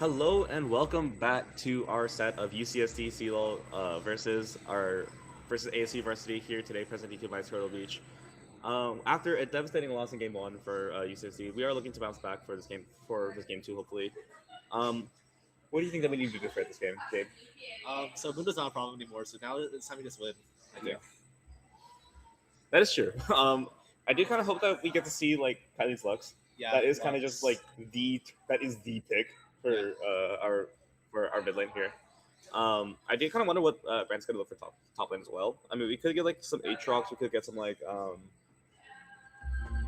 Hello and welcome back to our set of UCSD CLoL versus ASU Varsity here today, presented to you by Turtle Beach. After a devastating loss in Game One for UCSD, we are looking to bounce back for this game two, hopefully. What do you think that we need to do for this game, Gabe? So Mundo's not a problem anymore. So now it's time to just win. I think. That is true. I do kind of hope that we get to see like Kylie's Lux. Yeah, That is kind of just like the pick for our mid lane here. I do kind of wonder what Brand's gonna look for top lane as well. I mean, we could get like some Aatrox. We could get some like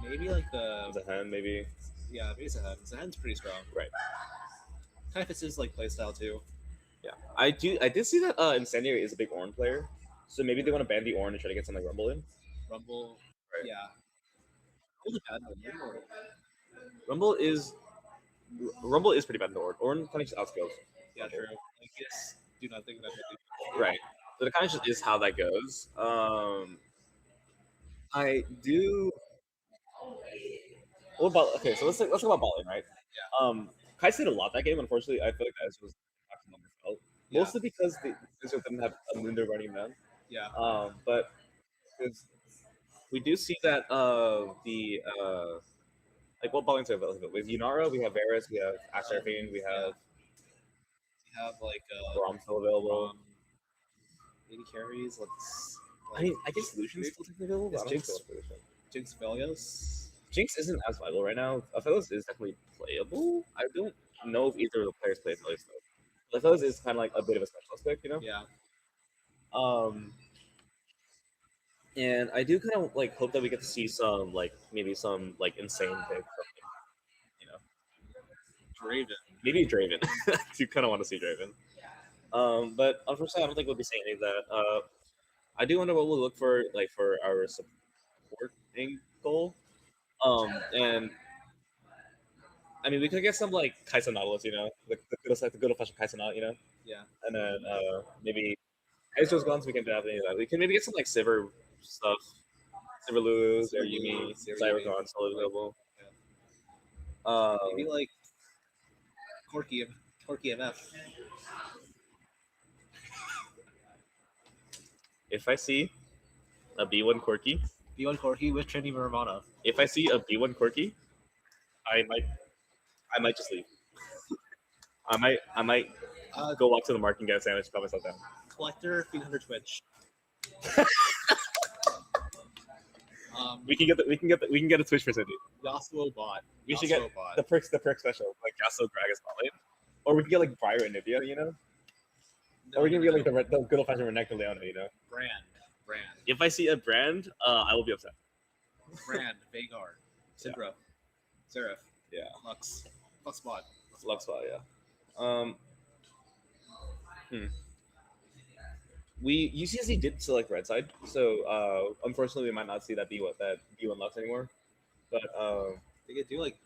maybe like the Zahen, maybe. Yeah, maybe Zahen. Zahen's pretty strong. Right. Kind of fits his like playstyle too. Yeah, I did see that Incendiary is a big Ornn player, so maybe they want to ban the Ornn and try to get some like Rumble in. Rumble, Right. yeah. Rumble's a bad one. Rumble is pretty bad in the Ornn. Ornn kind of just outscales. Yeah, true. Like yes, do nothing that they do. Right. So it kind of just is how that goes. I do. What about okay? So let's talk about bot lane, right? Yeah. Kai stayed a lot that game. Unfortunately, I feel like that was maximum felt. Yeah. Mostly because the Wizards didn't have a Mundo running them. Yeah. But we do see that like what bot lanes are available? With Yunara, we have Varus, we have Asherfiend, we have like Rom still available. 80 carries. Let's. I mean, I guess Lucian's still technically available. Is But I don't think so with Lucian. Jinx Velios. Jinx isn't as viable right now. Aphelios is definitely playable. I don't know if either of the players play Aphelios though. Aphelios is kind of like a bit of a specialist pick, you know? Yeah. And I do kind of like hope that we get to see some like maybe some like insane pick, you know. Draven. Maybe Draven. You kind of want to see Draven. But unfortunately, I don't think we'll be seeing any of that. I do wonder what we'll look for like for our supporting goal. And I mean, we could get some like Kaisa Nautilus, you know, the good old fashioned Kaisa Naut, you know. Yeah. And then maybe Ezra's gone, so we can have any of that. We can maybe get some like Sivir stuff, Sivir Lulus or Yumi, Zyra gone, still available. Yeah. Maybe like Corki MF. If I see a B1 Corki. B1 Corki with Trinity Muramana. If I see a B1 Corki, I might just leave. I might go walk to the market and get a sandwich, calm myself down. Collector, feed under Twitch. We can get a Twitch for Cindy. Yasuo bot. We should get the perk special, like Yasuo Gragas bot lane. Or we can get like Briar and Nivea, you know? Or we can get like the good old fashioned Renekton Leona, you know? Brand. If I see a brand, I will be upset. Brand, Vagar, Syndra, Seraph. Yeah. Lux bot. Lux bot, yeah. UCSD did select red side, so unfortunately we might not see that B1 Lux anymore. But they could do like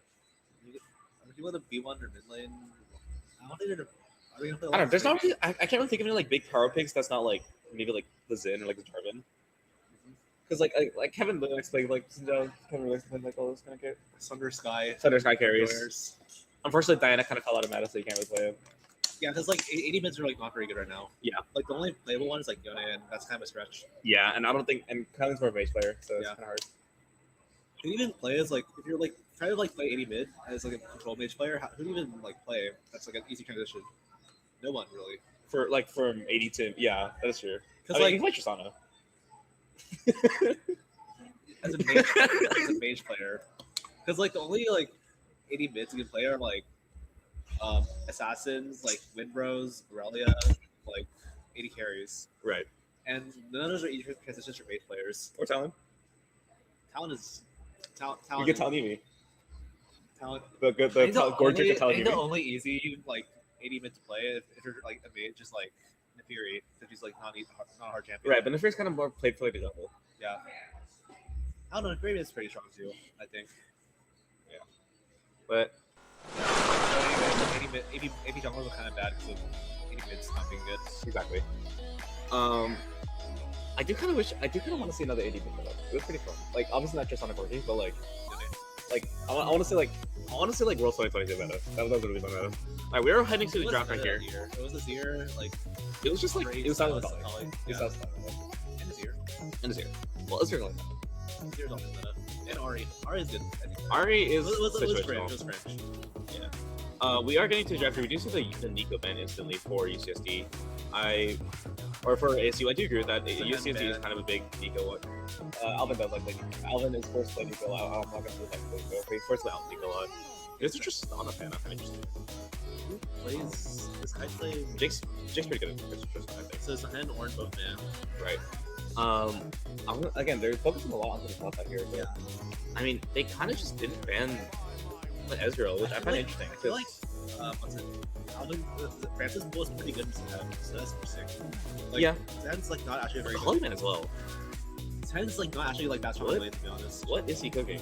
do the B1 or mid lane. I don't know. There's not really. I can't really think of any like big power picks that's not like maybe like the Zin or like the Jarvan. Because like Kevin Linux played like Kevin Linux played like all those kind of carries. Thunder Sky carries. Unfortunately, Diana kind of fell out of meta, so you can't really play it. Yeah, because like 80 mids are like not very good right now. Yeah. Like the only playable one is like Yone, and that's kind of a stretch. Yeah, and I don't think Kyle's more of a mage player, so it's kind of hard. Who even play as like if you're like trying to like play 80 mid as like a control mage player? Who do you even like play? That's like an easy transition. No one really. For like from 80 to that is true. Because like you play Tristana. as a mage player, because like the only like 80 mids you can play are like assassins, like Windrose, Aurelia, like 80 carries. Right. And none of those are easy transitions for mage players. Or Talon. Talon is Talon. You get Talon Eevee. Talon. The gorgeous Talon Eevee. The only easy like 80 mid to play if you're like a mage, just like Nefiri, because he's like not a hard champion. Right, but Nefiri's kind of more played for like the double. Yeah. I don't know. Nefiri is pretty strong too, I think. Yeah. But 80 jungles are kind of bad because of 80 mids not being good. Exactly. I do kind of want to see another AD mid. It was pretty fun. Like obviously not just on a Corki, but like like I want to say like World 2022 meta. That was really my meta. All right, we are heading to the draft right here. It was this year, like It was just like it was silent Silas, color. It was yeah. silent color. in this year. And it's here. Well, it's here like This year's also meta. And Ari. Ari is good. I think. Ari is It was situational. cringe. It was cringe. Yeah. We are getting to the draft. We do see the Nico ban instantly for UCSD. Or for ASU, I do agree with that. It's a UCSD is ban. kind of a big Nico one. Alvin does like Nico. Alvin is forced to play Nico. I'm not gonna do like Nico. He's forced to play Nico a lot. It's just not a fan. I'm interested. Who plays this guy play? Jake's pretty good at this, I think. So it's Hen or both man. Right. Again, they're focusing a lot on the top out here. But, Yeah. I mean, they kind of just didn't ban Ezreal, which I find interesting. I feel like what's it? Alvin, Francis was pretty good in Zen, so that's interesting. Like, Yeah. Zen's like not actually very good. Holyman as well. Zen's like not actually like that strong lane, to be honest. What is he cooking?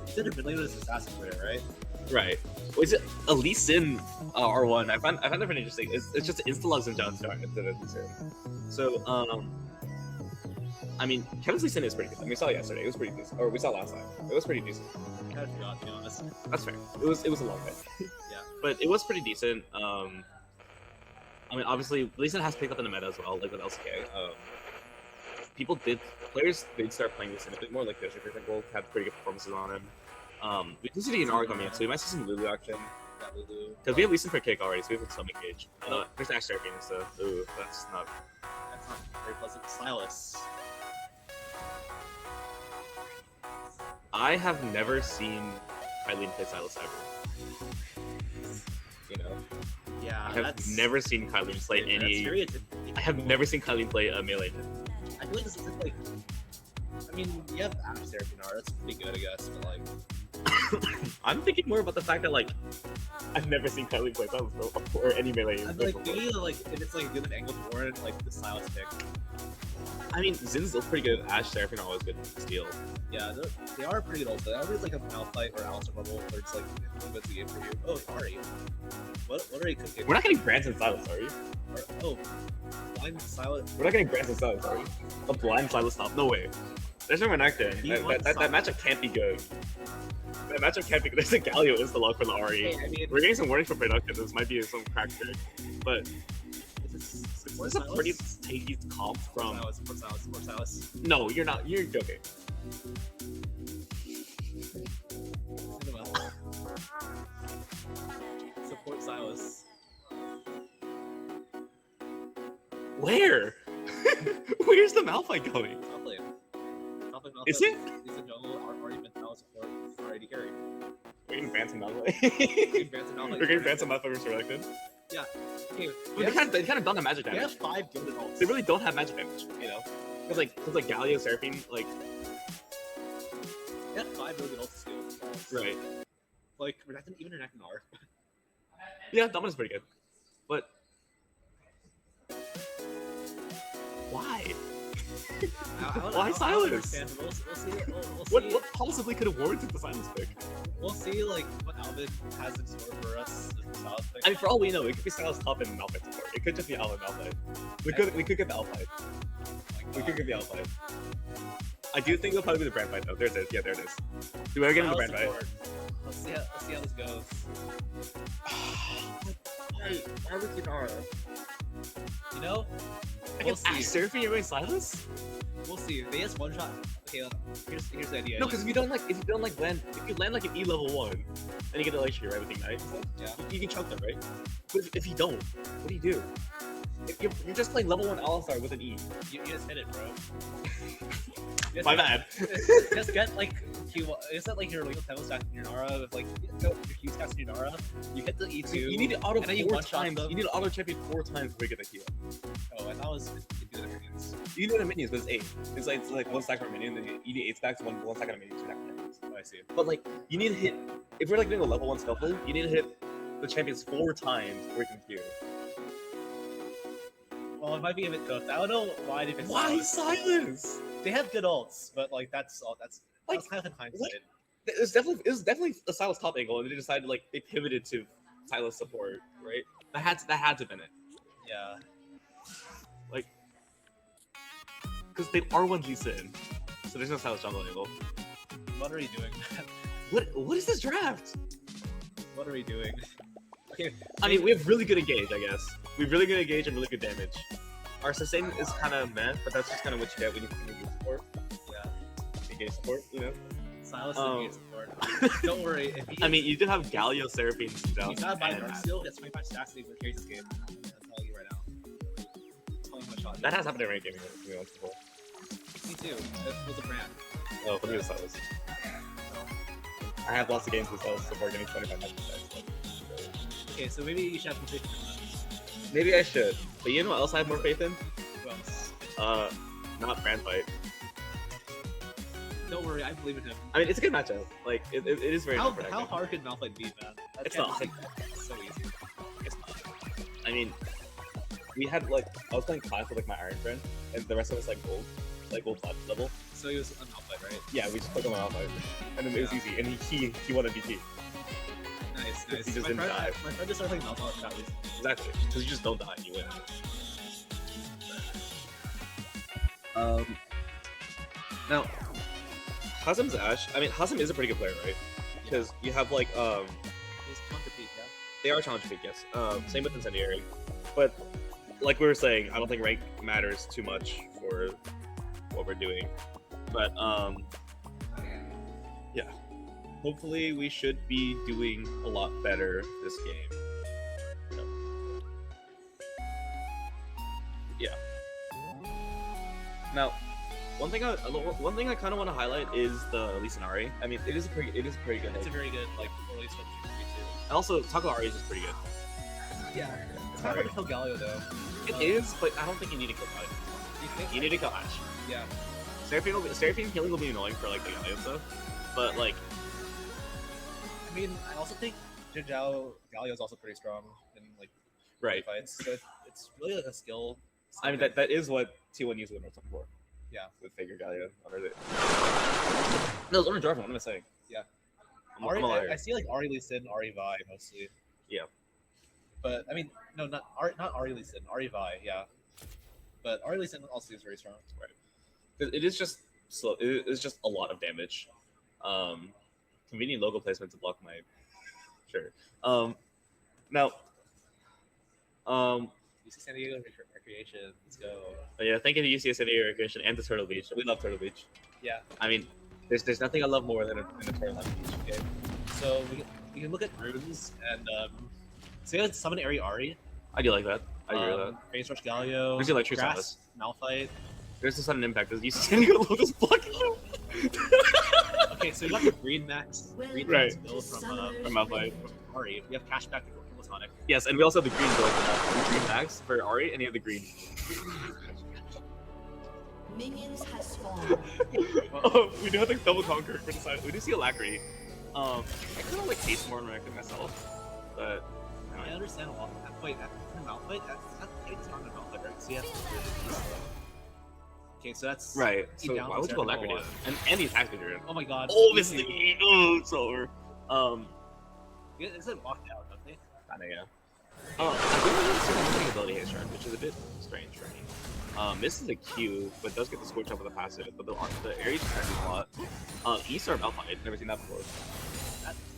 He did a mid lane with his assassin player, right? Right. Was it Elise in R1? I find that pretty interesting. It's just Instalogs and John Star instead of Elise in. So, I mean, Kevin's Lee Sin is pretty good. I mean, we saw it yesterday. It was pretty decent. Or we saw it last time. It was pretty decent. I kind of forgot, to be honest. That's fair. It was a long bit. Yeah. But it was pretty decent. I mean, obviously, Lee Sin has picked up in the meta as well, like with LCK. Players did start playing Lee Sin a bit more, like Fisher, for example, had pretty good performances on him. We do see the Inara coming in, so we might see some Lulu action. Yeah, Lulu. Because we have Lee Sin for kick already, so we have some engage. There's Ash Seraphine, so ooh, that's not. That's not very pleasant. Silas. I have never seen Kylie play Silas ever. You know, Yeah, I have never seen Kylie play any. I have never seen Kylie play a melee. I feel like this is like. I mean, you have Ash there, Pinar. That's pretty good, I guess. But like, I'm thinking more about the fact that like I've never seen Kylie play Silas or any melee. I'm like, maybe like if it's like a good angle to warrant like the Silas pick. I mean, Zin's still pretty good. Ash Seraphine are always good to steal. Yeah, they are pretty good also. Always like a Malphite or Alistair bubble where it's like what's the game for you? Oh, Ari. What are you cooking? We're not getting Branson Silas, are we? Oh, blind Silas. We're not getting Branson Silas, are we? A blind Silas top? No way. There's no Renekton. That matchup can't be good. That matchup can't be good. There's a Galio insta-lock for the Ari. Hey, I mean, We're getting some warnings for production. This might be some crack trick. But it's this is a pretty tasty comp from... Support Silas. No, you're not. You're joking. Support Silas. Where? Where's the Malphite going? Malphite. Is it? He's a jungle. Already been Silas support. Already carry. We're getting Branson Malphite. We're We're getting Branson Malphite resurrected. Yeah. Okay. They kind of done the magic They damage. have 5 gilded ults. They really don't have magic damage, you know? Because like Galio, Seraphine, like... They have 5 gilded ults too. Right. Like, even Renekton are. Yeah, Dominus is pretty good. But... Why? Why Silas? We'll see. What possibly could have warranted the Silas pick? We'll see, like, what Alvin has in store for us with the Silas pick. I mean, for all we know, it could be Silas top and Malphite support. It could just be Alvin Malphite. We could get the Alphite. We could get the Alphite. I do think it'll probably be the brand fight though. There's it. Yeah, there it is. Do we ever get into the brand fight? Let's see how this goes. Why would you not? You know? We'll see. Seraphine, you're going Silas? We'll see. They just one shot. Okay, here's the idea. No, because if you land like an E level 1, and you get the Elixir, right, with Ignite, Yeah. you can choke them, right? But if you don't, what do you do? If you're just playing level 1 All-Star with an E. You just hit it, bro. My bad. Just get like it's not like your legal tempo stack in your Nara with like your Q stack in your Nara. You hit the E2. You need to auto and then you 4 one-shot times. them. You need to auto champion 4 times before you get the heal. Oh, I thought it was do the minions. You do the minions, but it's 8. It's like 1 stack per minion, then you need 8 stacks, 1 stack on a minion, 2 stacks on minions. Oh, I see. But like, you need to hit. If we're like doing a level 1 scuffle, you need to hit the champions 4 times before you can Q. Well, it might be a bit cooked. I don't know why they picked Why Silas. Silas? They have good ults, but like that's all. That's Like, kind of in hindsight. It was definitely a Silas top angle, and they decided like they pivoted to Silas support, right? That had to have been it, Yeah. like because they R1 Lee Sin, so there's no Silas jungle angle. What are we doing? What is this draft? What are we doing? Okay. I mean, we have really good engage, I guess. We have really good engage and really good damage. Our sustain is kind of meh, but that's just kind of what you get when you can engage support. Yeah. Engage support, you know. Silas is engage support. Don't worry. If I mean, you do have Galio, Seraphine, you gotta buy and Dark Steel, gets 25 stacks and he carries this game. That's telling you right now. Telling you my shot. that has happened in ranked gaming to me once before. Me too. It was a brand. Oh, but me with Silas. I have lots of games with Silas before getting 25 matches. Okay, so maybe you should have more faith in us. Maybe I should. But you know what else I have more faith in? Who else? Not brand fight. Don't worry, I believe in him. I mean, it's a good matchup. Like, it is very How unpredictable. hard could Malphite be, man? It's not. It's so easy. It's not. I mean, we had, like, I was playing class with, like, my Iron friend, and the rest of us, like, gold platinum level. So he was on Malphite, right? Yeah, we just put him on Malphite. And then it was easy, and he won a DP. Nice. He just didn't die. My friend just started playing Malphite for that reason. Exactly. Because you just don't die, you win. Now, Hazem's Ashe. I mean, Hazem is a pretty good player, right? Because you have like He's Conquer Peak, yeah? they are challenge peak, yes. Same with Incendiary, but like we were saying, I don't think rank matters too much for what we're doing. But yeah. Hopefully, we should be doing a lot better this game. Yeah. Now, one thing I kind of want to highlight is the Lisanari. I mean, it is pretty good. It's a very good like early switch too. And also, Taco Ari is just pretty good. Yeah. It's kind of hard to kill Galio though. It is, but I don't think you need to kill Galio. You need to kill Ashe. Yeah. Seraphine healing will be annoying for like the Galio stuff, but like. I mean, I also think Galio is also pretty strong in like Right. fights. So it's really like a skill. I mean, that is what T1 used with North for. Yeah. With Figure Galio under it. No, it's under Jarvan. What am I saying? Yeah. I'm a liar. I see like Ari Lee Sin, Ari Vi mostly. Yeah. But I mean, no, not Ari Lee Sin, Ari Vi, yeah. But Ari Lee Sin also is very strong. Right. It is just slow. It is just a lot of damage. Convenient logo placement to block my. Sure. Now. UC San Diego Recreation. Let's go. Yeah, thank you to UCSD Recreation and to Turtle Beach. We love Turtle Beach. Yeah. I mean, there's nothing I love more than a Turtle on the beach. Okay. So we can look at runes and say let's summon Ari. I do like that. I agree with that. Range Rush Galio. There's the Electric Grass, Malphite. There's the sudden impact. Does UCSD go just blocking you? Okay, so you got the green max. Green max Right. build from Malphite. Ari. We have cashback to Platonic. Yes, and we also have the green build the green max for Ari, and you have the green. Minions has spawned. Oh, we do have the double conquer for the side. We do see Alacrity. I kind of like taste more than myself, but I understand. Wait, Malphite? That's pretty strong on Malphite, right? So yeah. Okay, so that's right. So down why would you go Alacrity? And the attack figure. Oh my god. Obviously, it's over. It's like locked out, don't they? Kinda, yeah. I do have a ability hit strike, which is a bit strange for me. This is a Q, but does get the scorch up with the passive, but the area just kind of a lot. East or Malphite, never seen that before.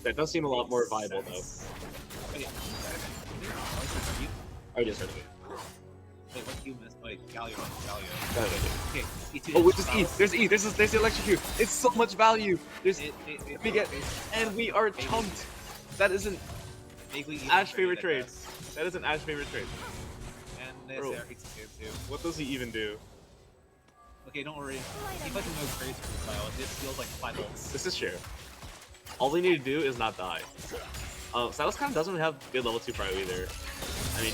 That does seem a lot more viable though. Wait, I just heard of it. wait, what Q missed? Wait, Galio. Okay. Okay, E2 Oh, which is E. There's E. There's the electric Q. It's so much value. There's we get, and we are chunked. That isn't Ash favorite trade. That is an Ash favorite trade. And there's Bro. Eric game too. What does he even do? Okay, don't worry. He plays no crazy style. It just feels like 5 volts. This is true. All we need to do is not die. Silas kind of doesn't have good level 2 prio either. I mean,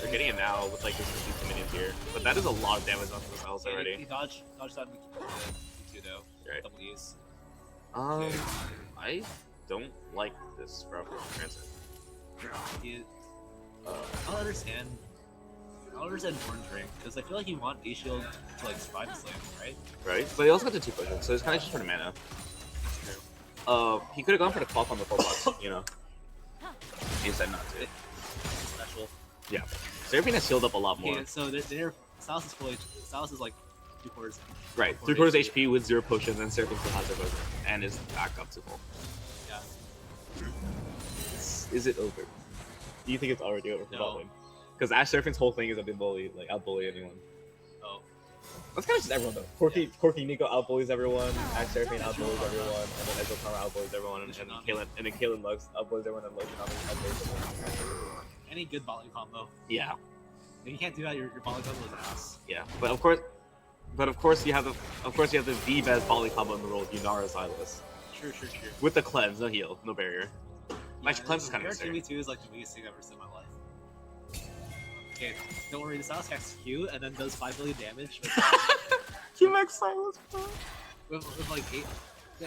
we're getting it now with like this 52 minions here, but that is a lot of damage onto the Silas already. He dodged that E2 though. Right. Double E's. I don't like this route transit. I don't understand. I don't understand Orange Ring because I feel like you want D Shield to like survive the slam, right? Right, but he also got the 2 potions, so it's kind of just for the mana. He could have gone for the clock on the 4 box, you know. He decided not to. Special. Yeah. Seraphine has healed up a lot more. Okay, so Silas is like 3/4. Right, 3/4 HP with 0 potions, and Seraphim still has 0 potion, and is back up to full. Yeah. Is it over? Do you think it's already over for No. Botling? Because Ash Seraphim's whole thing is that they bully, like out-bully anyone. Oh. That's kind of just everyone though. Corky Nico out-bullies everyone, Ash Seraphim out-bullies everyone, and then Ezreal Karma out-bullies everyone, and then Kaylin Lux out-bullies everyone, and Logan out-bullies everyone. Any good bottling combo. Yeah. If you can't do that, your bottling combo is ass. Yeah, but of course you have the best volley combo in the world, Yunara Silas. True. With the cleanse, no heal, no barrier. Actually, cleanse is kind of scary. 2v2 is like the biggest thing I've ever seen in my life. Okay, don't worry, the Silas has Q and then does 5 billion damage Q Max Silas, bro. with like 8.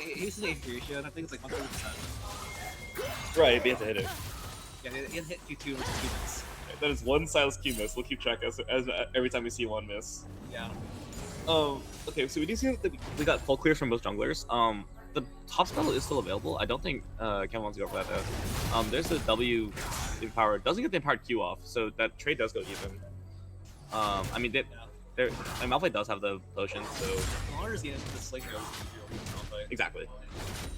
He's an 8 ratio, and I think it's like 130%. Right, they have to hit it. Yeah, they can hit Q2 versus Q miss. That is one Silas Q miss. We'll keep track as every time we see one miss. Yeah. Okay, so we do see that we got full clears from both junglers. The top spell is still available. I don't think Ken wants to go for that though. There's the W empower. Doesn't get the empowered Q off, so that trade does go even. I mean, and Malphite does have the potion, so Malphite's getting the sling goes Malphite. exactly.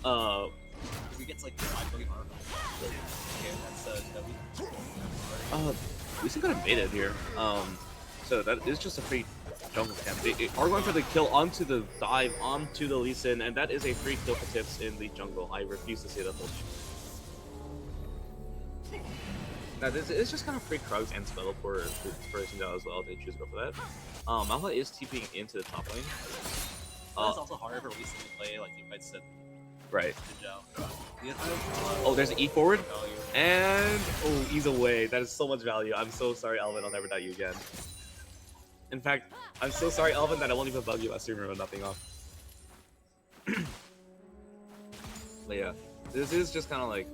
Because he gets like 5 billion armor. Okay, that's W. We still got invaded here. So that is just a free jungle camp. They are going for the kill onto the dive onto the Lee Sin, and that is a free kill for Tips in the jungle. I refuse to say that whole thing. Now this is just kind of free Krugs and spell for Xingqiao as well. They choose to go for that. Malphite is TPing into the top lane. It's also harder for Lee Sin to play like team fights than Right. Xingqiao. Oh, there's an E forward, and he's away. That is so much value. I'm so sorry, Alvin. I'll never doubt you again. In fact, I'm so sorry, Alvin, that I won't even bug you. I still remember nothing off. But yeah, this is just kind of like,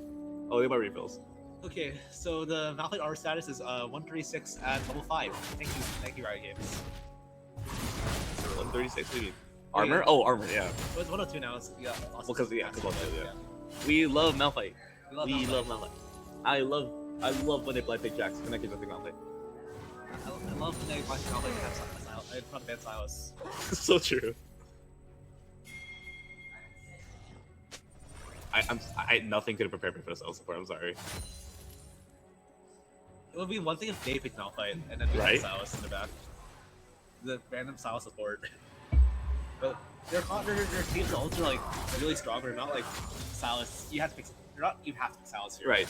oh, they buy refills. Okay, so the Malphite R status is 136 at level 5. Thank you, Riot Games. 136, maybe. Armor? Oh, armor, yeah. Well, it's 102 now. It's, yeah, Well, because 102, yeah. We love Malphite. We love Malphite. I love when they play Big Jacks connected with the Malphite. I love when they watch Malphite and front ban Silas. So true. I nothing could have prepared me for this support. I'm sorry. It would be one thing if they picked Malphite and then we Right. had Silas in the back. The random Silas support. But their teams ults are like really strong. They're not like Silas. You have to pick. You have to pick Silas here. Right.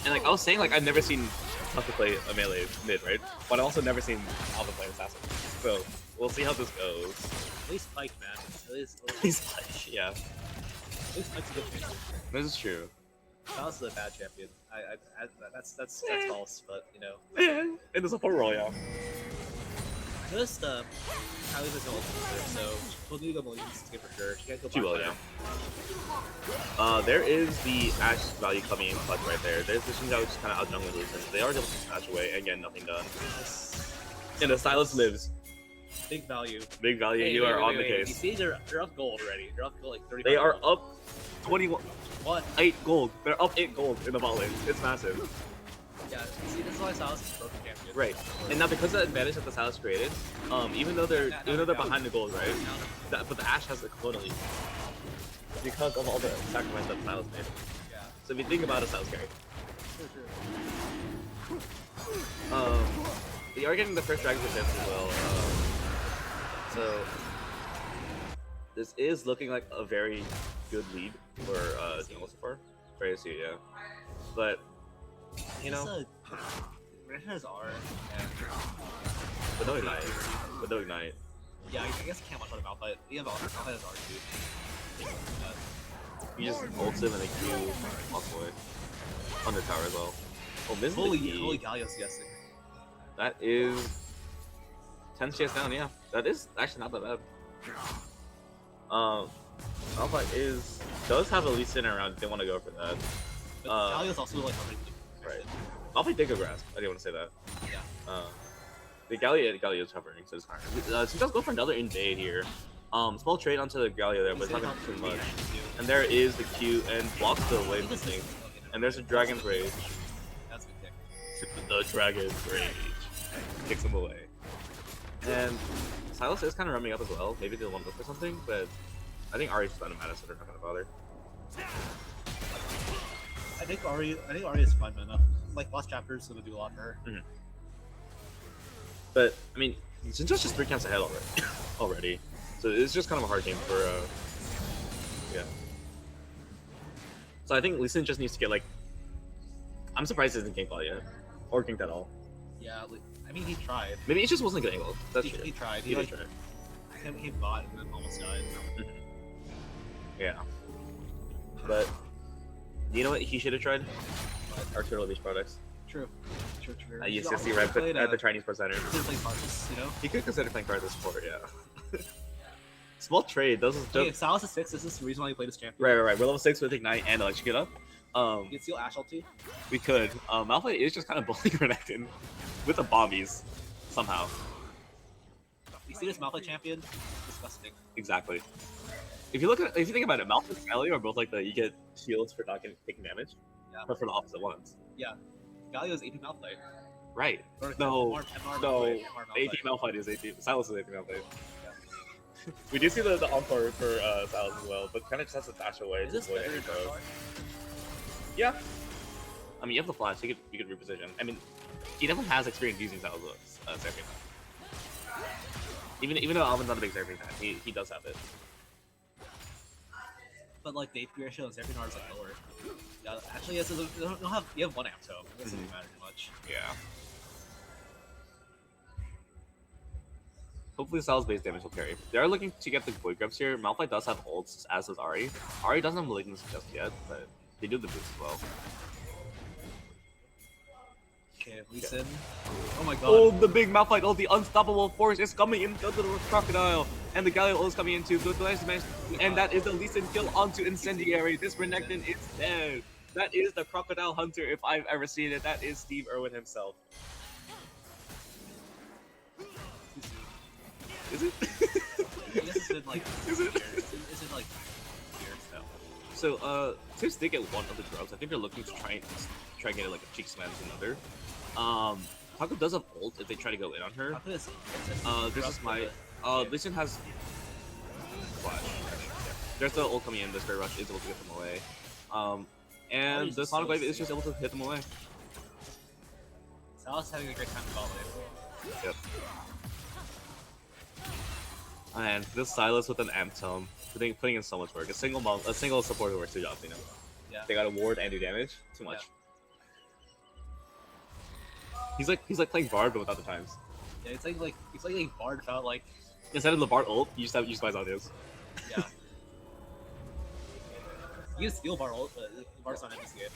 And like I was saying, like I've never seen Alpha play a melee mid, right? But I've also never seen Alpha play assassin. So we'll see how this goes. At least Spike, man. At least He's yeah. At least Spike's a good champion. This is true. Silas is a bad champion. That's false, but you know. Yeah. In the support role, yeah. Notice Kylie's is no ultimate, so we'll need to go Malign's to get for sure. She can't go She will, back yeah. There is the Ash value coming in clutch right there. There's the Xingqiao just kind of out jungling Lucian. They are able to smash away and get nothing done. And the Silas lives. Big value. Big value. Hey, you wait, are wait, on wait, the wait. case. You see, they're up gold already. They're up gold like 35. They are gold. up 21. What? 8 gold. They're up 8 gold in the bot lane. It's massive. Yeah, see, this is why Silas is a broken champion. Right. And now because of the advantage that the Silas created, even though they're behind the gold, right? But the Ash has the component lead. Because of all the sacrifice that Silas made. Yeah. So if you think about a Silas carry. Sure. They are getting the first Dragon Defense as well. So this is looking like a very good lead for Jungle so far. Very soon, yeah. But you know, Red has R. but no ignite. But no ignite. Yeah, I guess I can't watch out about Malphite. Yeah, Malphite has R too. You just ults him and then Q walks away. Under tower as well. Oh, this Holy is Galio's guessing. that is 10 CS down, yeah. That is actually not that bad. Malphite does have a Lee Sin around, didn't want to go for that. But Galio's also like Right. Malphite did go grasp. I didn't want to say that. Yeah. The Galio's hovering, so it's fine. So let's go for another invade here. Small trade onto the Galio there, but it's not gonna do too much. And there is the Q and blocks the wave thing. And there's a Dragon's Rage. That's a good pick. The Dragon's Rage kicks him away. And Silas is kind of roaming up as well. Maybe they want to look for something, but I think Ari's just automatic, so they're not gonna bother. I think Ari is fine enough. Like last chapter is gonna do a lot for her. But I mean, Jinjo's just 3 counts ahead already. So it's just kind of a hard game for yeah. So I think Lee Sin just needs to get like. I'm surprised he hasn't ganked all yet, or ganked at all. Yeah, I mean he tried. Maybe it just wasn't good angle. That's true. He tried. He did Like, try. he bought and then almost died. Yeah. But you know what he should have tried? Our Turtle Beach products. True. At He UCSD also right played, at the Chinese Pro Center. He could play Carlos, you know. He could consider playing cards as support, yeah. Small trade. Those is Okay, just if Salas is 6, this is the reason why he played as champion. right. We're level 6 with Ignite and Electric It Up. You can steal Ash ulti. We could. Malphite is just kind of bullying Renekton with the Bobbies somehow. You see this Malphite champion? Disgusting. Exactly. If you think about it, Malphite and Galio are both like you get shields for not taking damage, Yeah. but for the opposite ones. Yeah. Galio's AP Malphite. Right. Or No, MR no. Malphite, MR AP Malphite is AP. Silas is AP Malphite. We do see the encore for Silas as well, but kind of just has to dash away. Is this to avoid better any than throws. Dark? Yeah. I mean, you have the flash. You could reposition. I mean, he definitely has experience using Silas Seraphine. Even though Alvin's not a big Seraphine fan, he does have it. But like the AP ratio of Seraphine is like lower. Yeah, actually, yes, you have 1 amp, so it doesn't really matter too much. Yeah. Hopefully Sal's base damage will carry. They are looking to get the Void Grubs here. Malphite does have ults, as does Ari. Ari doesn't have Malignancy just yet, but they do the boost as well. Okay, Lee Sin. Oh my god. Oh, the big Malphite ult, the unstoppable force is coming into the crocodile. And the Galio ult is coming into the last match. And that is the Lee Sin kill onto Incendiary. This Renekton is dead. That is the Crocodile Hunter if I've ever seen it. That is Steve Irwin himself. Is it? I guess it's been like Is it? It's been like years now. So, Tips did get one of the drugs. I think they're looking to try and get it like a cheek slam to another. Taco does have ult if they try to go in on her. This is my Lee Sin has flash. There's the ult coming in. The Spirit Rush is able to get them away. And the Sonic Wave is just able to hit them away. Salas having a great time in bot lane. Yep. And this Silas with an Amp Tome, putting in so much work. A single supporter works 2 jobs, you know. Yeah. They got a ward and do damage. Too much. Yeah. He's like playing Bard but without the times. Yeah, it's like a Bard without like. Instead of the Bard ult, you just buy Zodios. Yeah. You can steal Bard ult, but Bard's not in this game,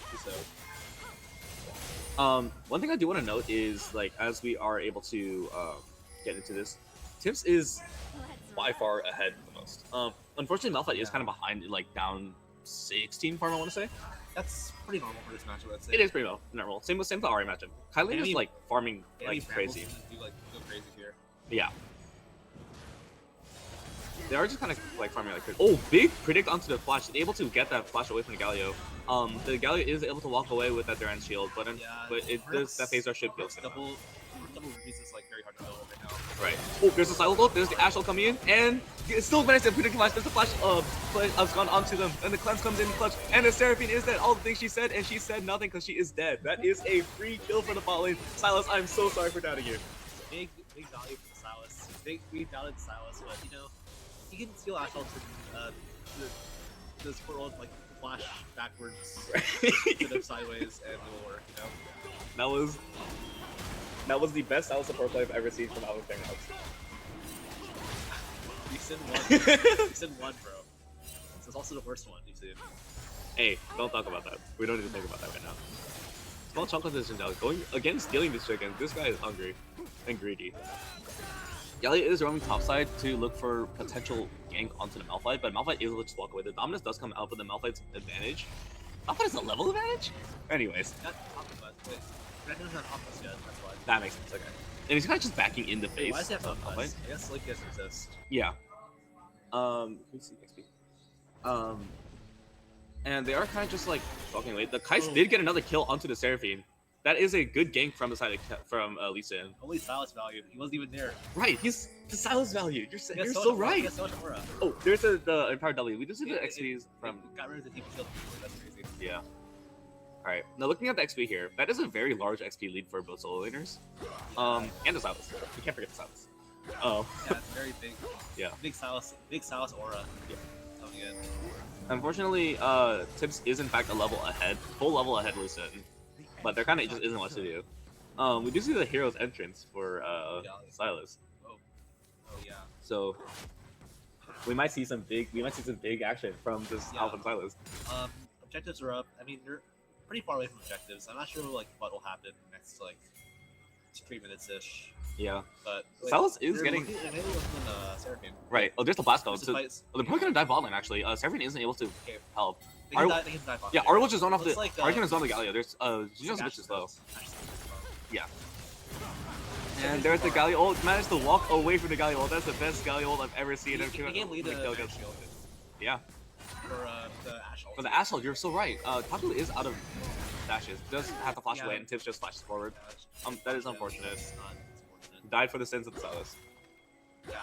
so. One thing I do want to note is like as we are able to get into this, Tips is by far ahead the most. Unfortunately, Malphite is kind of behind, like down 16 farm. I want to say That's pretty normal for this matchup. Let's say. it is pretty normal. Same with the Ari matchup. Kylie is like farming like crazy. Do like go crazy here. Yeah. They are just kind of like farming like crazy. Oh, big predict onto the flash. Able to get that flash away from the Galio. The Galio is able to walk away with that Duran shield, but that phase rush should kill him. Double release is like very hard to kill right now. Right. Oh, there's a Silent Ult, there's the Ash ult coming in, and it's still managed to predict flash. There's the flash has gone onto them, and the cleanse comes in clutch, and the Seraphine is dead. All the things she said, and she said nothing because she is dead. That is a free kill for the bot lane. Silas, I'm so sorry for doubting you. Big value for Silas. Big value to Silas, but you know, he can steal Ash ult and the support ult like flash backwards to them sideways, and it will work. You know. That was the best Silas support play I've ever seen from Alvin Fanghouse. You said one. You said one, bro. This is also the worst one. You said. Hey, don't talk about that. We don't need to think about that right now. Small chunk of this now going against stealing this chicken. This guy is hungry and greedy. Yali is roaming topside to look for potential gank onto the Malphite, but Malphite is able to just walk away. The Dominus does come out, but the Malphite's advantage. Malphite has a level advantage? Anyways. Not Optimus, wait. Renekton's not Optimus yet, that's why. That makes sense, okay. And he's kind of just backing in the face. Why does he have of Optimus? Malphite. I guess Link doesn't exist. Yeah. Let's see XP. And they are kind of just like walking away. The Kais did get another kill onto the Seraphine. That is a good gank from the side from Lee Sin. Only Silas value. He wasn't even there. Right, he's the Silas value. You're He has so much aura, right. He has so much aura. Oh, there's the Empowered W. We do see the XPs from. Got rid of the TP shield. That's crazy. Yeah. All right. Now looking at the XP here, that is a very large XP lead for both solo laners. And the Silas. We can't forget the Silas. Oh. Yeah, it's very big. Yeah. Big Silas aura. Yeah. Coming in. Unfortunately, Tips is in fact a level ahead, full level ahead Lee Sin, but there kind of just isn't much to do. We do see the hero's entrance for Silas. Oh yeah. So we might see some big action from this Alpha and Silas. Objectives are up. I mean, they're pretty far away from objectives. I'm not sure like what will happen next like 3 minutes ish. Yeah. But like, Silas is getting maybe looking right. Oh, there's the blast though. This is So, fights. they're probably gonna dive bot lane actually. Seraphine isn't able to Okay. help. They can dive on Yeah, there. Arlo just zone off the. Looks like, Arjun is on the Galio. There's she's just a bit too slow. Yeah. And there's the Galio ult. Managed to walk away from the Galio ult. That's the best Galio ult I've ever seen. He can't lead the kill. Ash shield Yeah. for the Ash ult. For the Asshole, you're so right. Tapu is out of dashes. Does have to flash away, and Tips just flashes forward. That is unfortunate. It's unfortunate. Died for the sins of the Silas. Yeah.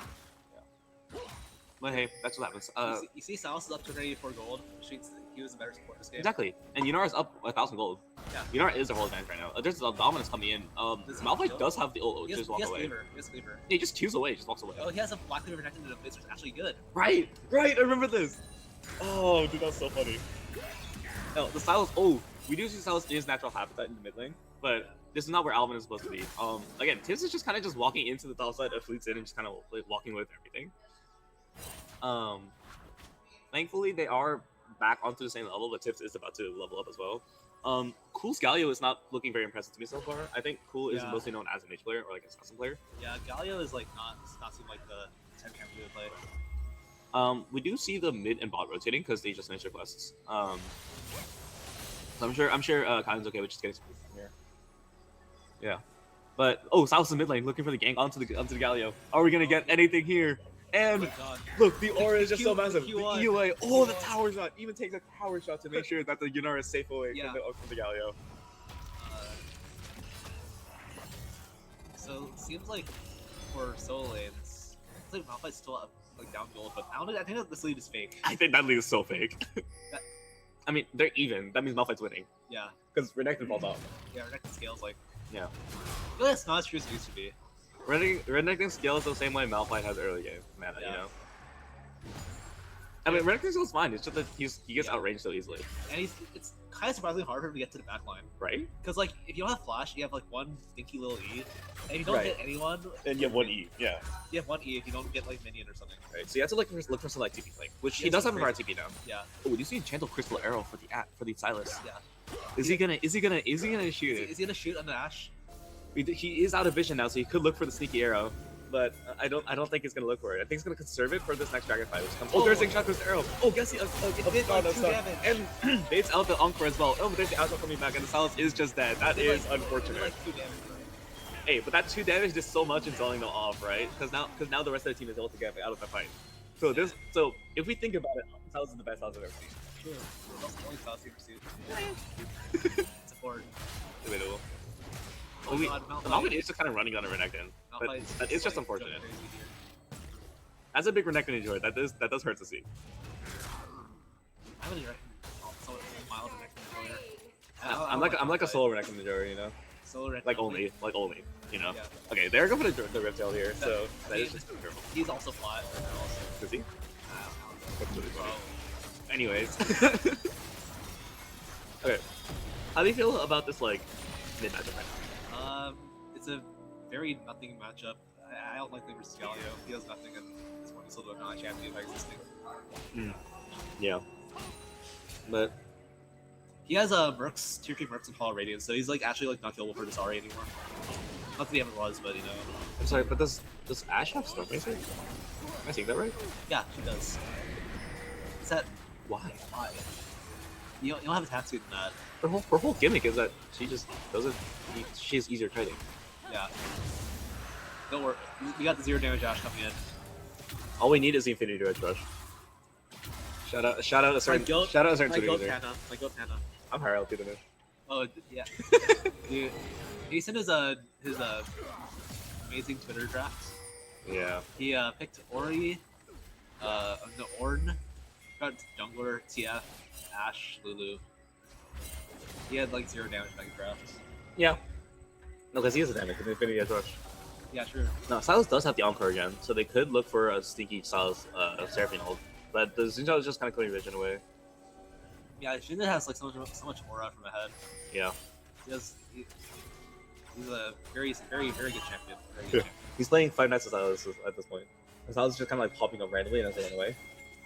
But hey, that's what happens. You see Silas is up to 34 gold, which means he was a better support this game. Exactly. And Yunara's up 1,000 gold. Yeah. Yunara is a whole advantage right now. There's a dominance coming in. Malphite does have the ult, He just walk has away. Cleaver. He has Cleaver. Yeah, he just queues away, just walks away. Oh, he has a Black Cleaver connected to the base, which is actually good. Right, I remember this. Oh, dude, that's so funny. No, the Silas. Oh, we do see Silas is natural habitat in the mid lane, but this is not where Alvin is supposed to be. Again, Tips is just kind of just walking into the top side of Fleet's in and just kind of like walking with everything. Thankfully they are back onto the same level, but Tips is about to level up as well. Cool's Galio is not looking very impressive to me so far. I think Cool is mostly known as a mage player or like an assassin player. Yeah, Galio is like does not seem like the 10 champion to play. We do see the mid and bot rotating because they just finished their quests. So I'm sure Kylan's okay with just getting some from here. Yeah. But Silas in mid lane looking for the gank onto the Galio. Are we gonna get anything here? And look, the aura is just so massive. The EUA, the tower shot. Even takes a tower shot to make sure that the Yunara is safe away from the Galio. So it seems like for solo lanes, it's like Malphite's still up, like down gold, but I think that this lead is fake. I think that lead is so fake. I mean, they're even. That means Malphite's winning. Yeah. Because Renekton falls off. Yeah, Renekton scales like. Yeah. I feel like it's not as true as it used to be. Renekton scales the same way Malphite has early game mana, you know? I mean, Renekton scales fine, it's just that he gets outranged so easily. And it's kind of surprisingly hard for him to get to the back line. Right? Because, like, if you don't have Flash, you have, like, one stinky little E. And if you don't get anyone... And you have one E, yeah. You have one E if you don't get, like, Minion or something. Right, so you have to look for some, like, TP flank, which he does have a fire TP now. Yeah. Oh, do you see Enchantal Crystal Arrow for the Silas? Yeah. Is he gonna shoot it? Is he gonna shoot on the Ash? He is out of vision now, so he could look for the sneaky arrow, but I don't think he's gonna look for it. I think he's gonna conserve it for this next dragon fight, which comes. Oh, there's Enchantal Crystal Arrow. Oh, guess he did like 2 damage. And baits out the Encore as well. Oh, but there's the Asshole coming back, and the Silas is just dead. That is unfortunate. Like 2 damage. Hey, but that 2 damage did so much in selling them off, right? Because now the rest of the team is able to get out of the fight. So if we think about it, Silas is the best Silas I've ever seen. True. That's the only Silas you've ever seen. Support. Debatable. Oh god, Malphite is just kind of running on a Renekton, but that is just unfortunate. As a big Renekton enjoyer, that does hurt to see. I really reckon someone mild Renekton enjoyer. I'm like a solo Renekton enjoyer, you know. Solo Renekton. Like only, you know. Yeah. Okay, they're going for the Riptail here, so that is just terrible. He's also flat. Is he? That's really funny. Anyways. Okay. How do you feel about this like mid matchup right now? It's a very nothing matchup. I don't like Lee versus Galio. He does nothing, and this one is still not a champion by existing. Yeah. But he has Mercs, tier 3 Mercs and Paul Radiant, so he's like actually like not killable for this RA anymore. Not that he ever was, but you know. I'm sorry, but does Ashe have Stormracer? Am I seeing that right? Yeah, she does. Is that why? You don't have attack speed in that. Her whole gimmick is that she just doesn't. She has easier trading. Yeah. Don't worry. We got the 0 damage Ashe coming in. All we need is the Infinity Edge Rush. Shout out a certain Twitter user. My goat Tana. I'm higher LP than him. Oh yeah, dude. He sent his amazing Twitter draft. Yeah. He picked Ori, no Ornn, got jungler, TF, Ashe, Lulu. He had like 0 damage by draft. Yeah. No, because he has a damage. Infinity Edge Rush. Yeah, true. No, Silas does have the Encore again, so they could look for a sneaky Silas Seraphine hold. But the Zinja is just kind of clearing vision away. Yeah, Shinda has like so much aura from ahead. Yeah. He's a very good champion. Very good champion. He's playing Five Nights of Silas at this point. And Silas is just kind of like popping up randomly and then running away.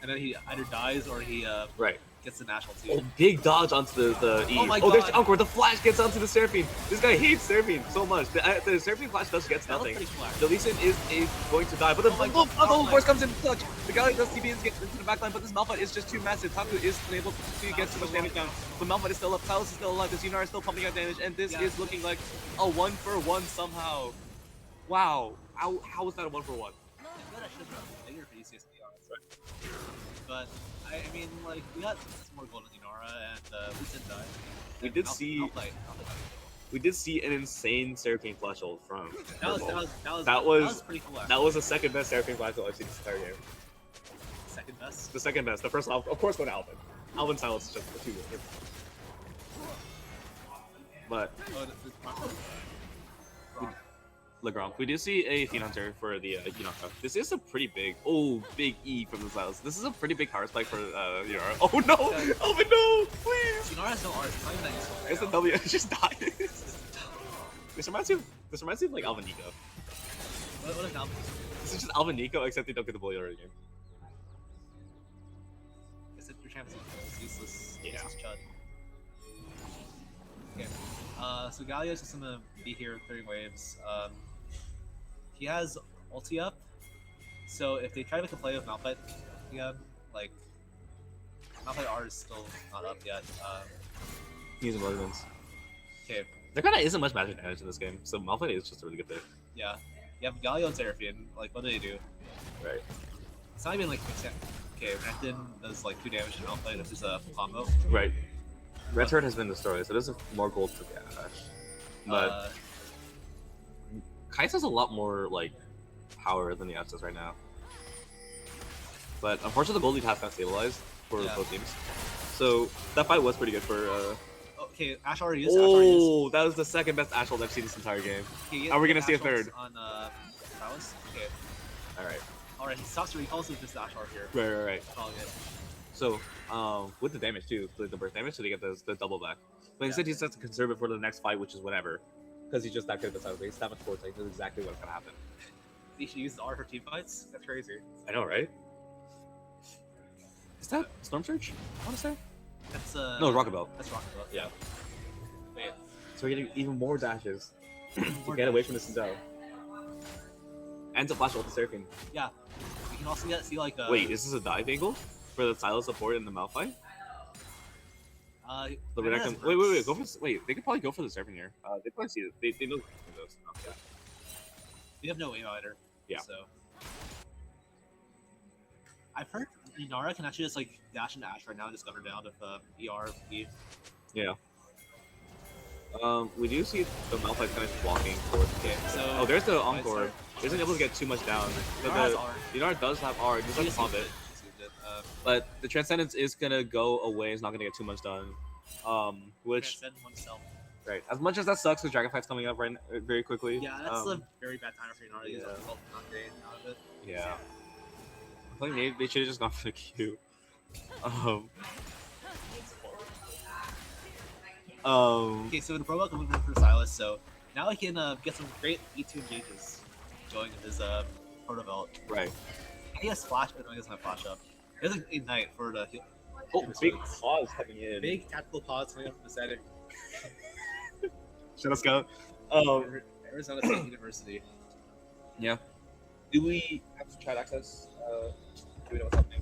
And then he either dies or he Right. gets the national Oh, team. big dodge onto the E. Oh my There's God. the Encore. The flash gets onto the Seraphine. This guy hates Seraphine so much. The Seraphine flash does gets That was nothing. pretty cool, The Lee Sin is going to die, but the Oh my full God. puzzle force comes in clutch. The Gallic does TP and gets into the backline, but this Malphite is just too massive. Taku is unable to get too much damage down. But Malphite is still up. Silas is still alive. The Xenar is still pumping out damage, and this is looking like a 1-for-1 somehow. Wow. How is that a 1-for-1? I feel like I should have been bigger for UCSD, honestly. But I mean, like we got some more golden Inara and we did die. We did see- We did see an insane Seraphine flash ult from That was pretty cool. that was the second best Seraphine flash ult I've seen this entire game. Second best. The second best. The first, of course, going to Alvin. Alvin Silas is just the two. But Legrand, we do see a Fiend Hunter for the Yunaka. This is a pretty big, big E from the Silas. This is a pretty big power spike for Yunara. Oh no! Alvin, no! Please! Inara has no art. It's not even that useful. It's a W. It just died. This reminds me of like Alvin Nico. What is now? This is just Alvin Nico, except they don't get the bully already game. Except your champion is useless. Yeah. Useless chud. Okay. So Galio's just gonna be here 30 waves. He has ulti up, so if they try to make a play with Malphite again, like Malphite R is still not up yet. He's movements. Okay, There kind of isn't much magic damage in this game, so Malphite is just a really good pick. yeah, you have Galio and Seraphine. Like, what do they do? Right. It's not even like okay. Renton does like 2 damage to Malphite if it's a combo. Right. Red Turret has been destroyed, so there's more gold for Ash. But Kais has a lot more like power than the Ash does right now. But unfortunately, the gold lead has kind of stabilized for both teams. So that fight was pretty good for. Okay, Ashe already is. Ashe already is. Oh, that was the second best Ash ult I've seen this entire game. Okay, Are we gonna Ashe see a ults third? on Silas? Okay. All right. All right, he stops to recalls with this Ashe art here. Right. All good. So, with the damage too, the burst damage, so they get the double back. But instead, he just has to conserve it for the next fight, which is whenever, because he's just that good at the side. He's that much foresight. He knows exactly what's gonna happen. He should use the R for team fights. That's crazy. I know, right? Is that Storm Surge? I want to say. That's No, Rocket Belt. That's Rocket Belt. Yeah. Wait. So we're getting even more dashes to get away from the Sinzo. And to flash ult the Seraphine. Yeah. You can also see like. Wait, is this a dive angle for the Silas support in the Malphite? The Renekton. Wait. Go for. Wait, they could probably go for the Seraphine here. They probably see it. They know those. Okay. We have no aim either. Yeah. So. I've heard Inara can actually just like dash into Ashe right now and just gun her down with ER. E. Yeah. We do see the Malphite kind of walking towards. Okay, so. Oh, there's the Encore. He isn't able to get too much down. But Inara has R. Dinar does have R. Just like pump it. But the Transcendence is gonna go away. It's not gonna get too much done. Which Transcend oneself. right. As much as that sucks, because Dragonfight's coming up very quickly. Yeah, that's a very bad time for Inara to use yeah. not getting out of it. Yeah. I think they should have just gone for the Q. Okay, so the Pro coming in for Silas, so now he can get some great E2 engages going with his Proto Belt. Right. He has Flash, but he doesn't have Flash up. He has an Ignite for the heal. Oh, big pause coming in. Big tactical pause coming up from the side Shadow Scout. of Arizona State University. Yeah. Do we have some chat access? Do we know what's happening?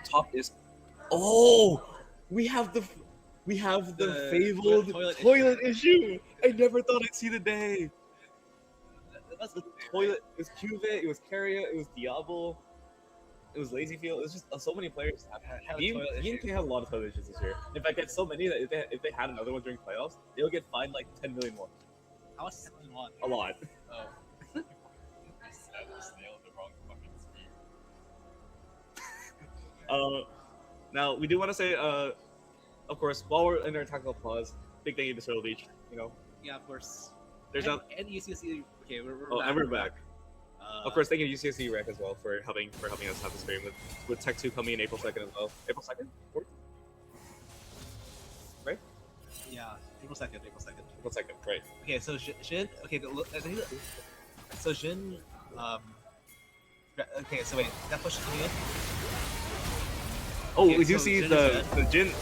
Top is. Oh, we have the fabled toilet issue. I never thought I'd see the day. That's The toilet. It was Cuvit. It was Caria. It was Diablo. It was lazy field. It was just so many players. Had a Ian toilet Ian issue. can have a lot of toilet issues this year. In fact, it's so many that if they had another one during playoffs, they'll get fined like 10 million more. How much do you want? A lot. Oh. Now we do want to say, of course, while we're in our tactical pause, big thank you to Turtle Beach. You know, Yeah, of course. there's and, not. and UCSD. Okay, we're Oh, back. and we're back. Of course, thank you to UCSD Rec as well for helping us have the stream with Tech 2 coming in April 2nd as well. April 2nd? 4th? Right? Yeah, April 2nd. April 2nd, right. Okay, so Jin. Okay, I think so. Jin. Okay, so wait, that push coming in. Oh, Okay, we do so see Jin is the dead.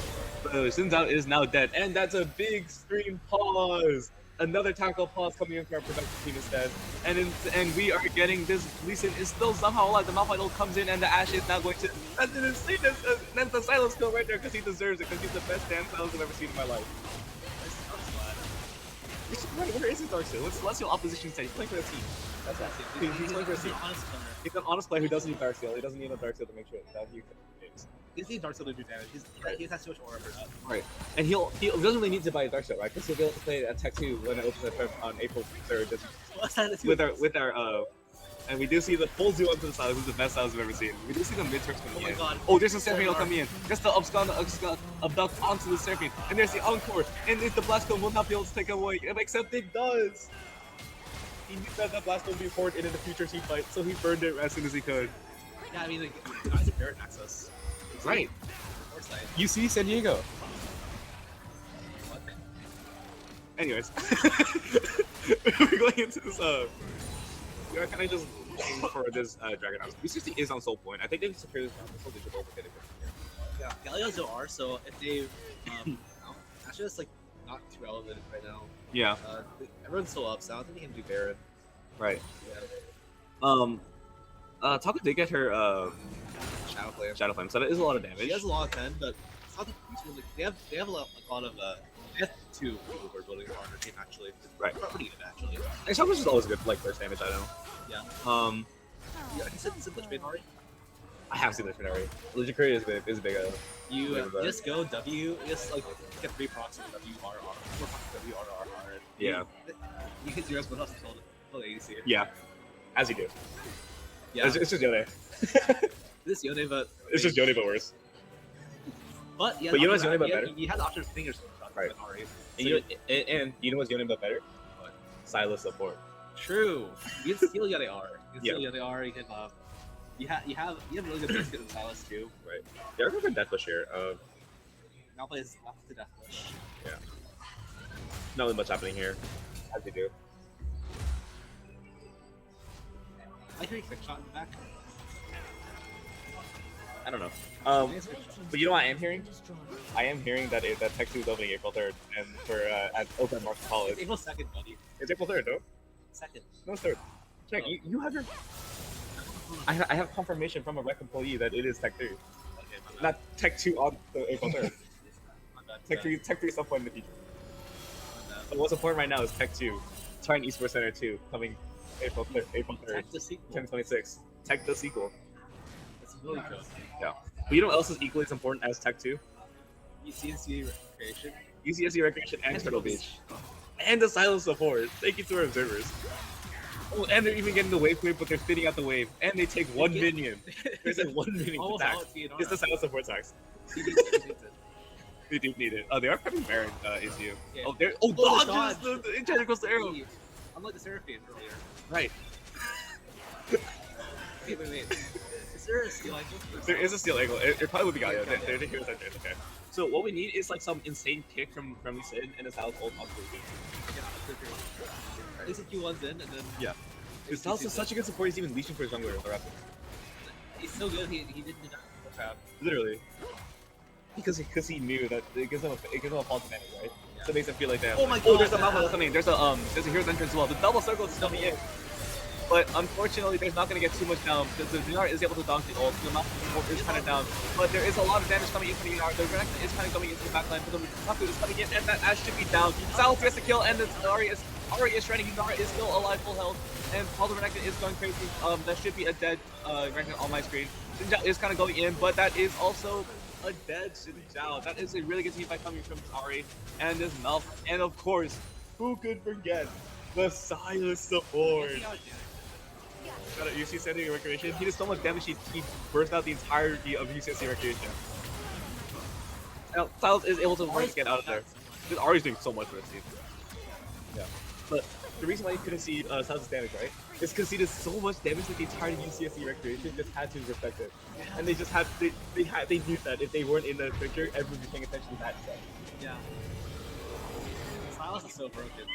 Xin Zhao is now dead, and that's a big stream pause. Another tackle pause coming in for our production team instead, and we are getting this. Lee Sin is still somehow alive. The Malphite ult comes in, and the Ashe is now going to. That's an insane. That's the silence kill right there because he deserves it because he's the best damn silence I've ever seen in my life. Where is his Dark Seal? Let's see what opposition said. He's playing for the team. That's it. He's playing for the team. He's an honest player who doesn't need Dark Seal. He doesn't need a Dark Seal to make sure that he games. He doesn't need Dark Seal to do damage. He has too much aura for that. Right. And he doesn't really need to buy a Dark Seal, right? Because he'll be able to play at Tech 2 when it opens on April 3rd. With our and we do see the full zoo onto the side, who's the best size I've ever seen. We do see the mid turks coming in. God. Oh, there's a Seraphine coming in. Just to abduct onto the Seraphine. And there's the Encore. And the Blast Cone will not be able to take him away. Except it does. He knew that the Blast Cone would be poured into the future team fight, so he burned it as soon as he could. Yeah, I mean, like, guys have Barrett access. Right. Foresight. UC San Diego. What? Anyways. We're going into this, we're kind of just waiting for this Dragon House. UCSD is on Soul Point. I think they've secured this round. So they should overtake it. Yeah, Galio's OR, so if they, actually it's like not too relevant right now. Yeah. Everyone's still up, so I don't think they can do Baron. Right. Yeah. Taka did get her Shadow Flame. so that is a lot of damage. She has a lot of 10, but it's not the like, they have a lot of they have two people who are building on their team actually. Right. Pretty good actually. And Shadow is always good, like first damage. I know. Yeah. Yeah, I said the Twitch Already. I have seen this one already. Legend Courier is big. You Yeah, but- just go W, just like get 3 procs of WRR, 4 procs of WRR. Yeah. You hit zeros, but also total ADC. Yeah. As you do. Yeah. It's just Yone. This Yone, but It's just Yone, but worse. But yeah, But you know what's Yone but better? You had the option of fingers. Right. Already. And you know what's Yone but better? What? Silas support. True. You can steal Yone R. You can Yeah. steal Yone R. You can you have really good biscuit and Silas too. Right. Yeah, I remember Deathwish here. Now plays not to Death Wish. Not really much happening here. As you do. I hear quick shot in the back. I don't know. I think it's quick shot. But you know what I am hearing? I am hearing that that Tech 2 is opening April 3rd, and for at Open Market College. It's April 2nd, buddy. It's April 3rd, no? 2nd. No, it's 3rd. Check. Oh. You have your. I have confirmation from a rec employee that it is Tech 3, Okay, my bad. not Tech 2 on the April 3rd. My bad. Tech 3 some point in the future. My bad. But what's important right now is Tech 2, Titan Esports Center 2 coming April 3rd, Tech the sequel. 2026. Tech the sequel. It's really good. Yeah. But you know what else is equally as important as Tech 2? UCSD creation. UCSD Recreation and Turtle Beach. And the silent support. Thank you to our observers. Oh, and they're even getting the wave clear, but they're spinning out the wave. And they take one get- minion. There's like one minion Almost attack. all TNR. It's the silent support tax. He needs it. They do need it. Oh, they are prepping Baron ACU. Yeah. Oh, they're Oh, dodges dodge. the integral arrow. Unlike the Seraphine earlier. Right. Wait. Is there a steal angle? There is a steal angle. It probably would be Gaia. They're the heroes that did. Okay. So what we need is like some insane kick from Lee Sin and his Sal's ult onto the team. At least if Q1's in, and then Yeah. His Sal's is such a good support. He's even leashing for his jungler with the raptor. he's so good. He didn't do that. Literally. Because he knew that it gives him a false advantage, right? Yeah. So it makes him feel like that. Oh my Oh, God. there's a Malphite coming. There's a hero's entrance as well. The double circle is coming in. But unfortunately, there's not going to get too much down because the Dinar is able to dunk the ult. The Malphite is kind of down, but there is a lot of damage coming in from the Dinar. The Renekton is kind of going into the backline, but the Taku is coming in, and that Ash should be down. Salas gets the kill, and the Ari is shredding. Dinar is still alive, full health, and while the Renekton is going crazy, that should be a dead Renekton on my screen. Xin Zhao is kind of going in, but that is also a dead Xin Zhao. That is a really good team fight coming from Ari and this Malf. And of course, who could forget the Silas support? Got a UCSD Recreation. He did so much damage, he burst out the entirety of UCSD Recreation. Now, Silas is able to get out of there. Because Ari's doing so much for this team. Yeah. But the reason why you couldn't see Silas' damage, right? Is because he did so much damage that the entire UCSD Recreation just had to respect it. And they just had, they knew that if they weren't in the picture, everyone would be paying attention to that stuff. Yeah. Silas is so broken.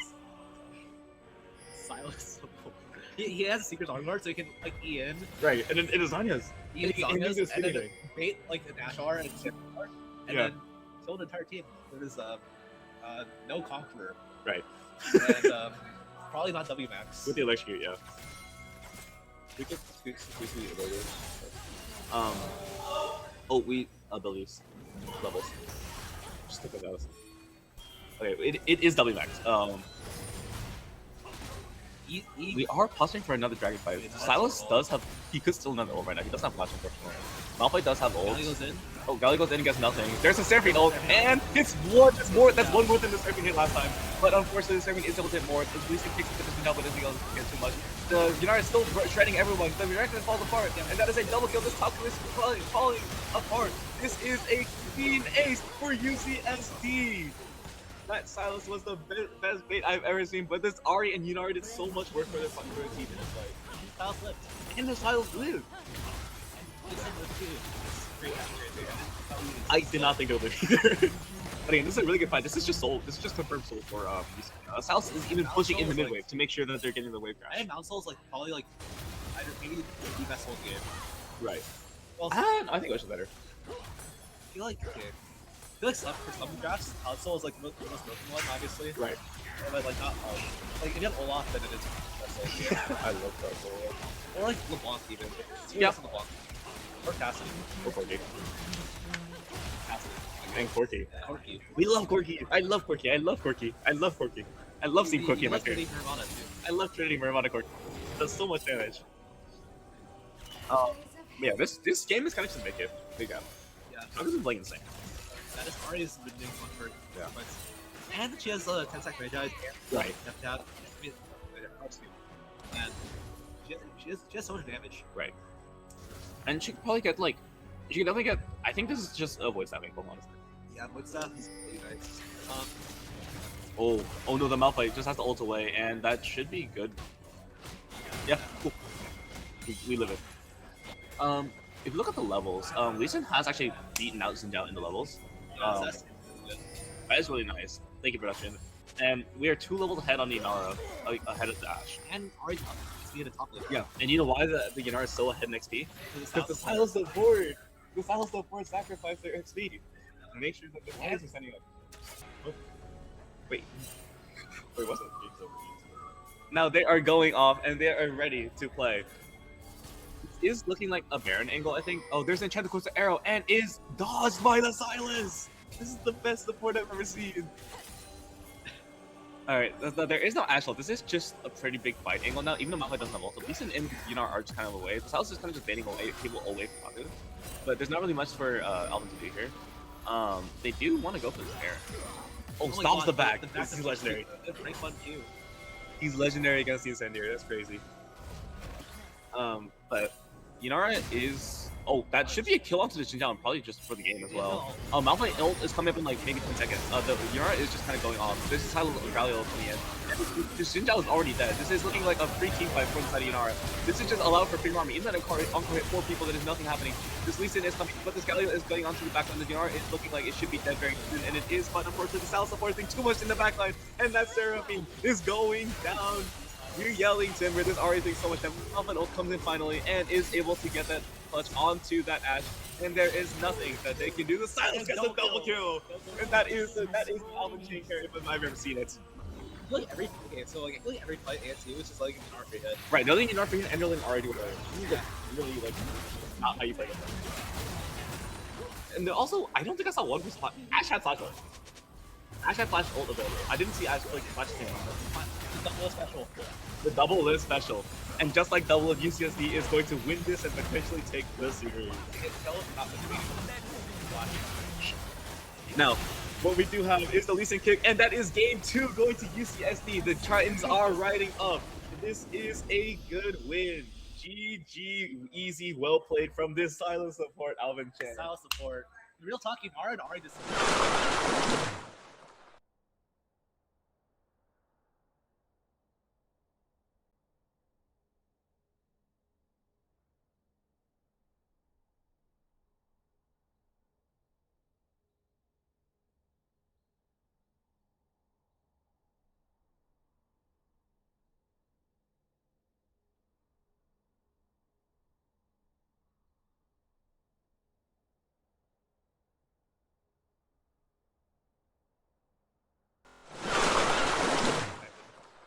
Silas is so broken. He has a secret arm guard, so he can like E in. Right, and then it is Zanya's. E in Zanya's, and then bait like an Ashar and Sandar, and then kill the entire team. There is no Conqueror. Right. And probably not W Max. With the electrocute, yeah. We could squeeze abilities. Oh, we abilities levels. Just think about this. Okay, it is W Max. We are posturing for another dragon fight. Silas does have. He could still another ult right now. He doesn't have flash, unfortunately. Malphite does have ult. Gali goes in. Oh, Gali goes in and gets nothing. There's a Seraphine ult, and it's one. That's more. That's one more than the Seraphine hit last time. But unfortunately, the Seraphine is able to hit more. At least it kicks the position out, but doesn't get too much. The Yunara is still shredding everyone. The Yunara falls apart, and that is a double kill. This top kill is falling apart. This is a clean ace for UCSD. That Silas was the best bait I've ever seen, but this Ari and Yunara did so much work for their team in this fight. Silas lived. And the Silas lived. I did not think it would live either. But again, this is a really good fight. This is just soul. This is just confirmed soul for Silas is even pushing in the mid wave to make sure that they're getting the wave crash. I think Mount Soul's like probably like either maybe the best whole game. Right. Well, I think Osh is better. I feel like for some drafts, Soul is like the most broken one, obviously. Right. But like not like if you have Olaf, then it is best whole game. I love that soul. Or like LeBlanc even. Yeah. LeBlanc. Or Cassidy. Or Corki. Cassidy. And Corki. Corki. We love Corki. I love Corki. I love Corki. I love Corki. I love seeing Corki in my screen. I love Trinity Muramana Corki. Does so much damage. Yeah, this game is kind of just make it. Big game. Yeah. I'm just playing insane. That is Ari's been doing fun for Yeah. fights. And she has a 10-sec Magi. Right. And she has so much damage. Right. And she could probably get like, she could definitely get. I think this is just a voice stabbing, honestly. Yeah, voice staff is really nice. Oh no, the Malphite just has to ult away, and that should be good. Yeah, cool. We live it. If you look at the levels, Lee Sin has actually beaten out Xin Zhao in the levels. That's good. That is really nice. Thank you, production. And we are 2 levels ahead on the Inara, ahead of the Ashe. And Ari to be at the top level. Yeah, and you know why the Inara is so ahead in XP? Because the Silas support, sacrifice their XP to make sure that the players are sending up. Wait, what's that? Now they are going off and they are ready to play. It is looking like a Baron angle, I think. Oh, there's an enchanted coaster arrow and is dodged by the Silas. This is the best support I've ever seen. Alright, there is no Ashe ult. This is just a pretty big fight angle now, even though Malphite doesn't have ult. So Lee Sin and Yunar are just kind of away. The Silas is kind of just baiting away people away from Haku. But there's not really much for Alvin to do here. They do want to go for this pair. Oh, stops the back. This is legendary. Pretty fun too. He's legendary against the Incendiary. That's crazy. But Yunara is. Oh, that should be a kill onto the Xin Zhao, probably just for the game as well. Malphite ult is coming up in like maybe 10 seconds. The Yunara is just kind of going off. This is how Galio is coming in. The Xin Zhao is already dead. This is looking like a free team fight for the side of Yunara. This is just allowed for free army. Even though Encore hit 4 people, there is nothing happening. This Lee Sin is coming, but this Galio is going onto the backline. The Yunara is looking like it should be dead very soon, and it is. But unfortunately, the Silas support is doing too much in the backline, and that Seraphine is going down. You're yelling Timber. This already doing so much damage. Malphite ult comes in finally and is able to get that clutch onto that Ashe, and there is nothing that they can do. The Silas gets a double kill, and that is Alvin chain carry if I've ever seen it. I feel like every every fight ANC was just like an R free hit. Right, nothing in our free and Enderlin already would really like not how you play it. And also, I don't think I saw one person Ashe had flash ult. Ashe had flash ult available. I didn't see Ashe like flash thing. The double special. The double is special. And just like Double of UCSD is going to win this and potentially take the series. Now, what we do have is the Lee Sin kick, and that is game 2 going to UCSD. The Titans are riding up. This is a good win. GG, easy, well played from this silent support, Alvin Chen. Style support. Real talking, R and R just.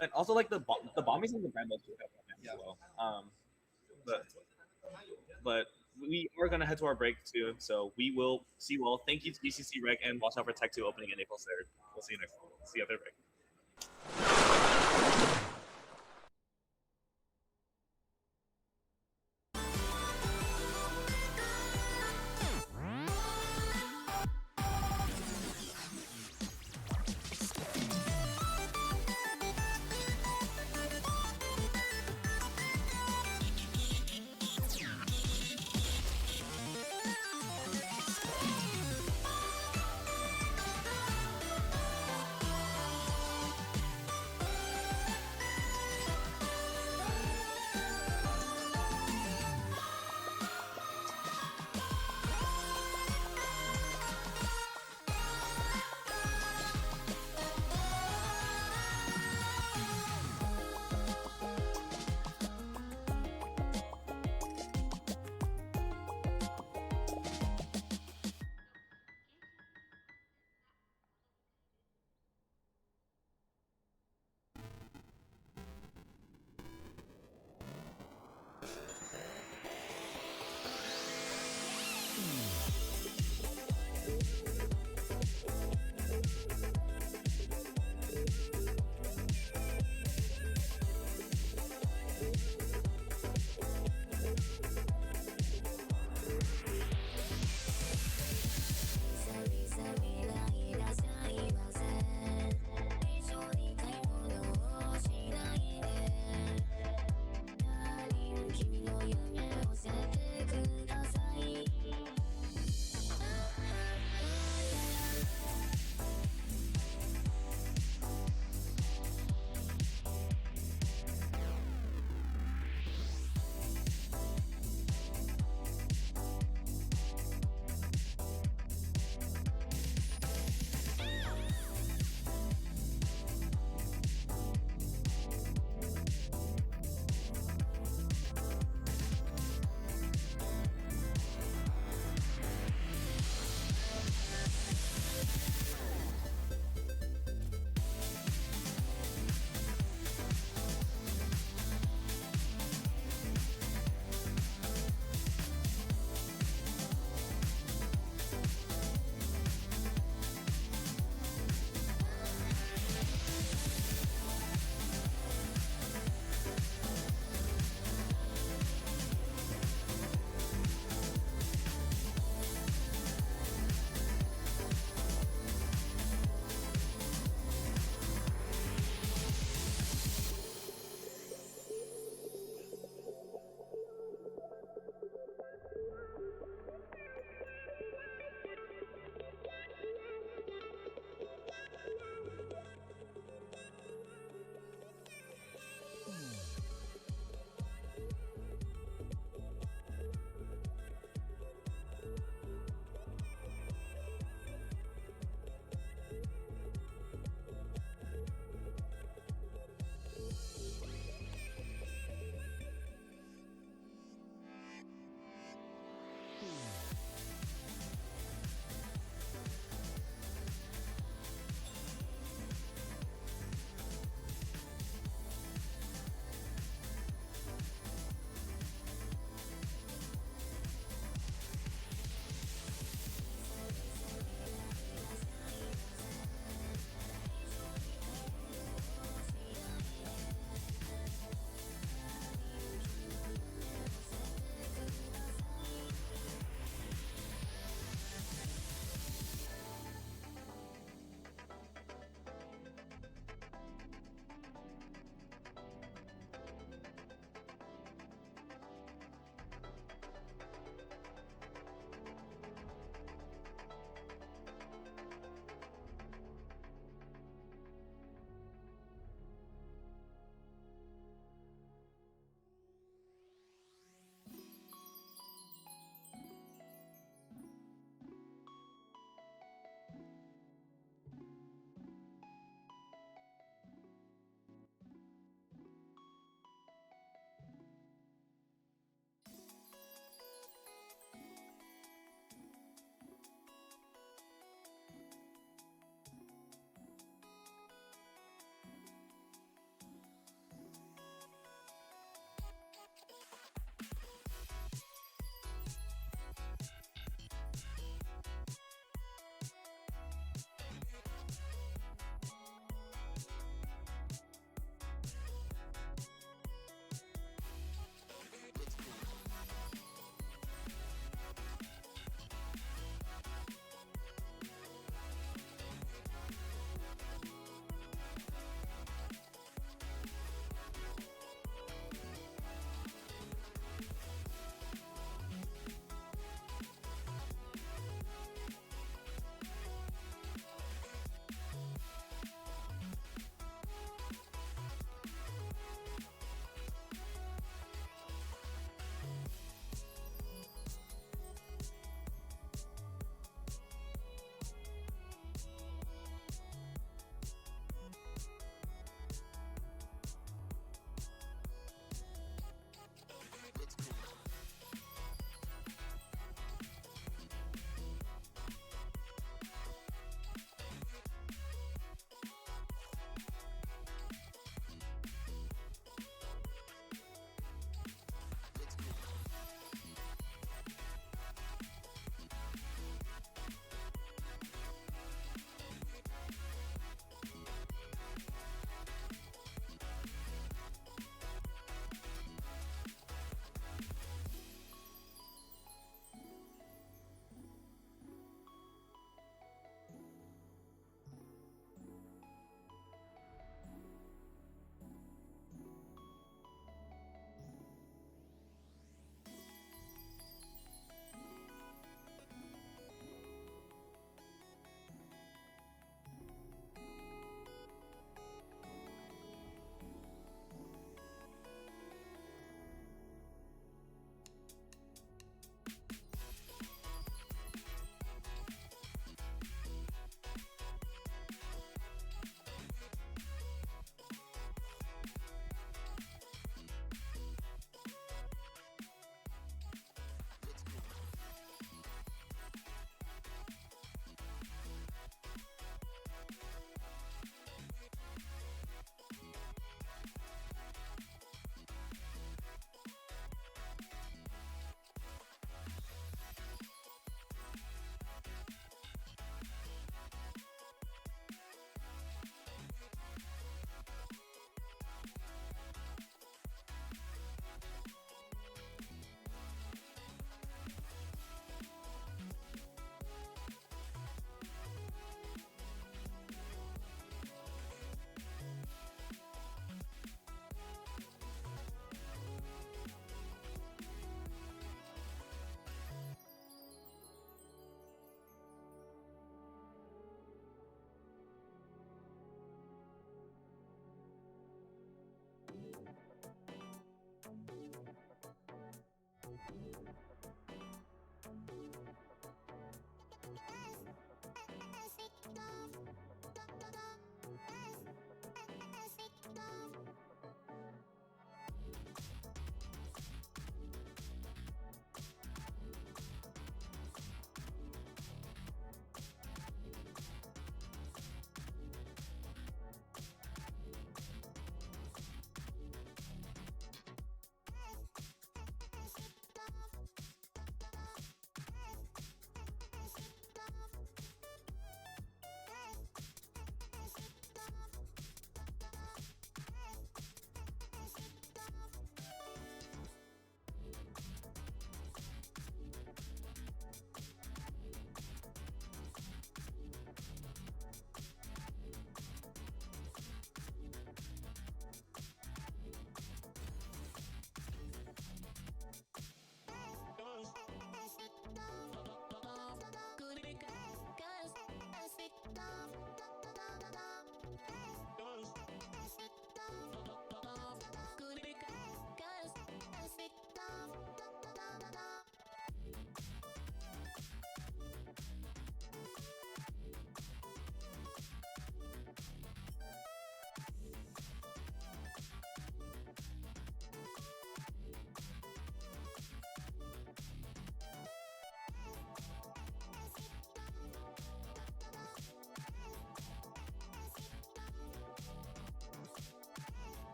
And also like the bombies and the brand too have as well. But but we are gonna head to our break soon, so we will see you all. Thank you to DCC Rec and watch out for Tech 2 opening in April 3rd. We'll see you next. See you at the break.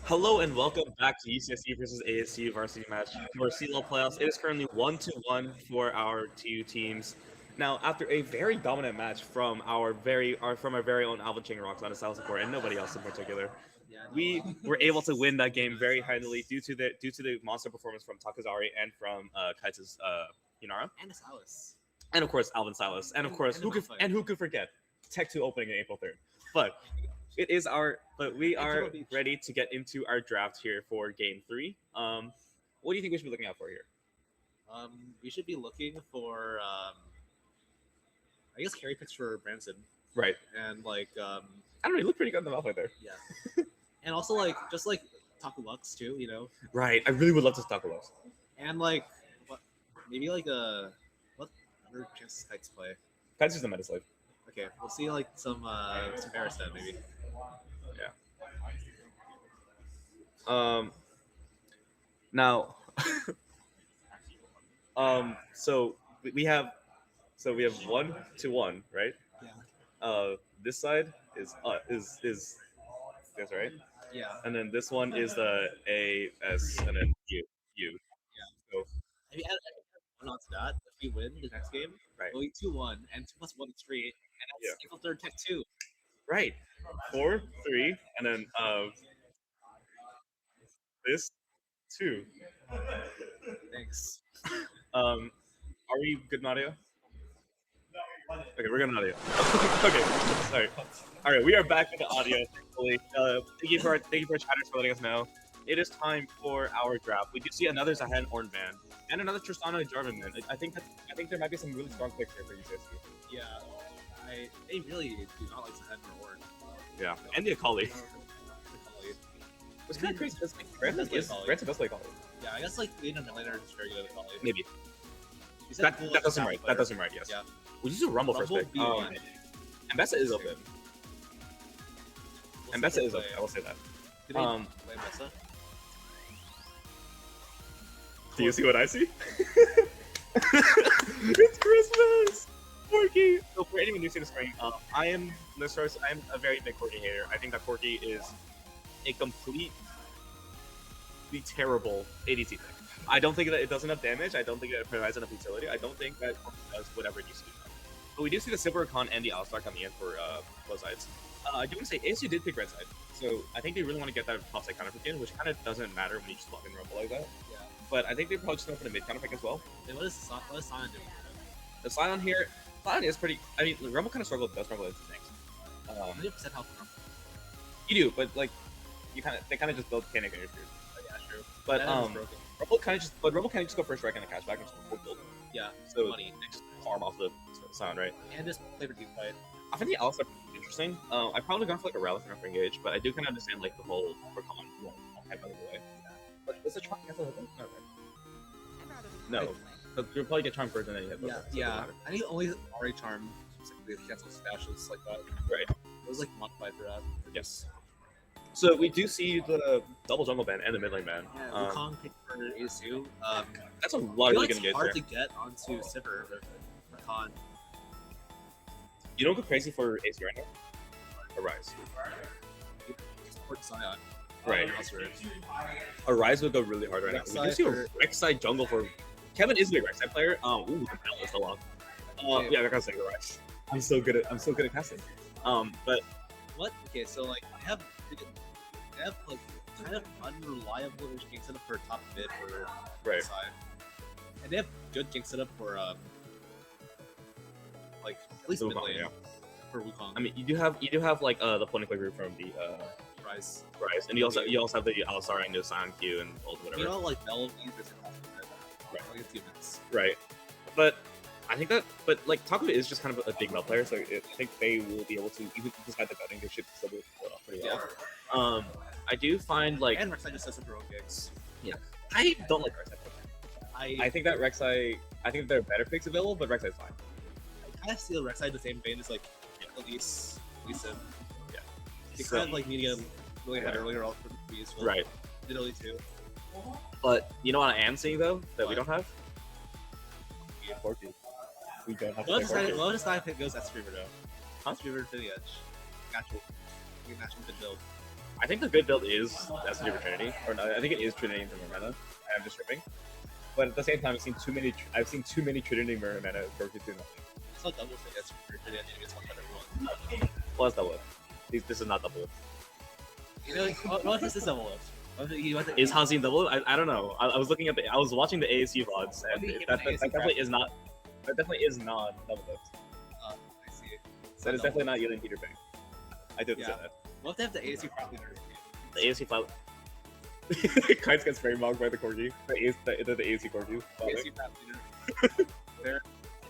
Hello and welcome back to UCSD versus ASU varsity match for CLoL playoffs. It is currently 1-1 for our two teams. Now, after a very dominant match from our very own Alvin Ching Rocks on his style support and nobody else in particular, Yeah, no, we were able to win that game very handily due to the monster performance from Takazari and from Kai's Hinara, and a Silas. and of course Alvin Silas, and of course And Malphite. who could forget Tech 2 opening in April 3rd. But we are Turtle Beach. ready to get into our draft here for game 3. What do you think we should be looking out for here? We should be looking for I guess carry picks for Branson Right. and like I don't know, you look pretty good in the mouth right there. yeah, and also like just like Taku Lux too, you know, Right. I really would love to talk about this. and like what maybe like what other chances kites play. That's just the meta slave. Okay, we'll see like some Barristan maybe. Now so we have 1-1, right? Yeah. This side is that's right. Yeah. And then this one is the AS and then U. So I mean, one on to that. If we win the next game, right. we'll be 2-1, and 2+1 is 3, and that's April 3rd Tech 2. Right. 4, 3, and then this 2. Thanks. Are we good in audio? Okay, we're good in audio. Okay, sorry. All right, we are back with the audio. Thankfully, thank you for chatters for letting us know. It is time for our draft. We do see another Zahan Orn band and another Tristana Jarvan band. I think there might be some really strong picks here for UCSD. Yeah, they really do not like to head for Ward. Yeah, and the Akali. It's kind of crazy because like, Branson does play Akali. Yeah, I guess like being a millionaire is very good at Akali. Maybe. That does him right. That does him right. Yes. Yeah. We just do Rumble first pick. And Bessa is open. And Bessa is open. I will say that. Play Bessa? Do you see what I see? It's Christmas! Corky! So for anyone new to the screen, I am a very big Corky hater. I think that Corky is a completely terrible ADC thing. I don't think that it does enough damage. I don't think that it provides enough utility. I don't think that it does whatever it needs to do. But we do see the Silver Khan and the Alistar coming in for both sides. I do want to say ASU did pick red side, so I think they really want to get that top side counter pick in, which kind of doesn't matter when you just walk in Rumble like that. Yeah. But I think they're probably just going for the mid counter pick as well. Then what is Sion doing? The Sion here, Sion is pretty. I mean, Rumble kind of does struggle into things. 100% health from You do, but like, they kind of just build Panic on your fears. Oh, yeah, true. But That is broken. Rumble kind of just go first strike and a cashback and just full build. Yeah, So money. they just farm off the Sion, right? And just play for deep fight. I think the Alistar is interesting. I probably gone for like a Relic for engage, but I do kind of understand like the whole Recon type of the way. But does the Charm get the hook? No. So you'll probably get Charm first and then you hit the hook, so it doesn't matter. I think only already charm specifically cancel stashes like that. Right. It was like modified for that. Yes. So we do see the double jungle ban and the mid lane ban. Yeah, Wukong picked for ASU. That's a lot I of really feel like good it's engage hard there. to get onto Sivir with Wukong. You don't go crazy for AC right now? Arise. Support Sion. Right. Elsewhere. Arise would go really hard right now. We do see a for- Rek'Sai jungle for Kevin is a big Rek'Sai player. Ooh, the battle is so long. Yeah, I gotta say Arise. I'm so good at casting. But What? Okay, so like they have like kind of unreliable gank setup for top mid for right. side, and they have good gank setup for like at least mid Wukong, lane yeah. for Wukong. I mean, you do have like the point and click group from the Rise. Rise, and you also have the Alistar and the Sion Q and ult whatever. You know, like Bell needs this top mid. Right. Like a few minutes. Right. But I think like Taku is just kind of a big melt player, so I think they will be able to, even despite the betting, they should still be able to pull it off pretty well. I do find like And Rek'Sai just has some rogue gigs. I don't like Rek'Sai. I I think that Rek'Sai, I think there are better picks available, but Rek'Sai's fine. kind of feel Rek'Sai in the same vein as like Elise Sim. Yeah. They So- kind of like medium really Yeah. high earlier on for the useful. Right. Did Elise too. But you know what I am seeing though that we What? don't have? Corky. We don't have to Well, play Corky. well, if it goes that streamer though. Huh? Streamer to the edge. Got you. You can match with the build. I think the good build is SG for Trinity, or no, I think it is Trinity into Mirror Mana. I'm just tripping. But at the same time, I've seen too many Trinity Mirror Mana for do nothing. It's not double for S for Trinity. I think it's 101. Well, it's double lift. This is not double lift. You know, what is this double lift? Is Hansin double lift? I don't know. I was looking at I was watching the ASU VODs, and that definitely is not. That definitely is not double lift. I see. That is definitely not Yelling Peter Pan. I did say that. We'll have to have the ASU properly nerfed. The ASU file. Kites gets frame mogged by the corgi. The ASU corgi. ASU properly nerfed. There.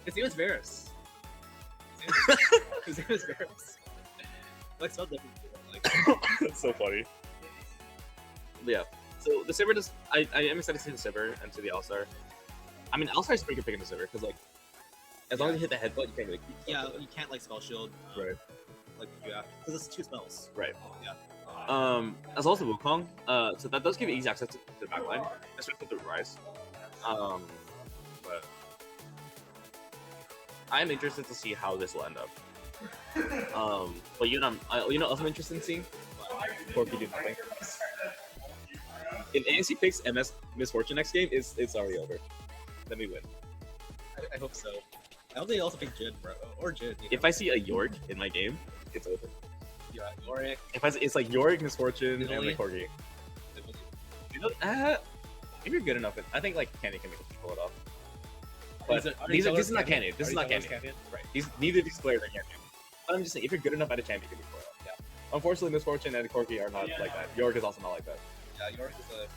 His name is Varus. His name is Varus. Like, spelled different. Like, That's so funny. Yeah. So the Sivir does. I am excited to see the Sivir and to the All-Star. I mean, All-Star is pretty good picking the Sivir because, like, as long as you hit the headbutt, you can't really keep. yeah, you can't like spell shield. Right. Like yeah, because it's 2 spells. Right. Yeah. As well as the Wukong. So that does give you easy access to the backline, especially with the Rise. But I'm interested to see how this will end up. But you know, else I'm interested in seeing. Corki do nothing. If ANC picks MS Misfortune next game, it's already over. Then we win. I hope so. I hope they also pick Jin, bro, or Jin. You know? If I see a York in my game, it's over. Yeah, Yorick. It's like York, Misfortune, and Really? the Corgi. You know, if you're good enough, I think like Candy can pull it off. But this is not Candy. This is not Candy. Right. Neither of these players are Candy. But I'm just saying, if you're good enough at a champion, you can pull it off. Yeah. Unfortunately, Misfortune and Corgi are not like that. York is also not like that. Yeah, Yorick is a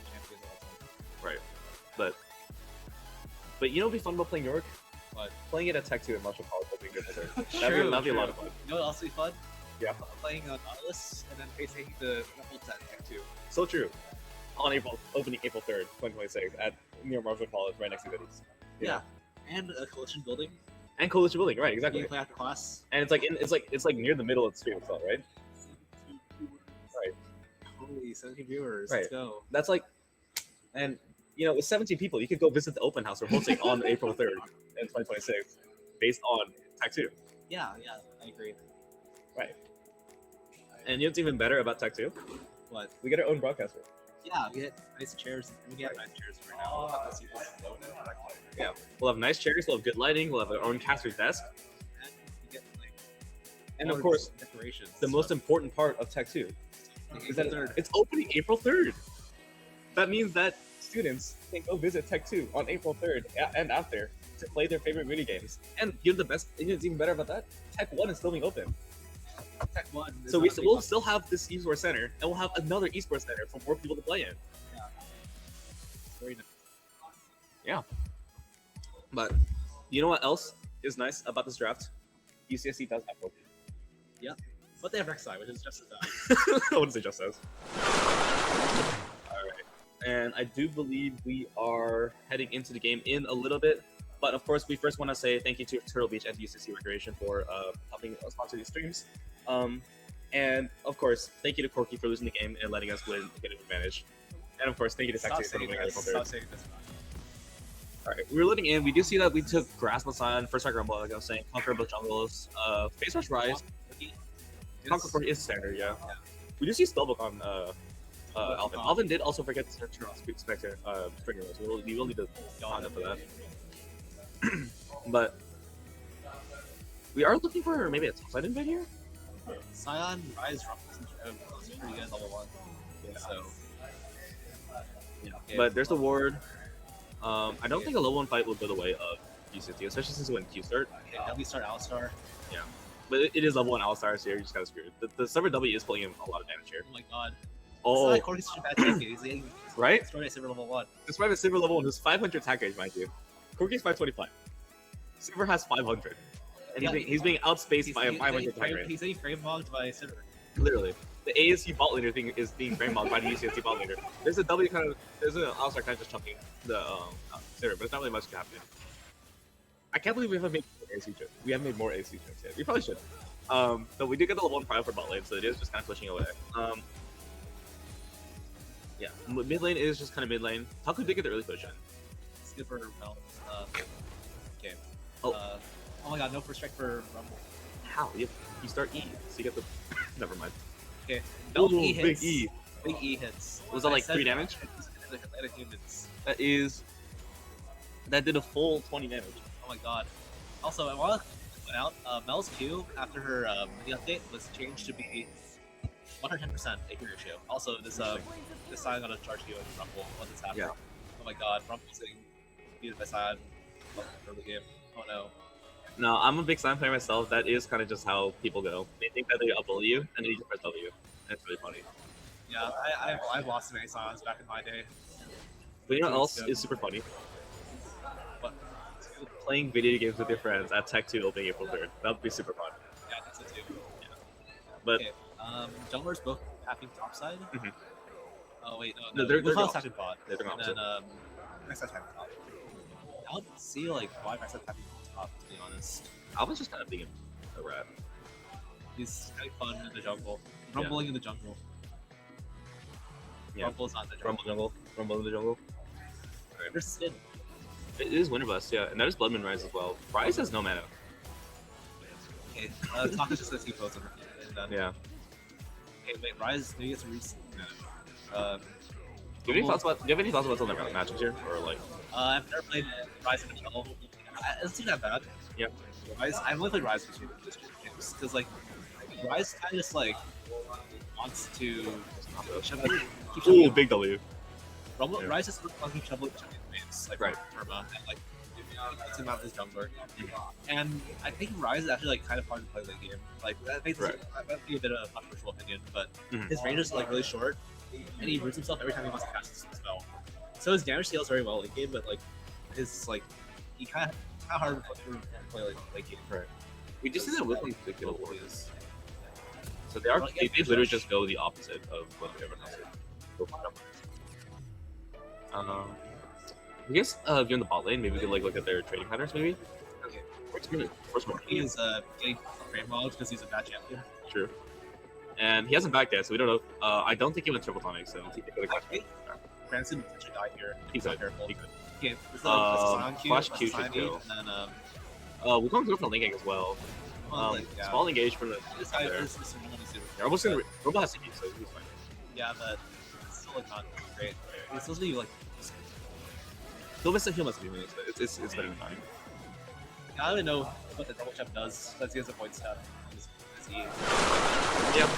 champion of all time. Right. But you know, what'd be fun about playing York? What? Playing it at Tech 2 in Martial College would be good for her. True, That'd be a lot true. of fun. You know what else would be fun? Yeah. Playing Nautilus and then facing the Ruffles at Tech 2. So true. On opening April 3rd, 2026, at near Martial College, right next to Goodies. Yeah. And a collision building. And Coalition Building, right? Exactly. You can play after class. And it's like near the middle of the stream itself, right? Right. Holy 17 viewers. Right. Let's go. That's like, and you know, with 17 people, you could go visit the open house we're hosting on April 3rd in 2026, based on Tech 2. Yeah, I agree. Right. And you know what's even better about Tech 2? What? We get our own broadcaster. Yeah, we get nice chairs. We get nice chairs right now. Yeah. We'll have nice chairs, we'll have good lighting, we'll have our own caster's desk. And we get like. And of boards, course, decorations. the most important part of Tech 2 is that it's opening April 3rd. That means that students can go visit Tech 2 on April 3rd and after to play their favorite mini games. And you know the best, you know what's even better about that? Tech 1 is still being open. Tech 1. So we'll still have this esports center, and we'll have another esports center for more people to play in. Yeah. Very nice. Yeah. But you know what else is nice about this draft? UCSD does have Pokemon. Yeah. But they have Rek'Sai, which is just as bad. I wouldn't say just as. Alright. And I do believe we are heading into the game in a little bit. But of course, we first want to say thank you to Turtle Beach and UCSD Recreation for helping us sponsor these streams. And of course, thank you to Corky for losing the game and letting us win and get an advantage. And of course, thank you to Taxi for winning April 3rd. Stop saying this. Alright, we were letting in. We do see that we took Grass Masan, First Strike Rumble, like I was saying, Conquer both jungles, Face Rush Rise. Conquer 4 is standard, yeah. We do see Spellbook on Alvin. Alvin did also forget to turn on Spectre, Springer Rose. We will need to on up for that. But we are looking for maybe a top side invade here. Scion Rise Ruffles is pretty good at level 1. Yeah. So. Yeah. But there's the ward. I don't think a level 1 fight will go the way of UCSD, especially since when Q start. Okay, W start Alistar. Yeah. But it is level 1 Alistar, so you're just kind of screwed. The Silver W is pulling in a lot of damage here. Oh my god. Oh, It's not Corky's such a bad champion. He's getting right? destroyed at Silver level 1. Despite the Silver level 1 who's 500 attack range, mind you. Corky's 525. Silver has 500. And he's being outspaced by a 500 attack range. He's getting frame mogged by Silver. Literally. The ASU bot leader thing is being frame mogged by the UCSD bot leader. There's a W kind of, there's an Alistar kind of just chunking the Silver, but it's not really much happening. I can't believe we haven't made more AC chips. We haven't made more AC chips yet. We probably should. But we did get the level 1 prio for bot lane, so it is just kind of pushing away. Yeah, mid lane is just kind of mid lane. Taku did get the early push in. Skipper Melt. Okay. Oh. Oh my god, no first strike for Rumble. how? You start E, so you get the. Never mind. Okay, no Ooh, E big hits. E. Big E hits. Was that I like said 3 damage? Athletic humans. That did a full 20 damage. Oh my god. Also, I want to point out, Mel's Q after her mini update was changed to be 110% AP ratio. Also, this Sion got a charge Q in Rumble once it's happening. Yeah. Oh my god, Rumble's getting beaten by Sion for the game. Oh no. No, I'm a big Slime player myself. That is kind of just how people go. They think that they outbully you, and then you just press W. And it's really funny. Yeah, I've lost many Sions back in my day. But you know what else is super funny? But Playing video games with your friends at Tech 2 opening April 3rd. That would be super fun. yeah, that's it too. Yeah. But Okay, junglers both tapping topside. Mhm. Oh wait, No, no, they're Wuhan's opposite. tapping bot. They're And opposite. then next time tapping top. I don't see like why Max tapping top, to be honest. I was just kind of being a rat. He's having fun in the jungle. Rumbling in the jungle. Yeah. Rumble's not in the jungle. Rumble in the jungle. There's Sin. It is Winter Blast, yeah, and that is Bloodman Rise as well. Rise has no mana. Okay, Taka's just gonna see pose on her and then. Yeah. Okay, wait, Rise maybe it's a recent. Do you have any thoughts about some of the matchups here, or like? I've never played Rise in the jungle. It doesn't seem that bad. Yeah. Rise, I've only played Rise for two games because like Rise kind of just like wants to keep Ooh, shoving. big W. Rumble, Yeah. Rise just wants to keep shoving waves like Right. Perma and like gets him out of his jungler. And I think Rise is actually like kind of hard to play late game. Like that makes Right. that might be a bit of a controversial opinion, but Mhm. his range is like really short, and he roots himself every time he wants to cast a spell. So his damage scales very well late game, but like his like he kind of hard to play like late game. Right. We just see that with them to kill It warriors. is. So they literally just go the opposite of what everyone else did. I guess if you're in the bot lane, maybe we could like look at their trading patterns, maybe. Okay. First one. He is getting frame logged because he's a bad champion. True. And he hasn't backed yet, so we don't know. I don't think he went triple tonic, so he could go to I think Branson potentially die here. He's Be good. careful. He could. Okay, this is Flash Q should kill. and then We're going to go for the lane gank as well. yeah. Small engage from the. This guy there. is really super. Yeah, Robo's gonna. Robo has to so he's fine. Yeah, but it's still like not great. It's supposed to be like. He'll miss a heal must be minutes, but it's better than fine. I don't even know what the double chef does. Since he has a point step. Is he? Yep. Uh,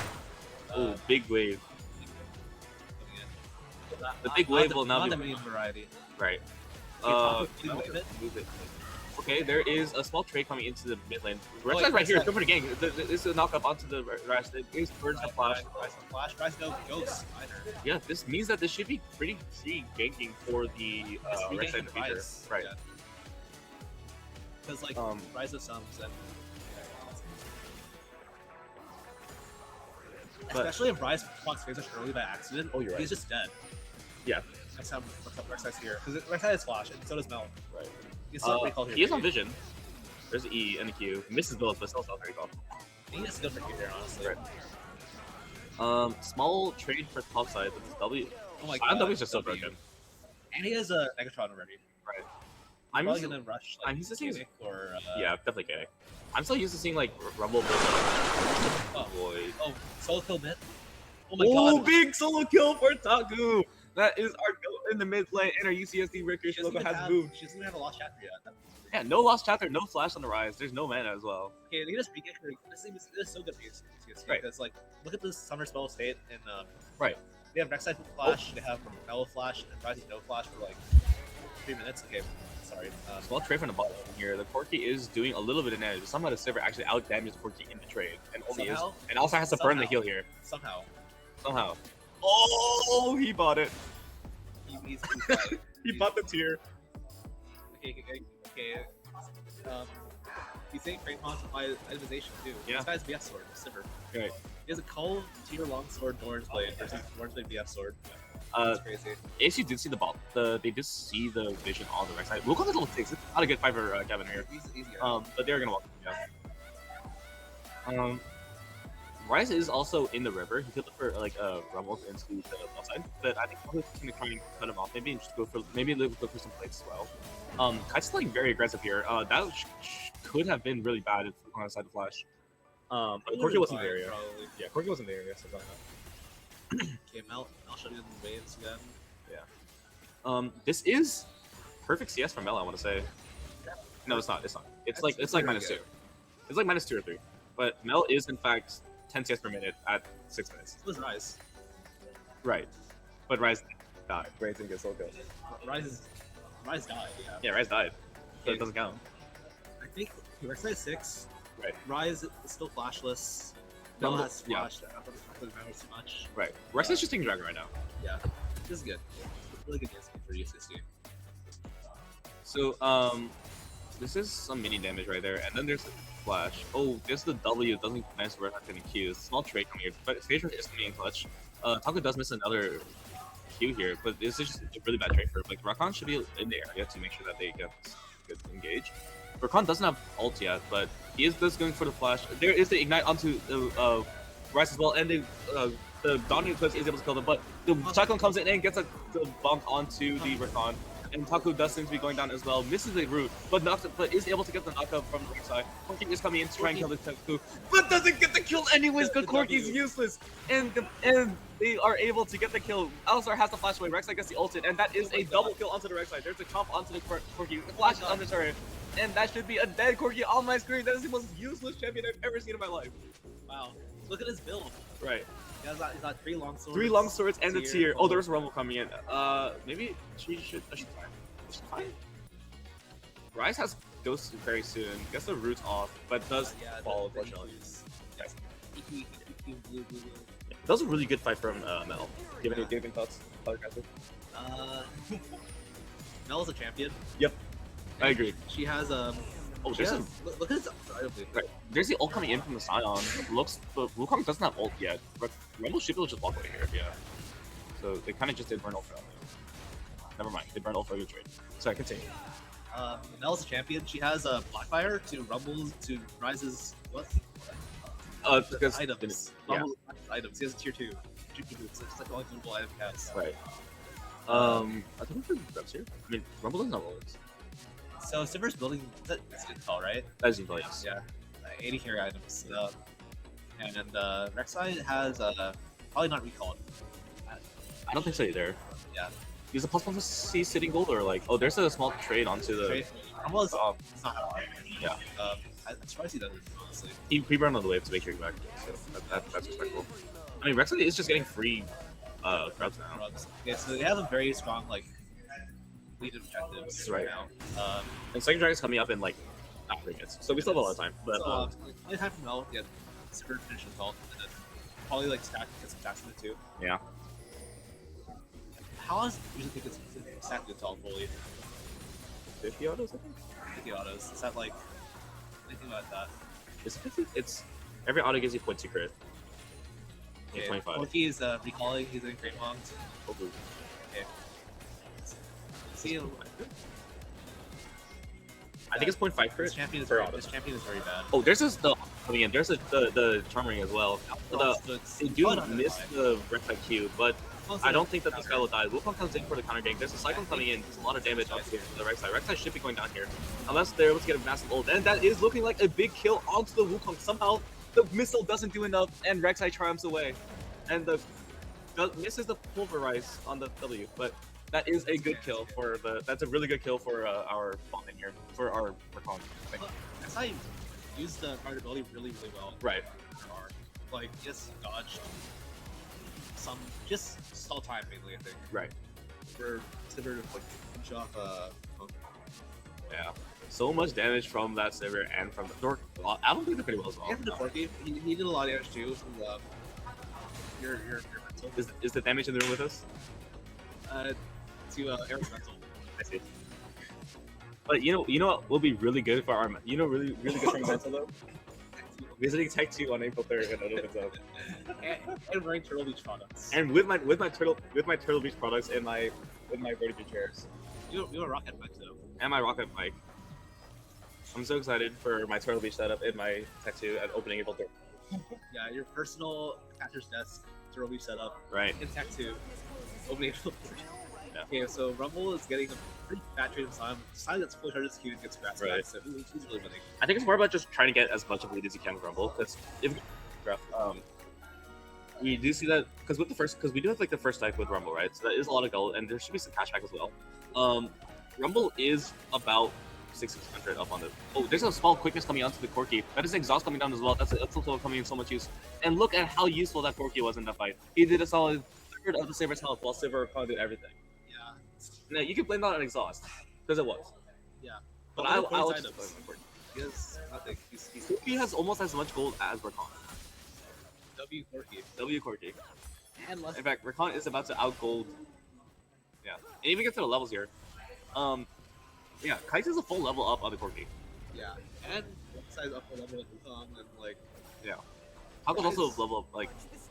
Oh, big wave. coming in. The big wave will now not be the medium variety. right. Can you move it? Move it. Okay, there is a small trade coming into the mid lane. Wait, Rek'Sai's right here. Rek'Sai. Go for the gang. This is a knock up onto the rest. It is burns the flash. Rise go ghost. Minor. Yeah, this means that this should be pretty free ganking for the Rek'Sai in the future. Rise. Right. Because like Um, Rise of Sums and But- especially if Rise procs Phasers early by accident, Oh, you're right. he's just dead. Yeah. Next time Rek'Sai's here. Because Rek'Sai has Flash, and so does Mel. Right. He can still recall here. He is on vision. There's an E and a Q. Misses both, but still very recall. He is good for here, honestly. Right. Small trade for top side. That's W. Oh my Sion god. W is just so W. broken. And he has a Negatron already. Right. I'm I'm probably used gonna rush I'm like used to seeing- Gimmick or yeah, definitely K. I'm still used to seeing like Rumble build up. Oh. Boy. Oh, solo kill mid. Oh my Oh, god. big solo kill for Taku! That is our goat in the mid lane, and our UCSD Rickers She doesn't logo even has have, moved. she doesn't even have a lost chapter yet. Yeah, no lost chapter, no flash on the rise. There's no mana as well. Okay, they just re-get her. This is so good for you, Right. because like, look at this summer spell state in Right. They have Rek'Sai Flash, they have Mellow Flash, and Rising No Flash for like 3 minutes. Okay, sorry. Small trade from the bottom here. The Corki is doing a little bit of damage. Somehow the Silver actually out damaged the Corki in the trade, and only is, Somehow? and also has to burn the Somehow. heal here Somehow. somehow. Oh, he bought it. He's He bought the tier. okay. He's saying Great Monster by itemization too. Yeah. This guy's BF sword, Sivir. Right. He has a Cull tier longsword Doran's Blade versus Doran's Blade BF sword. Uh, That's crazy. AC did see the ball. They did see the vision on the right side. We'll call it level 6. It's not a good fight for Gavin here. Easy. But they're gonna walk. Yeah. Rise is also in the river. He could look for like rumbles into the left side, but I think he's gonna try and cut him off. Maybe just go for look for some plates as well. Kite's playing very aggressive here. That could have been really bad if on the side of Flash. But Corki wasn't in the area. Probably. Yeah, Corki wasn't in the area. So Okay, I'll show you in the waves again. this is perfect CS from Mel. I want to say. No, it's not. It's not. It's like very minus good. 2. It's like minus 2 or 3. But Mel is in fact 10 CS per minute at 6 minutes. So was Rise. Right. But Rise died. Rise didn't get so good. Rise died. Yeah. Yeah, Rise died. So Okay. it doesn't count. I think Rek'Sai 6. Right. Rise is still flashless. Mel Mel- has yeah. flash. I don't matter too much. Right. Rex is just taking Dragon right now. Yeah. This is good. Really good game for UCSD. So this is some mini damage right there, and then there's the flash. Oh, there's the W. Doesn't nice where not getting Qs. Small trade coming here, but Stage is coming in clutch. Taco does miss another Q here, but this is just a really bad trade for him. Like Rakan should be in the area to make sure that they get engaged. Rakan doesn't have ult yet, but he is just going for the flash. There is the ignite onto the Rice as well, and the Dawn Eclipse is able to kill them, but the Cyclone comes in and gets the bonk onto the Rakan. And Taku does seem to be going down as well. Misses the root, but is able to get the knockup from the right side. Corki is coming in to try and kill the Taku, but doesn't get the kill anyways because Corki's useless. And they are able to get the kill. Alistar has the flash away. Rek'Sai gets the ulted, and that is a double kill onto the right side. There's a comp onto the Corki. The flash is on the turret, and that should be a dead Corki on my screen. That is the most useless champion I've ever seen in my life. Wow. Look at his build. Right. He's got 3 long swords. 3 long swords and the tier. Oh, there's a rumble coming in. Maybe she should. She's fine. Rise has Ghost very soon. Gets the roots off, but does fall unfortunately. Yes. Blue. That was a really good fight from Mel. Do you have any thoughts? Mel is a champion. Yep, I agree. She has Oh, she there's has, look at his item. right. There's the ult coming in from the Scion. But Wukong doesn't have ult yet. But Rumble should be able to just walk away here. Yeah. So they kind of just did burn ult for them. Never mind. They burned ult for a good trade. Sorry, continue. Mel's a champion. She has a Blackfire to Rumble's to Rise's what? Because items. Yeah. Rumble's items. He has a tier 2. It's just like the only doable item he has. Right. I think we're reps here. I mean, Rumble doesn't have ults. So Simmer's building that's Intel, right? That is Intel, yes. Yeah. 80 carry items. And Rek'Sai has probably not recalled. I don't think so either. Yeah. Is it possible to see sitting gold or like? Oh, there's a small trade onto the. Trade. Rumble is it's not happening. Yeah. I'm surprised he doesn't, honestly. He pre-burned on the wave to make sure he's back. So that's respectable. I mean, Rek'Sai is just getting free crowds now. Okay, so they have a very strong like lead objectives Right. now. And Second Dragon's coming up in like not 3 minutes, so we still have a lot of time. But So, only time from Mel, yeah, Simmer finish the ult, and then probably like stack get some stacks in it too. yeah, How long does it usually take to stack the ult fully? 50 autos, I think. 50 autos. Is that like anything about that? Is it 50? It's every auto gives you 0.2 crit. Yeah, 25. Corki is recalling. He's in Great Monged. Hopefully. Okay. See, I think it's 0.5 this crit champion is per very, auto. this champion is very bad. Oh, there's this the coming in. There's the charm ring as well. They do miss the Rek'Sai Q, but I don't think that this guy will die. Wukong comes in for the counter gank. There's a Cyclone coming in. There's a lot of damage onto the right side. Rek'Sai should be going down here. Unless they're able to get a massive ult. And that is looking like a big kill onto the Wukong. Somehow the missile doesn't do enough and Rek'Sai triumphs away. And misses the pulverize on the W. But that is a good kill for that's a really good kill for our bot in here. For our Rakan. Rek'Sai used the card ability really well. Right. Like just dodged some just stall time mainly, I think. Right. For Sivir to like finish off Yeah. So much damage from that Sivir and from the Dork. I don't think they're pretty well as well. and from the Corki. He did a lot of damage too from your mental. Is the damage in the room with us? To Eric's mental. I see. But you know what will be really good for our really good for our mental though? Visiting Tech 2 on April 3rd and it opens up. And wearing Turtle Beach products. And with my Turtle Beach products and my vertical chairs. You have a rocket bike though. And my rocket bike. I'm so excited for my Turtle Beach setup in my Tech 2 at opening April 3rd. Yeah, your personal catcher's desk Turtle Beach setup Right. in Tech 2. Opening April 3rd. Okay, so Rumble is getting a pretty fat trade of Sion. Sion that's fully charged Q and gets grass Right. back, so he's really winning. I think it's more about just trying to get as much of a lead as you can with Rumble. Because if we do see that because we do have like the first type with Rumble, right? So that is a lot of gold, and there should be some cashback as well. Rumble is about 600 up on the. Oh, there's a small quickness coming onto the Corki. That is exhaust coming down as well. That's also coming in so much use. And look at how useful that Corki was in that fight. He did a solid third of the Saber's health while Saber did everything. Yeah. Now you can blame that on exhaust because it was. Yeah. But Well, I will items. just blame it for it. He has nothing. He's Corki has almost as much gold as Rakan. W Corki. W Corki. And less. In fact, Rakan is about to outgold. Yeah, and even get to the levels here. Yeah, Kai's is a full level up on the Corki. Yeah. And size up a level with Wukong and like. Yeah. Hawk's also level up, like,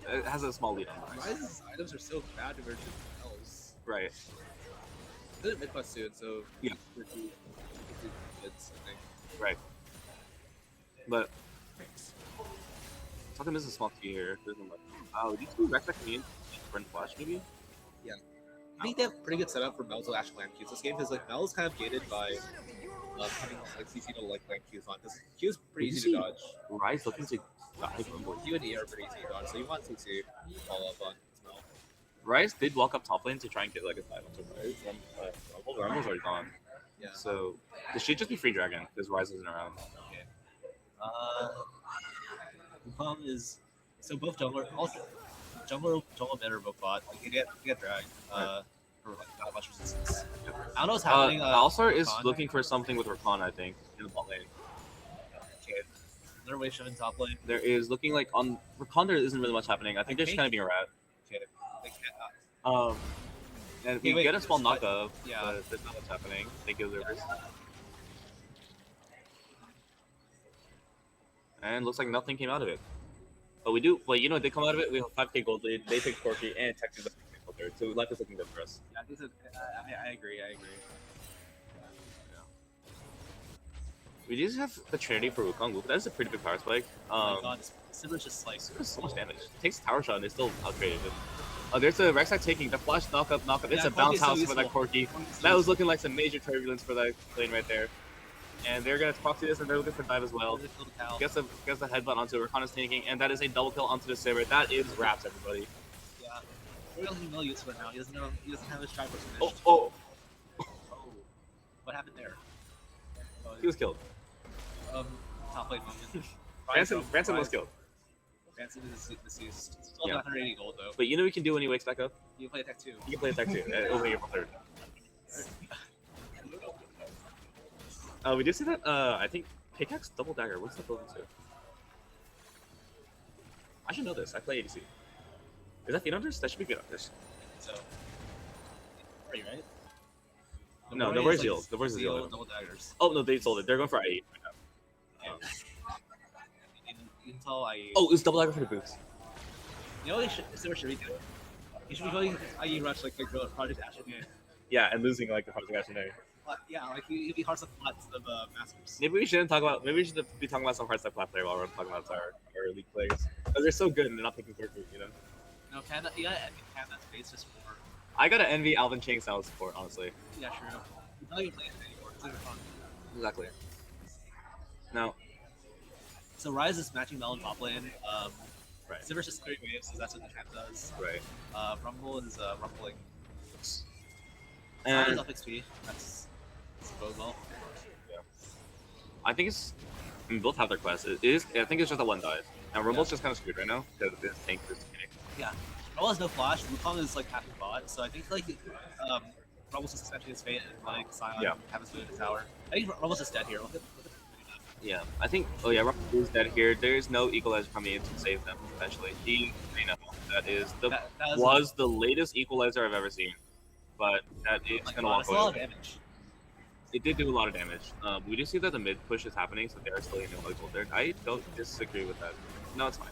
it has a small lead on Rise. Rise's items are so bad compared to else. Right. They're mid quest soon, so Yeah. we're two kids, I think. Right. But Talking is a small key here. Oh, these two Rex coming in Sprint Flash maybe? I think they have pretty good setup for Mel to actually land Qs this game because like Mel's kind of gated by having like CC to like land Qs on because Q is pretty easy to dodge. Rise looking to dodge Rumble. Q and E are pretty easy to dodge, so you want CC to follow up on Mel. Rise did walk up top lane to try and get like a 5 onto Rise. Rumble's already gone. Yeah. So this should just be free dragon because Rise isn't around. Wukong is so both jungler mid or both bot. Like you get drag. For like not much resistance. I don't know what's happening. Alsar is Rakan. looking for something with Rakan, I think, in the bot lane. Okay. They're way shoving top lane. There is looking like on Rakan there isn't really much happening. I think they're just kind of being a rat. Okay. They can't. And Okay, we wait, get a small this fight- knockup, yeah. but there's not much happening. Thank you, Livers. And looks like nothing came out of it. But we do, well, you know, they come out of it. We have 5k gold lead. They take Corki and Texas the third. So life is looking good for us. Yeah, I think I agree. We just have the Trinity for Wukong. That's a pretty big power spike. Oh my god, Simmer's just like There's so much damage. It takes a tower shot and it's still outgraded. There's a Rek'Sai taking the flash knockup. It's Yeah, a bounce Corki's so house for that useful. Corki. That was looking like some major turbulence for that lane right there. And they're gonna proxy this and they're looking for dive as well. Gets a headbutt onto it. Rakan is tanking, and that is a double kill onto the Saber. That is wraps, everybody. Yeah. We're doesn't know use for it now. He doesn't have his strike percentage. Oh, What happened there? he was killed. Top lane moment. Ransom was killed. Ransom is deceased. Still Yeah. got 180 gold though. But you know what he can do when he wakes back up? You can play attack 2. He can play attack too. Over April 3rd. We do see that. I think pickaxe double dagger. What's that building to? I should know this. I play ADC. Is that Phenomers? That should be Phenomers. So. Right, right? No, Nobody's where's like Zeal? Where's the Zeal? double daggers. Oh no, they sold it. They're going for IE. You can tell IE. Oh, it's double dagger for the boots. You know what should be doing? You should be going IE rush like Project Ashen. Yeah, and losing like the Project Action there. Yeah, like he'd be hard to flat instead of Masters. Maybe we shouldn't talk about. Maybe we should be talking about some parts that flat player while we're talking about our league players because they're so good and they're not picking third group, you know. No, Canada, you gotta Canada face just for. I gotta envy Alvin Chang's style of support, honestly. Yeah, true. He's not even playing it anymore. It's like fun. Exactly. Now, So Rise is matching Mel in top lane. right, Silver's just clearing waves, so that's what the champ does. right, Rumble is rumbling. and Is up XP. That's bode well. I think it's. I mean, both have their quests. It is. I think it's just a one dive. And Rumble's just kind of screwed right now because this tank is tank. Rumble has no flash. Wukong is like half a bot, so I think like Rumble's just accepting his fate and letting Sion Yeah. have his food in the tower. I think Rumble's just dead here. Look at Yeah, I think. Oh yeah, Rumble is dead here. There is no equalizer coming in to save them. Eventually, he may know that is the that was the latest equalizer I've ever seen, but that is like, gonna wow, walk that's a lot of away. damage. It did do a lot of damage. We do see that the mid push is happening, so they're still in the gold there. I don't disagree with that. No, it's fine.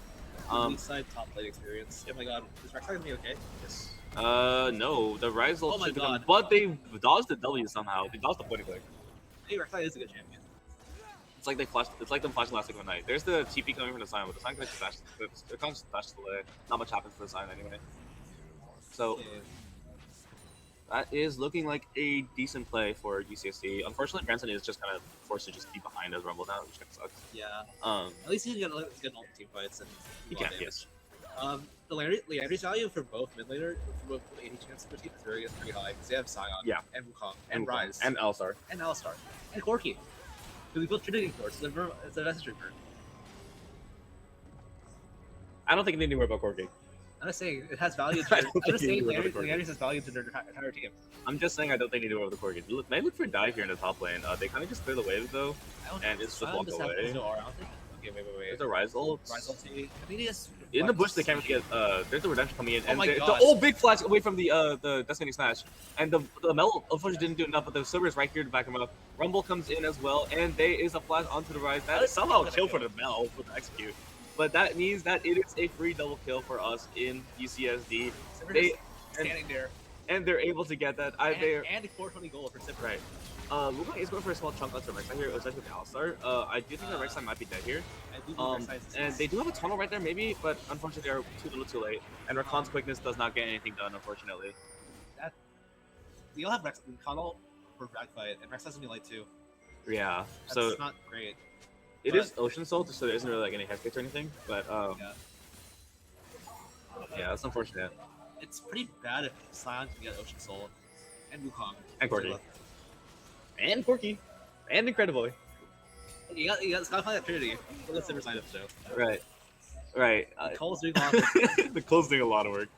East side top lane experience. Oh my god, is Rek'Sai gonna be okay? Yes. No, the Rise ult Oh my should become, God. but they dodged the W somehow. They dodged the point click. Hey, Rek'Sai is a good champion. It's like they flashed. It's like them flashing last one night. There's the TP coming from the sign, but the sign connects to dash. It comes dash delay. Not much happens for the sign anyway. So Okay. That is looking like a decent play for UCSD. Unfortunately, Branson is just kind of forced to just be behind as Rumble now, which kind of sucks. Yeah. Um, At least he can get all team fights and he do a lot can, of yes. damage. The Landry's value for both mid laner, for both AD champs of the team is very high because they have Sion, Yeah. and Wukong, and Ryze, and Alistar. and Alistar, and Corki. Because we built Trinity for it's a message return. I don't think they knew about Corki. I'm just saying it has value. I To don't I'm think just he saying knew about the Landry's has value to their entire team. I'm just saying I don't think they knew about the Corki. Look, they look for dive here in the top lane. They kind of just clear the wave though, I don't and think it's just Sion walk does have away. no R. I don't think. Okay, wait. There's a Rise ult. Ryze ulti. I think he has. In the bush, they can't get. There's a redemption coming in, and my the God. big flash away from the Destiny Smash, and the Mel unfortunately didn't do enough, but the Silver is right here to back him up. Rumble comes in as well, and there is a flash onto the Rise. That is somehow a kill for the Mel with the execute, but that means that it is a free double kill for us in UCSD. They standing there, and they're able to get that. and a 420 goal for Sipper. Right. Wukong is going for a small chunk onto Rek'Sai here, especially with Alistar. I do think that Rek'Sai might be dead here. I do think And they do have a tunnel right there, maybe, but unfortunately they're too little too late. And Rakan's quickness does not get anything done, unfortunately. You'll have Rex Connell for back fight, and Rex has to be light too. Yeah. That's So not great. it is Ocean Soul, so there isn't really like any hesitates or anything. But yeah, that's unfortunate. It's pretty bad if Sion can get Ocean Soul and Wukong And Corki. And Corki. And Incrediboy. You gotta find that Trinity. Look at Sipper's lineup though. Right. Right. Cole's doing a lot of work. The Cole's doing a lot of work.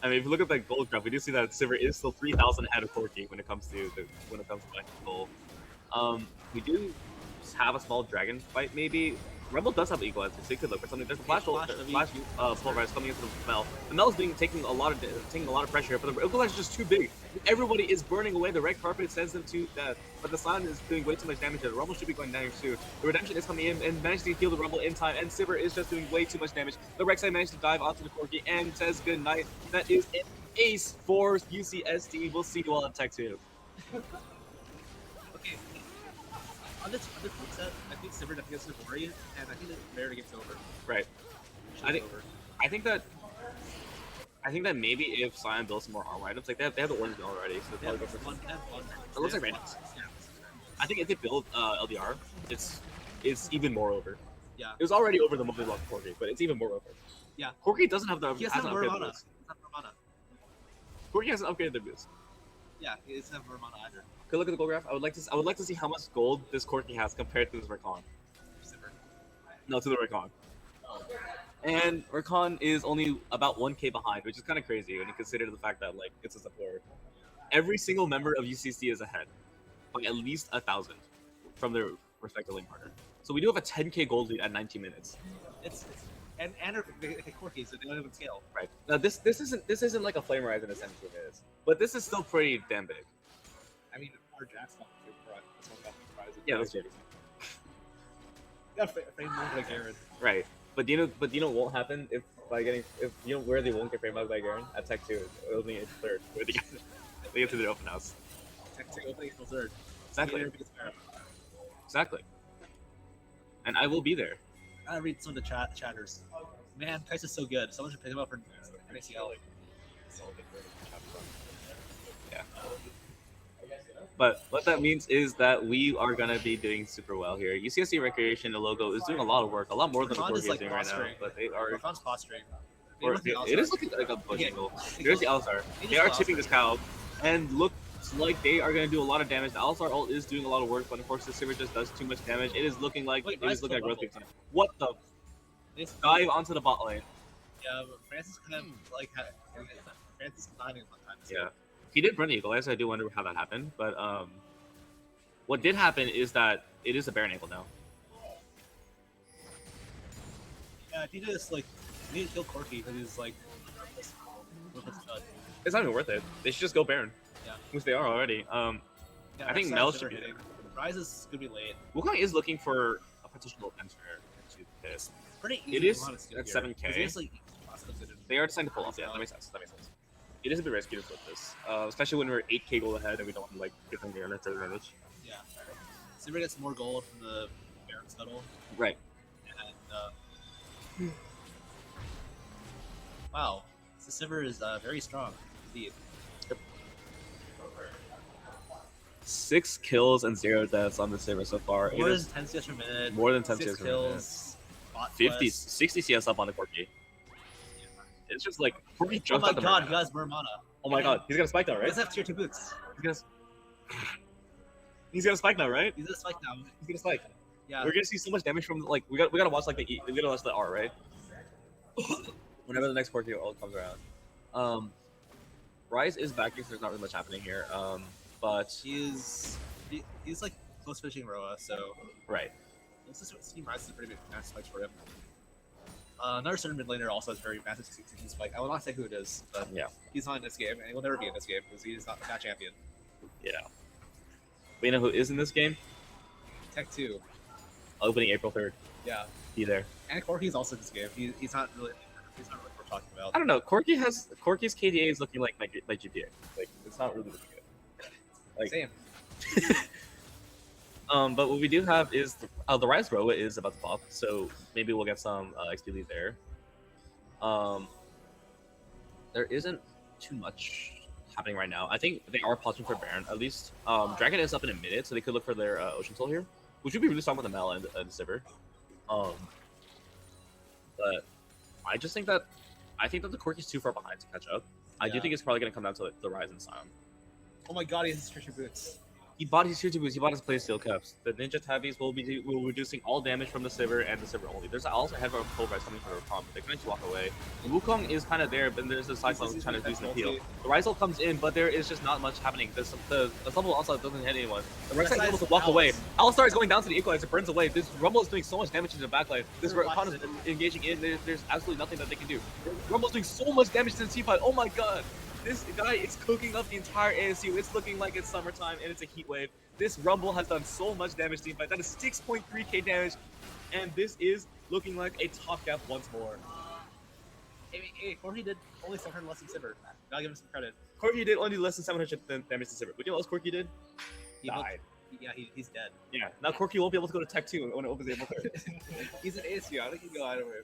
I mean, if you look at that gold graph, we do see that Sivir is still 3,000 ahead of Corki when it comes to gold. We do have a small dragon fight, maybe. Rebel does have equalizer, so you could look for something. There's a flash pulverize coming into the Mel. The Mel's taking a lot of pressure, but the equalizer is just too big. Everybody is burning away. The red carpet sends them to death, but the Sion is doing way too much damage. The Rumble should be going down here too. The redemption is coming in and managed to heal the Rumble in time, and Sivir is just doing way too much damage. The Rek'Sai managed to dive onto the Corki and says good night. That is an ace for UCSD. We'll see you all at Tech 2. Okay. On this set, I think Sipper definitely gets to worry, and I think that Rare gets over. Right. I think that maybe if Sion builds some more armor items, like they have the orange already, so they'll probably go for one. It looks like randoms. I think if they build LDR, it's even more over. Yeah. It was already over the moment of Corki, but it's even more over. Yeah. Corki doesn't have the He has no upgraded mana. boost. He has no mana. Corki hasn't upgraded the boost. Yeah, he doesn't have mana either. Good look at the gold graph. I would like to see how much gold this Corki has compared to this Rakan. Sipper. No, to the Rakan. And Rakan is only about 1k behind, which is kind of crazy when you consider the fact that like it's a support. Every single member of UCSD is ahead by at least 1,000 from their respective lane partner. So we do have a 10k gold lead at 19 minutes. And Corki, so they don't even scale. Right. Now this isn't like a flame rise in a sense of it is, but this is still pretty damn big. I mean, our Jack's not too front. That's one got surprising. Yeah, that's JD. Got frame more like Aaron. Right. But do you know what won't happen if where they won't get frame by Garen at Tech 2? It'll be in third where they get to their open house. Tech 2 opening until third. Exactly. Exactly. And I will be there. I read some of the chatters. Man, Price is so good. Someone should pick him up for NACL. Yeah. But what that means is that we are gonna be doing super well here. UCSD Recreation, the logo, is doing a lot of work, a lot more than the Corki is doing right now. But they are. Rafan's posturing. It is looking like a push angle. There's the Alistar. They are chipping this cow, and looks like they are going to do a lot of damage. The Alistar ult is doing a lot of work, but unfortunately, Sivir just does too much damage. It is looking like growth keeps on. What the? Dive onto the bot lane. Yeah, but Francis kind of like Francis conniving sometimes. Yeah, he did burn the equalizer. I do wonder how that happened, but what did happen is that it is a Baron angle now. Yeah, if you just like need to kill Corki because he's like. It's not even worth it. They should just go Baron. Yeah. Which they are already. Yeah, I think Mel should be there. Ryze is gonna be late. Wukong is looking for a potential enter to this. Pretty easy. It is at 7k. Like, they are deciding to pull off. Yeah, that makes sense. It is a bit risky to flip this, especially when we're 8k gold ahead and we don't want to like give them Baron for advantage. Yeah. Sivir gets more gold from the Baron scuttle. Right. And wow, so Sivir is very strong indeed. Yep. 6 kills and 0 deaths on the server so far. More than 10 CS per minute. More than 10 6 CS per minute. kills. Bot 50, quest. 60 CS up on the Corki. It's just like Corki Oh jumped my out the god, map. he has more mana. Oh my god, he's gonna spike now, He right? does have tier 2 boots. He's gonna spike now, right? He's a spike now. He's gonna spike. Yeah. We're gonna see so much damage from like we gotta watch like we gotta watch the R, right? Whenever the next Corki ult comes around. Rise is backing, so there's not really much happening here. But He's like close finishing Roa, so right. this is Steam Rise is a pretty big massive spike for him. Another certain mid laner also has very massive 16 spike. I will not say who it is, but Yeah. he's not in this game, and he will never be in this game because he is not that champion. Yeah. But you know who is in this game? Tech 2, Opening April 3rd. yeah. Be there. And Corki's also in this game. He's not really what we're talking about. I don't know. Corki's KDA is looking like GPA. Like it's not really looking good. Like Same. but what we do have is the Rise Roa is about to pop, so maybe we'll get some XP lead there. There isn't too much happening right now. I think they are pausing for Baron at least. Dragon is up in a minute, so they could look for their Ocean Soul here, which would be really strong with the Mel and the Sivir. But I just think that the Corki's too far behind to catch up. I do Yeah. think it's probably gonna come down to like, the Rise and Sion. Oh my god, he has tier 2 boots. He bought his tier 2 boots, he bought his playstyle caps. The Ninja Tabbies will be reducing all damage from the Sivir and the Sivir only. There's also a head of full rise coming for a pump, but they're going to walk away. The Wukong is kind of there, but there's the Cyclone trying to do some heal. The Rizal comes in, but there is just not much happening. The Stumble also doesn't hit anyone. The Rek'Sai is able to walk away. Alistar is going down to the Equalizer, burns away. This Rumble is doing so much damage to the backline. This Rakan is engaging in. There's absolutely nothing that they can do. Rumble's doing so much damage to the team fight. Oh my god. This guy is cooking up the entire ASU. It's looking like it's summertime and it's a heat wave. This Rumble has done so much damage to team fight. That is 6.3k damage, and this is looking like a top gap once more. Hey, Corki did only 700 less than Sivir. Gotta give him some credit. Corki did only less than 700 damage to Sivir. But you know what else Corki did? He Died. He's dead. Yeah. Now Corki won't be able to go to Tech 2 when it opens April 3rd. He's an ASU. I don't think he can go either way.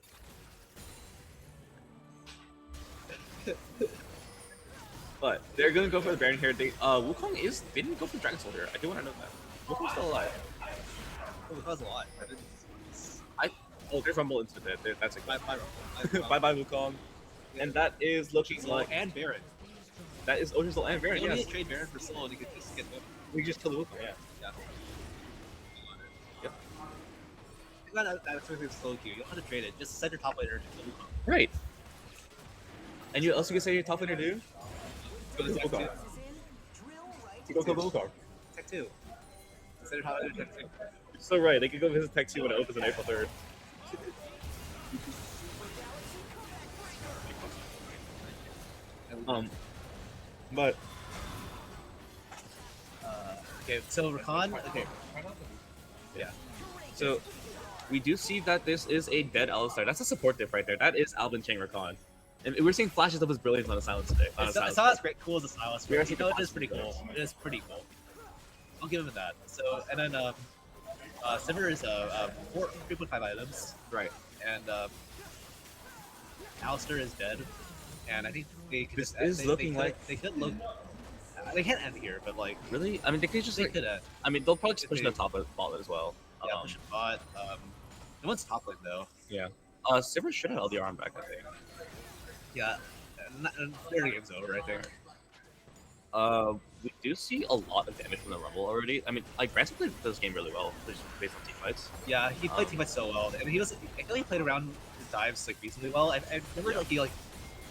But they're gonna go for the Baron here. They Wukong they didn't go for Dragon Soul here. I do want to know that. Wukong's still alive. Oh, that was a lot. There's Rumble into that. That's a Bye, bye bye Wukong. And that is looking like and Baron. that is Ocean Soul and Baron. You Yes. need to trade Baron for Soul, and you could just get him. We just kill the Wukong. Yeah. Yep. That's what slow queue. You don't have to trade it. Just send your top laner to kill Wukong. Right. And you also can say your top laner dude. Go to Wukong. Go kill the Wukong. Tech 2. Send your top laner to Tech 2. So right, they could go visit Tech 2 when it opens on April 3rd. But Okay, so Rakan. Okay. yeah. So we do see that this is a dead Alistar. That's a support diff right there. That is Alvin Chang Rakan. And we're seeing flashes of his brilliance on the silence today. Silas great, cool as a Silas. We are You know, it is pretty seeing cool. It is pretty cool. I'll give him that. So, and then Sivir is 3.5 items, Right. and Alistair is dead. And I think they could This just is looking like- they could look. They can't end here, but like Really? I mean, they could just they like, could end. I mean, they'll probably just push the top of ball as well. Yeah, push a bot. No one's top lane though. Yeah. Sivir should have LDR on back, I think. Yeah, and their game's over, I think. We do see a lot of damage from the Rumble already. I mean, like Branson played this game really well, just based on team fights. Yeah, he played teammates so well, and he was. I feel like he played around his dives like reasonably well. I remember like he like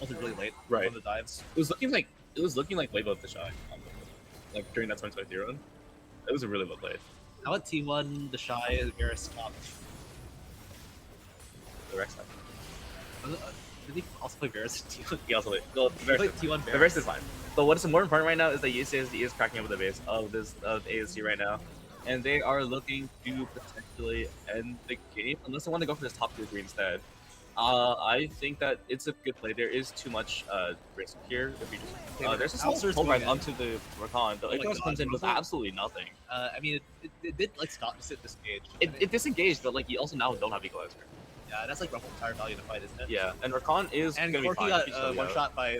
ulted really late Right. on the dives. It was looking like way above the Shy, like during that 2023 run. It was a really well played. How about T1, the Shy, Varus top? The Rex side. Did he also play Varus in T1? He also played. Well, He played T1 the Varus. Varus is fine. But what is more important right now is that UCSD is cracking up with the base of this ASC right now, and they are looking to potentially end the game unless they want to go for this top tier green instead. I think that it's a good play. There is too much risk here. If you just there's a small Alistair's pull going right in. onto the Rakan. The Oh my Icarus God. comes in with absolutely nothing. I mean, it did like stop to disengage. It disengaged, but like you also now don't have Equalizer. Yeah, that's like Rumble's entire value in the fight, isn't it? Yeah, and Rakan is And gonna be Corky fine. got He's still one out. shot by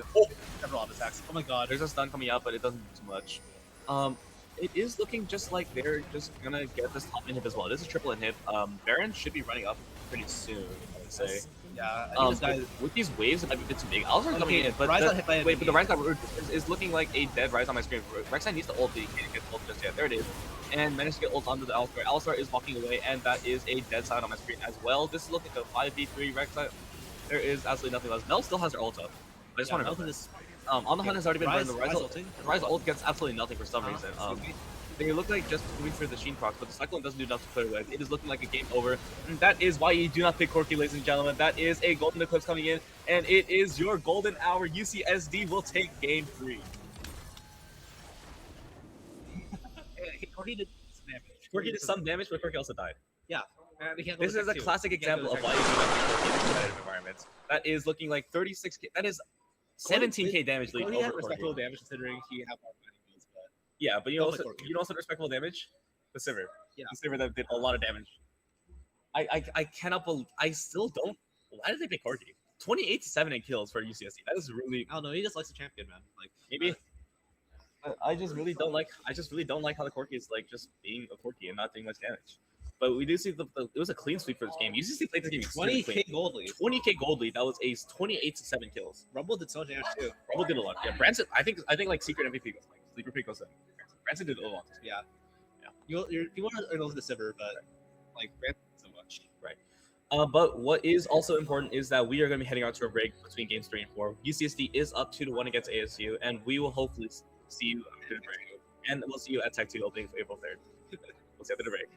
several auto attacks. Oh my god. There's a stun coming out, but it doesn't do too much. it is looking just like they're just gonna get this top inhib as well. It is a triple inhib. Baron should be running up pretty soon, I would say. Yeah, I think this guy. With these waves, it might be a bit too big. Alistar's coming in, but Ryze got hit by wait, but the enemy. Ryze got is looking like a dead Ryze on my screen. Rek'Sai needs to ult, but he can't get ult just yet. There it is. And managed to get ult onto the Alistar. Alistar is walking away, and that is a dead side on my screen as well. This is looking like a 5v3 Rek'Sai. There is absolutely nothing left. Mel still has her ult up. I just want to know this. on the hunt has already been burned. The Ryze Ryze, ulting. the Ryze ult gets absolutely nothing for some reason. They look like just moving through the Sheen procs, but the Cyclone doesn't do enough to clear away. It is looking like a game over. And that is why you do not pick Corki, ladies and gentlemen. That is a golden eclipse coming in, and it is your golden hour. UCSD will take game 3. Corki did some damage. Corki did some damage, but Corki also died. Yeah. This is a classic example of why you do not pick Corki in competitive environments. That is looking like 36k. That is 17k damage lead Corki over had respectable Corki. damage considering he had more fighting moves, but Yeah, but you Don't also like Corki. you know also respectable damage. The Sivir. Yeah. The Sivir that did a lot of damage. I cannot believe. I still don't. Why did they pick Corki? 28 to 7 in kills for UCSD. That is really I don't know. He just likes the champion, man. Like maybe. I just really don't like. I just really don't like how the Corki is like just being a Corki and not doing much damage. But we do see it was a clean sweep for this game. UCSD played this game extremely 20k clean. gold lead. 20k gold lead. That was a 28 to 7 kills. Rumble did so much damage too. Rumble did a lot. Yeah, Branson. I think like secret MVP goes like sleeper pick goes. Branson did a lot. Yeah. Yeah. You want to know the Sivir, but like Brand so much. Right. But what is also important is that we are going to be heading out to a break between games 3 and 4. UCSD is up 2-1 against ASU, and we will hopefully see you after the break. And we'll see you at Tech 2 opening April 3rd. We'll see you after the break.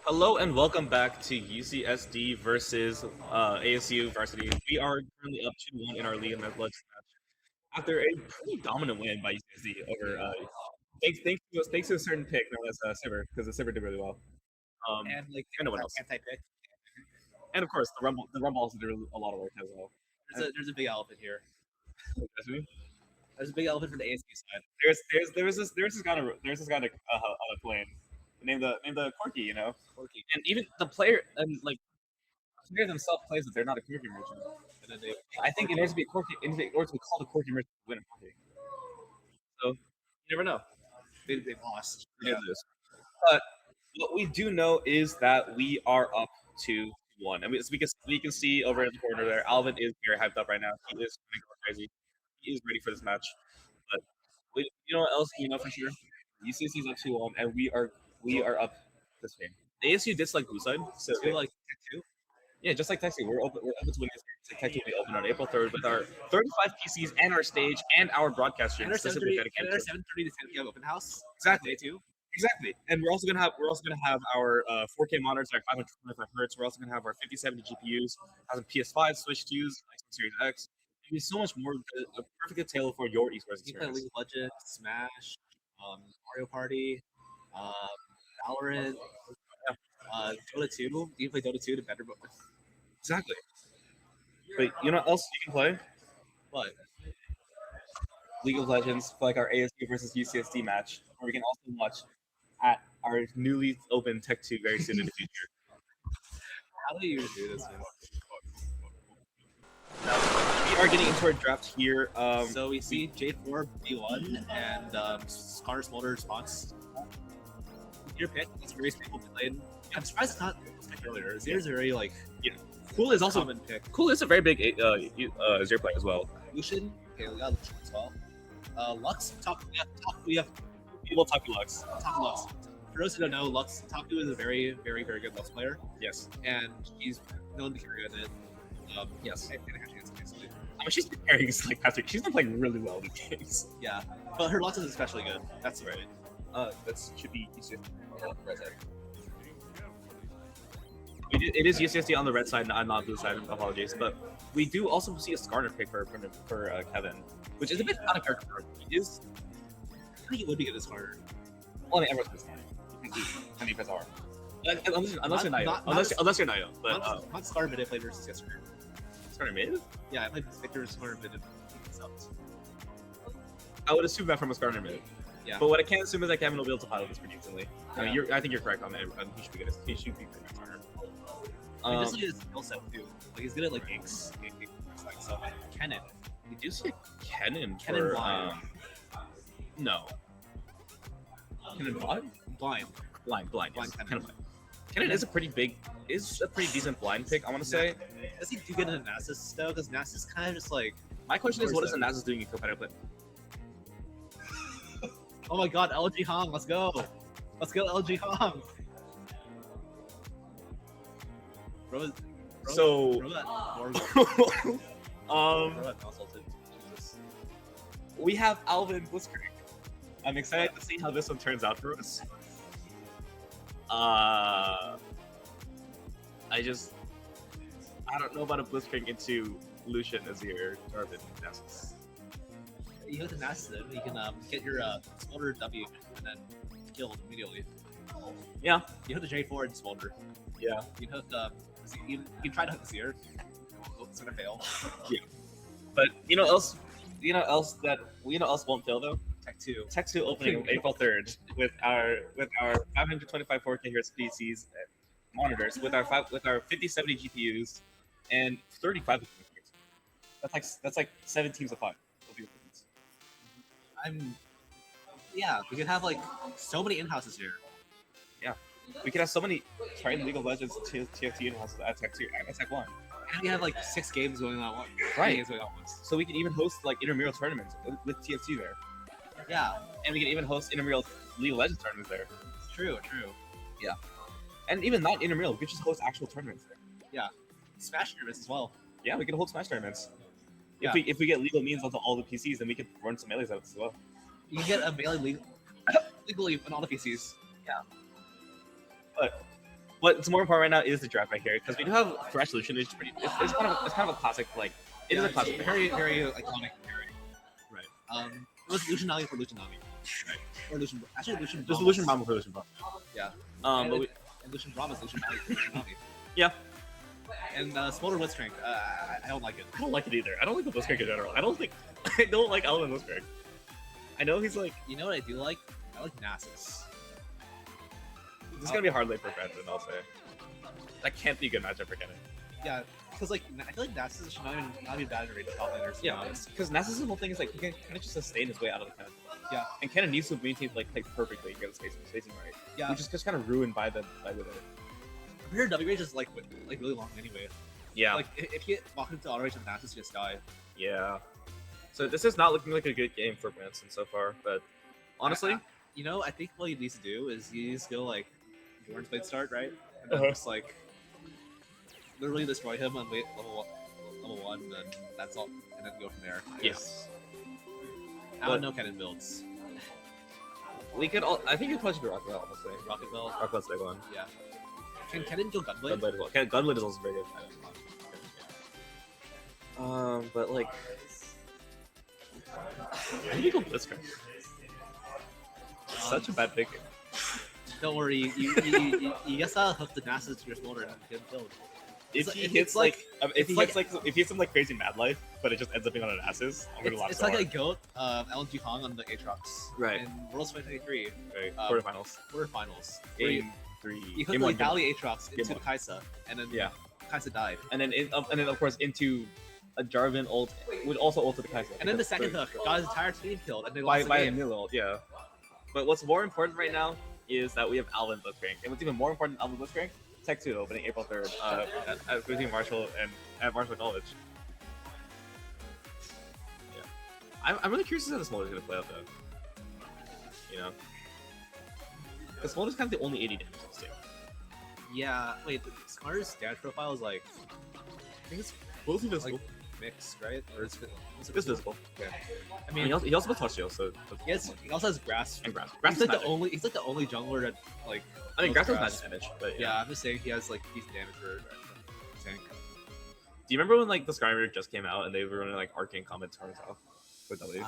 Hello and welcome back to UCSD versus ASU Varsity. We are currently up 2-1 in our League of Legends match after a pretty dominant win by UCSD over thanks to a certain pick known as Sivir, because the Sivir did really well. And like And no one else. anti-pick. And of course, the Rumble also did a lot of work as well. There's a big elephant here. Excuse me? There's a big elephant from the ASU side. There's this guy on a plane named the Corky, you know, Corky. and even the player and like the player themselves plays that they're not a Corky merchant. And then they, I think in order to be a Corky, in order to be called a Corky merchant, to win a Corky. So you never know. they lost. They did lose. But what we do know is that we are up 2-1, and we can see over in the corner there, Alvin is very hyped up right now. He is going crazy. He is ready for this match. But you know what else we know for sure? UCSD is up 2-1, and we are up this game. The ASU did select blue side, so Two like two. yeah, just like Texas, we're open to win this game. Texas will be open on April 3rd with our 35 PCs and our stage and our broadcast stream. And our specifically 7:30 dedicated to to it. 10 p.m. open house. Exactly. Day two. Exactly, and we're also gonna have our 4K monitors at 525 hertz. We're also gonna have our 5070 GPUs, have some PS5, Switch 2s, Xbox Series X. There's so much more. A perfect tale for your esports You can play experience. League of Legends, Smash, Mario Party, Valorant, Dota 2. You can play Dota 2 to better. Exactly. But you know what else you can play? But League of Legends, like our ASU versus UCSD match, where we can also watch at our newly open Tech 2 very soon in the future. how do you do this? Man? We are getting into our draft here. So we see J4 B1 and Scar Smolder response. Your pick. It's very stable lane. I'm surprised it's not picked earlier. Zera's a very like Cool is also common pick. Cool is a very big Zero player as well. Lucian. Okay, we got Lucian as well. Lux. We have We'll talk to Lux. Taku Lux. For those who don't know, Taku is a very, very, very good Lux player, Yes. and she's known to carry on it. Yes. And hands basically. I mean, she's been pairing like Patrick. She's been playing really well in games. Yeah, but her Lux is especially good. That's right. That should be UCSD. It is UCSD on the red side, not blue side. Apologies, but we do also see a Skarner pick for Kevin, which is a bit out of character for him. He is. I think it would be good as harder. Well, I mean, everyone's Skarner. I mean, press R. Unless you're Nayo. Not- Unless you're Nayo, but Not Scar mid I played versus yesterday. Skarner mid. Yeah, I played Victor's Scar mid. I would assume that from a Skarner mid. Yeah. But what I can assume is that Kevin will be able to pilot this pretty easily. I mean, Yeah. I think you're correct on that. He should be good. He should be good at Skarner. I mean, just look at his skill set too. Like he's good at like inks, like so. Kennen. Did you see Kennen Kennen for blind. no. Kennen blind? Blind. Blind. Blind Yes. Kennen. Kennen blind. Kennen is a pretty decent blind pick, I want to say. Does he do good in Nasus though? Because Nasus is kind of just like, My question is, what is Or the Nasus doing in competitive play? oh my god, LG Hong, let's go. Let's go LG Hong. Bro, So, bro, that consulted. Jesus. we have Alvin Blitzkrieg. I'm excited to see how this one turns out for us. I don't know about a Blitzkrieg into Lucian as your Jarvan Nasus. You go to Nasus, then you can get your Smolder W and then killed immediately. Yeah. You hit the J4 and Smolder. Yeah. You hook you try to hook the Seer. Oh, it's gonna fail. But you know else won't fail though? Tech 2. Tech 2 opening April 3rd with our 525 4K hertz PCs monitors with our 5070 GPUs and 35 computers. That's like 7 teams of 5. Yeah, we could have like so many in-houses here. We could have so many League of Legends TFT in-houses at Tech 2 and Tech 1. And we have like 6 games going on once. Right. Games going on once. So we can even host like intramural tournaments with TFT there. Yeah, And we can even host intramural League of Legends tournaments there. true. And even not intramural, we could just host actual tournaments there. Smash tournaments as well. Yeah, we can hold Smash tournaments. Yeah. If we get legal means onto all the PCs, then we could run some melees out as well. You can get a melee legally on all the PCs. What's more important right now is the draft right here because we do have Thresh Lucian, which is pretty. It's kind of a classic like. It is a classic. Very iconic pairing. Right. It was Lucian Nami for Lucian Nami. Right. Or Lucian. Actually, Lucian. Just Brahmas. Lucian Mama for Lucian Mama. Yeah. But And Lucian Brahmas, Lucian Nami for Lucian Nami. yeah, And Smolder Blitzcrank. I don't like it. I don't like it either. I don't like the Blitzcrank in general. I don't like Alvin Blitzcrank. I know he's like. You know what I do like? I like Nasus. This is gonna be a hard lane for Brandon, I'll say. That can't be a good matchup for Kennen. Yeah, because like I feel like Nasus should not be bad in range top laners. Yeah, because Nasus' whole thing is like he can kind of just sustain his way out of the Kennen. Yeah. And Kennen needs to maintain like perfectly to get the spacing right. Yeah. Which is just kind of ruined by Wither. Her W range is like really long anyway. Yeah. Like if you walk into auto range with Nasus, you just die. Yeah. So this is not looking like a good game for Branson so far, but honestly, You know, I think what you need to do is you need to go like Dorn's Blade start, right? And then just like literally destroy him on level 1, and then that's all, and then go from there. yes. I don't know Kennen builds. We could all. I think you'd probably should be Rocket Belt, honestly. Rocket Belt. Rocket Belt's a big one. Yeah. Can Kennen go Gunblade? Gunblade as well. Gunblade is also very good. But like, how do you go Blitzcrank? Such a bad pick. Don't worry, you just gotta hook the Nasus to your Smolder and get him killed. If It's he like- hits it's like, if he it's hits like, if he hits some like crazy Mad Life, but it just ends up being on an Asses, I'm gonna laugh It's so like a hard. goat LG Hong on the Aatrox. Right. In Worlds 2023 Right. um, Quarterfinals. quarterfinals. Where Game 3. you hook Game the 1. Valley Aatrox Game into one. Kaisa, and then Yeah. Kaisa died. And then of course into a Jarvan ult would also ult to the Kai'Sa. And then the because second they're- hook got his entire team killed, and they by lost by the a game. nil ult, yeah. But what's more important right now is that we have Alvin Blitzcrank, and what's even more important than Alvin Blitzcrank, Tech 2 opening April 3rd at between Marshall and at Marshall College. Yeah, I'm really curious as to how the Smolder's gonna play out though. You know, because Smolder's kind of the only 80 damage in this team. Yeah, wait, Smarter's damage profile is like, I think it's mostly visible. mixed, right? Or is it It's visible. Okay. I I mean, mean, he also has touch shield, so he also has grass. and grass. Grass He's is like magic. he's like the only jungler that like. I mean, knows grass is magic damage, but Yeah, I'm just saying he has like decent damage for tank. Do you remember when like the Skyrim just came out and they were running like arcane combat turns off with W?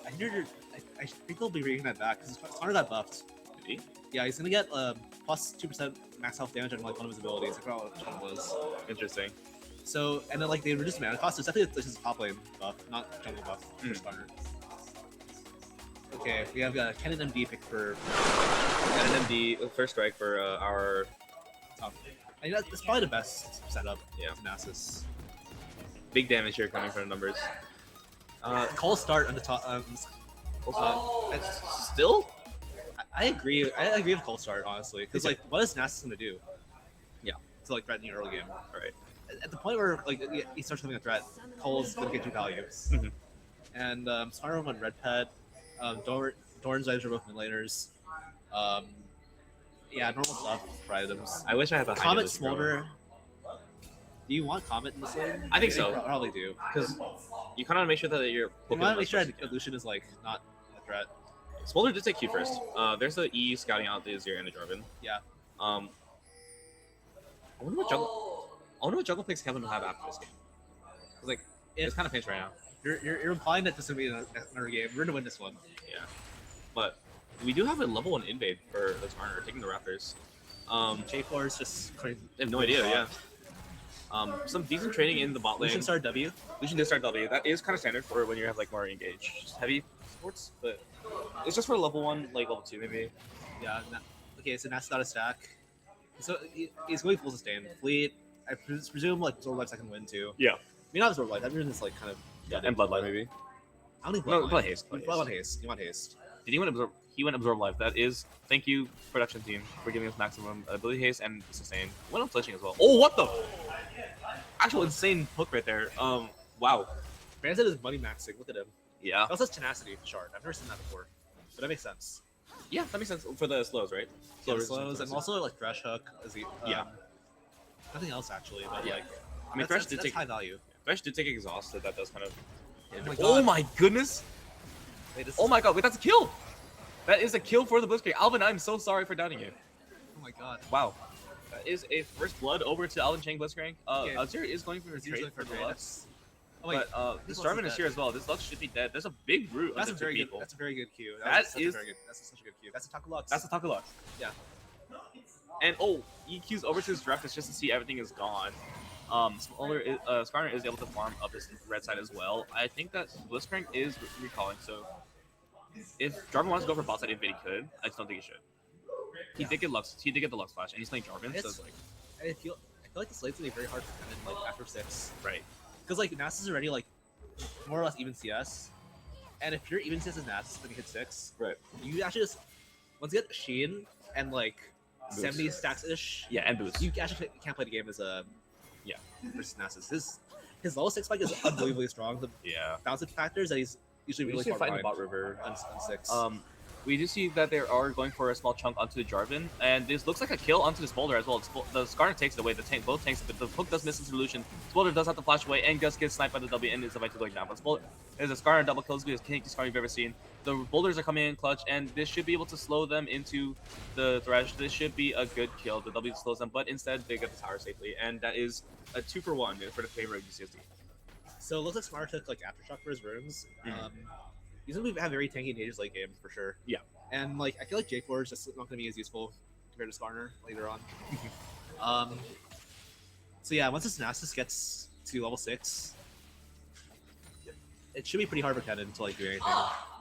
I think they'll be bringing that back because Smarter got buffed. Did he? Yeah, he's gonna get plus 2% max health damage on like one of his abilities. I forgot which one it was. Interesting. So and then like they reduced mana cost. So it's definitely this is top lane buff, not jungle buff for Mm. Smarter. Okay, we have Kennen MD pick for. And an MD first strike for our I mean, that's probably the best setup. Yeah. To Nasus. big damage here coming from the numbers. Call start on the top. Still? I agree. I agree with Cold Start honestly, because like, what is Nasus gonna do? Yeah. To like threaten the early game. All right. At the point where like he starts becoming a threat, Cole's gonna get you values. Mhm. And Smartrum on Red Pet, Dorn's items are both mid laners. Yeah, normal stuff for items. I wish I had the Comet Smolder. Do you want Comet in this lane? I think so. Probably do. because you kind of want to make sure that your You want to make sure that that Lucian is like not a threat. Smolder did take Q first. There's the E scouting out the Azir and the Jarvan. Yeah. I wonder what jungle picks Kevin will have after this game. 'Cause, like it's kind of pinched right now. You're implying that this is gonna be another game. We're gonna win this one. Yeah. But we do have a level 1 invade for the Smarter taking the Raptors. J4 is just crazy. I have no idea. Yeah. Some decent trading in the bot lane. Lucian start W. Lucian did start W. That is kind of standard for when you have like more engaged heavy sports, but it's just for level 1, like level 2 maybe. Yeah. Okay, so Nat's got a stack. So he's going full sustain. Fleet. I presume like Absorb Life second win too. Yeah. I mean not Absorb Life. That means it's like kind of. And Bloodline maybe. I don't need No, Bloodline. Blood Haste. You want haste. You want haste. Did he win absorb? He went absorb life. That is, thank you production team for giving us maximum ability haste and sustain. Went on flinching as well. Oh, what the? Actual insane hook right there. Wow. Branson is money maxing. Look at him. Yeah. He also has tenacity shard. I've never seen that before, but that makes sense. Yeah, that makes sense for the slows, right? Slow resistance slows and also like Thresh hook. Is he? Yeah. Nothing else actually, but Yeah. like. I mean, Thresh Thresh did take high value. Thresh did take exhaust, so that does kind of. Oh my Oh god. my goodness! Wait, this Oh is- my god! Wait, that's a kill. That is a kill for the Blitzkrieg. Alvin, I'm so sorry for doubting you. Oh my god. Wow. That is a first blood over to Alvin Chang Blitzcrank. Okay. Azir is going for a Azir's trade going for for the trade. Lux. Oh wait, But this Jarvan is here as well. This Lux should be dead. There's a big root that's a of the two very good. people. That's a very good cue. That That's such is- a very good. That's such a good cue. That's a Taco Lux. That's the Taco Lux. Yeah. And EQ's over to his draft just to see everything is gone. Skarner is able to farm up his red side as well. I think that Blitzcrank is recalling, so if Jarvan wants to go for bot side, if he could, I just don't think he should. He did get Lux. He did get the Lux flash, and he's playing Jarvan, so it's like I feel like the slate's gonna be very hard for Kennen like after 6. right. Because like Nasus is already like more or less even CS, and if you're even CS as Nasus when you hit 6, Right. you actually just once you get Sheen and like Boost. 70 stacks ish, Yeah, and boost. you actually can't play the game as a Yeah. versus Nasus. His level 6 spike is unbelievably strong. The Yeah. balancing factors that he's usually We really usually far fight in the behind bot river. on 6. We do see that they are going for a small chunk onto the Jarvan, and this looks like a kill onto the Smolder as well. The Skarner takes it away. Both tanks, but the hook does miss the solution. Smolder does have to flash away, and Gus gets sniped by the W, and is eventually going down. But Smolder is a Skarner double kills, the tankiest Skarner you've ever seen. The boulders are coming in clutch, and this should be able to slow them into the Thresh. This should be a good kill. The W slows them, but instead they get the tower safely, and that is a 2-for-1 for the favor of UCSD. So it looks like Smart took like Aftershock for his runes. Mhm. Usually we have very tanky nages late game for sure. Yeah. And like I feel like J4 is just not gonna be as useful compared to Skarner later on. So yeah, once this Nasus gets to level 6, it should be pretty hard for Kennen to like do anything.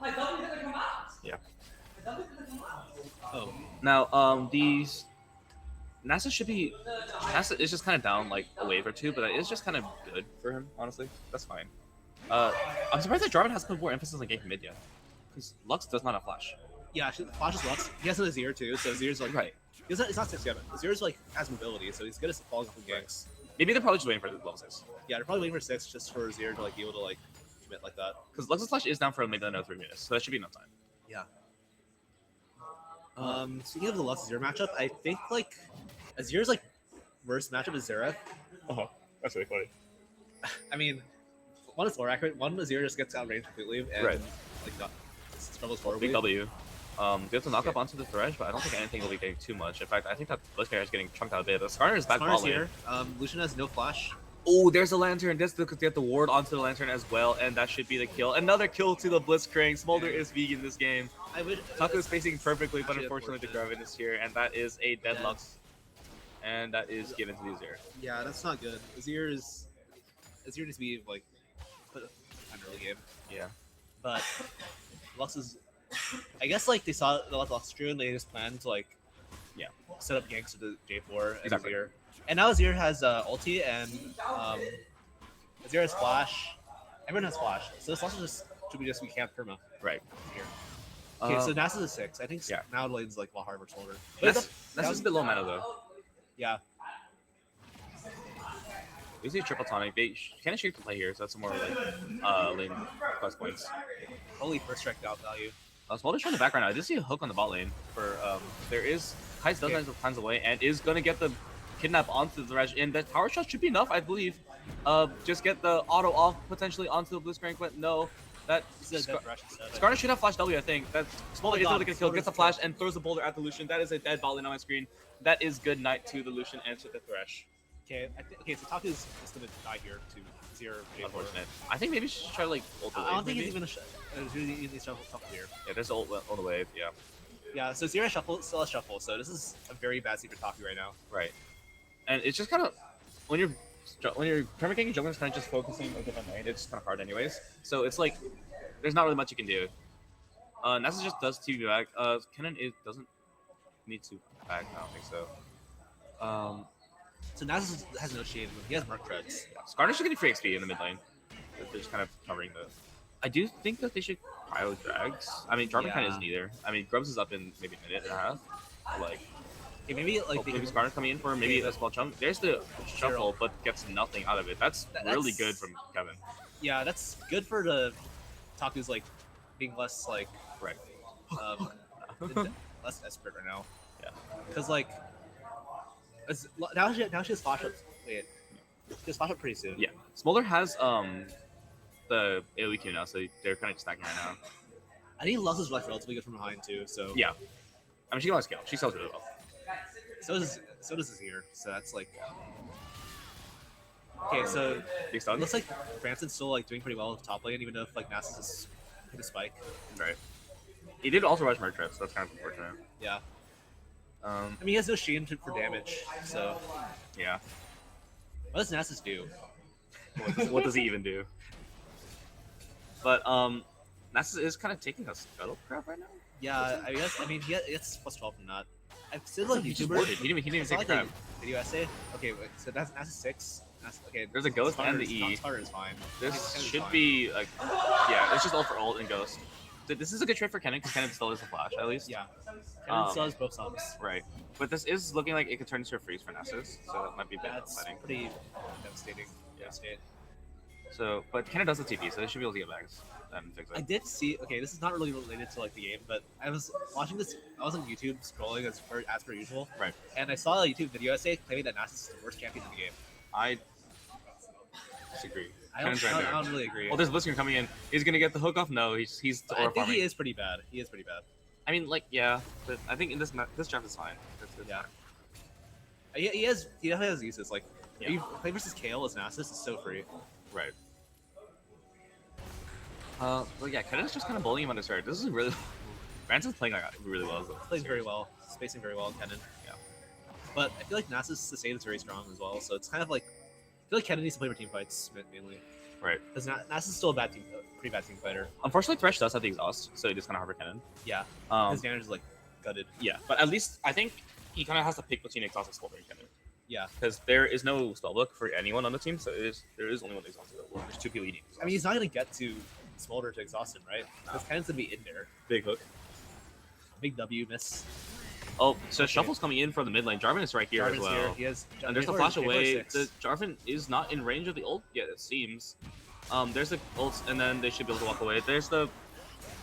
My W gonna come out. Yeah. My W's gonna come out. Oh, Now, these NASA should be NASA is just kind of down like a wave or two, but it's just kind of good for him. Honestly, that's fine. I'm surprised that Jarvan hasn't put more emphasis on ganking mid yet, because Lux does not have flash. yeah, actually, Flash is Lux. He has an Azir too, so Azir's like Right. It's not 6 yet, but Azir's like has mobility, so he's good at falling off of ganks. Maybe they're probably just waiting for the level 6, Yeah, they're probably waiting for 6 just for Azir to like be able to like commit like that. because Lux's flash is down for maybe another 3 minutes, so that should be enough time. Speaking of the Lux Azir matchup, I think like Azir's like worst matchup is Xerath. Oh, that's really funny. I mean, one is more accurate. One Azir just gets outranged completely and Right. like not, struggles forwardly. Big W. Gets a knock up onto the Thresh, but I don't think anything will be getting too much. In fact, I think that Blitzcrank is getting chunked out a bit. The Skarner is back Skarner's bot lane. here. Lucian has no flash. Oh, there's a lantern. That's the get the ward onto the lantern as well, and that should be the kill. Another kill to the Blitzcrank. Smolder is vegan this game. I wish Taco is facing perfectly, but Actually, unfortunately the unfortunate. Graven is here, and that is a dead Yeah. Lux. And that is given to the Azir. Yeah, that's not good. Azir needs to be like put on early game, Yeah. but Lux is. I guess like they saw the Lux drew and they just planned to like Yeah. set up ganks with the J4 and Exactly. Azir. And now Azir has ulti and Azir has flash. Everyone has flash, so this also should be camp perma Right. here. Okay, so Nasus is 6. I think yeah. now lane's like a lot harder for Smolder. But That's just a bit low mana though. yeah, We see triple tonic. They kind of shoot to play here, so that's some more lane plus points. holy first strike out value. Smolder's trying to back right now. I did see a hook on the bot lane for there is Kai's does times away and is gonna get the kidnap onto the Thresh, and that tower shot should be enough, I believe. Just get the auto off potentially onto the Blitzcrank, but no. That Skarner should have flash W, I think. That Smolder is able to get a kill, gets a flash, and throws the boulder at the Lucian. That is a dead bot lane on my screen. That is good night to the Lucian and to the Thresh. Okay, so Taku is gonna die here to Azir. J4. Unfortunate. I think maybe she should try to like ult the wave. I don't think maybe? he's even shuffle here. Yeah, there's ult on the wave. Yeah. Yeah, so Zero shuffle still has shuffle, so this is a very bad seat for Taku right now. Right. And it's just kind of when you're permaking juggling is kind of just focusing a different lane. It's kind of hard anyways. So it's like there's not really much you can do. Nessa just does TV back. Kennen doesn't need to back. I don't think so. So Nasus has no shade. He has Mark Treads. Skarner's just getting free XP in the mid lane. They're just kind of covering the. I do think that they should pile drags. I mean, Jarvan kind of isn't either. I mean, Grubs is up in maybe a minute and a half. Like, Okay, maybe like they maybe can, Skarner coming in for maybe a small chunk. There's the shuffle, but gets nothing out of it. That's really good from Kevin. yeah, that's good for the Taku's like being less like Right. um less desperate right now. Yeah. Because like now she has flash up. Wait, she has flash up pretty soon. Yeah. Smolder has the AoE Q now, so they're kind of just stacking right now. I think Lux is like relatively good from behind too. So Yeah. I mean, she can always scale. She sells really well. So so does Azir. So that's like. Okay, so Big it stun. looks like Branson's still like doing pretty well with top lane, even though if like Nasus just hit a spike. Right. He did also rush Merc so that's kind of unfortunate. Yeah. Um, I mean, he has no shield for damage, so yeah. what does Nasus do? What does he even do? But Nasus is kind of taking a scuttle crap right now. Yeah, I mean, he gets plus 12 from that. I've seen like He just YouTubers. warded. He didn't even I saw, take like, a crap. a video essay. Okay, wait, so that's Nasus 6. Okay, There's a ghost and the E. Starter is fine. This Kenan's should fine. be like, yeah, it's just ult for ult and ghost. This is a good trade for Kennen because Kennen still has a flash at least. Yeah. Kenan Um, still has both subs. Right. But this is looking like it could turn into a freeze for Nasus, so that might be a bit That's upsetting. pretty devastating. Yeah. Devastating. So, but Kennen does the TP, so they should be able to get back and fix I it. did see. Okay, this is not really related to like the game, but I was watching this. I was on YouTube scrolling as per usual. Right. And I saw a YouTube video essay claiming that Nasus is the worst champion in the game. I disagree. I don't, Kennen's right I there. don't really agree. Oh, there's Blitzcrank coming in. He's gonna get the hook off. No, he's I think farming. he is pretty bad. He is pretty bad. I mean, like, yeah, but I think in this draft is fine. It's Yeah. fine. He definitely has uses. Like, Yeah. you play versus Kale as Nasus is so free. Right. But yeah, Kennen's just kind of bullying him on the start. This is really. Branson's playing like really well. Plays very well, spacing very well, Kennen. Yeah. But I feel like Nasus' sustain is very strong as well, so it's kind of like I feel like Kennen needs to play for team fights mainly. Right. Because Nasus is still a pretty bad team fighter. Unfortunately, Thresh does have the exhaust, so it is kind of hard for Kennen. Yeah. His damage is like gutted. Yeah, but at least I think he kind of has to pick between exhaust and Smolder and Kennen. Yeah. Because there is no spellbook for anyone on the team, so there is only one exhaust available. There's two people you need. I mean, he's not gonna get to Smolder to exhaust him, right? Because Kennen's gonna be in there. Big hook. Big W miss. Oh, so Okay. Shuffle's coming in from the mid lane. Jarvan is right here Jarvan's as well. here. He has. And there's the J4 flash J4 away. 6. The Jarvan is not in range of the ult yet, it seems. There's the ult, and then they should be able to walk away. There's the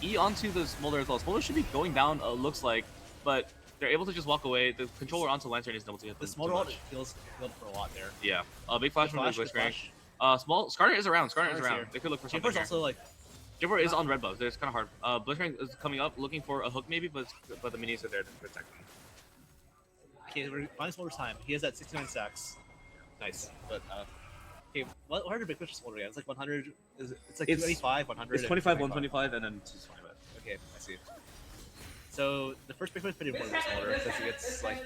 E onto the Smolder as well. Smolder should be going down, looks like, but they're able to just walk away. The controller onto Lantern isn't able to hit The them Smolder too ult much. feels good for a lot there. Yeah, big flash from the Good Blitzcrank. flash. Small Skarner is around. Skarner is Skarner's around. here. They could look for something. J4's also like Jibber is on red buff. It's kind of hard. Blitzcrank is coming up, looking for a hook maybe, but the minis are there to protect him. okay. We're buying Smolder's time. He has that 69 stacks. Nice, but okay. What are the big push for Smolder again? It's like 100. It's like It's- 25, 100. It's and 25, 125, and then 225. Okay, I see. So the first big push is pretty important for Smolder because he gets like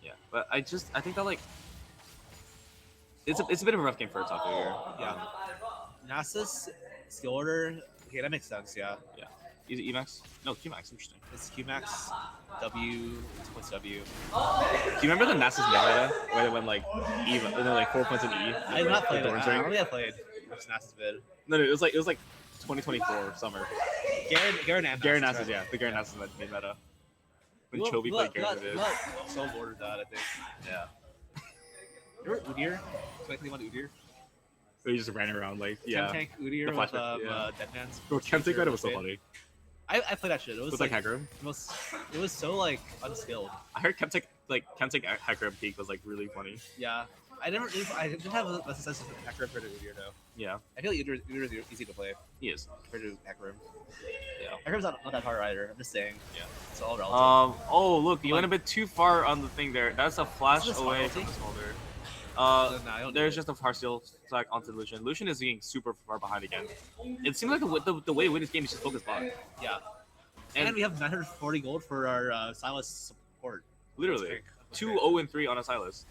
Yeah, but I think that like it's a bit of a rough game for a top player. yeah. Nasus skill order. Okay, that makes sense. Yeah, Is it Emax? No, Qmax. Interesting. it's Qmax, W, points W. Do you remember the Nasus meta where they went like E, and then like 4 points in E? I have not played it. Thorns I ring? don't think I played Nasus vid. No, it was like 2024 summer. Garen and Garen Nasus, Nasus, yeah, the Garen Nasus made meta. When Look, Chovy played Garen look, with it. look, so ordered that I think. Yeah. Remember Udyr? 2021 Udyr? He just ran around like, yeah. Tank Udyr The with flashback, yeah. Deadman's. Bro, Kemtic Rider was so It funny. I played that shit. It was With like, like Hacker. it was so like unskilled. I heard Kemtic Hacker peak was like really funny. Yeah, I didn't have a sense of Hacker compared to Udyr though. Yeah, I feel like Udyr is easy to play he is. compared to Hacker. Yeah. Hacker's not that hard either. I'm just saying. Yeah. It's all relative. Oh look, you went a bit too far on the thing there. That's a flash Is this away ulti? from the Smolder. No, I don't There's do just a hard steal stack onto Lucian. Lucian is getting super far behind again. It seems like the way to win this game is just focus bot. yeah. And, And we have 940 gold for our Silas support. literally That's 2-0-3 on a Silas.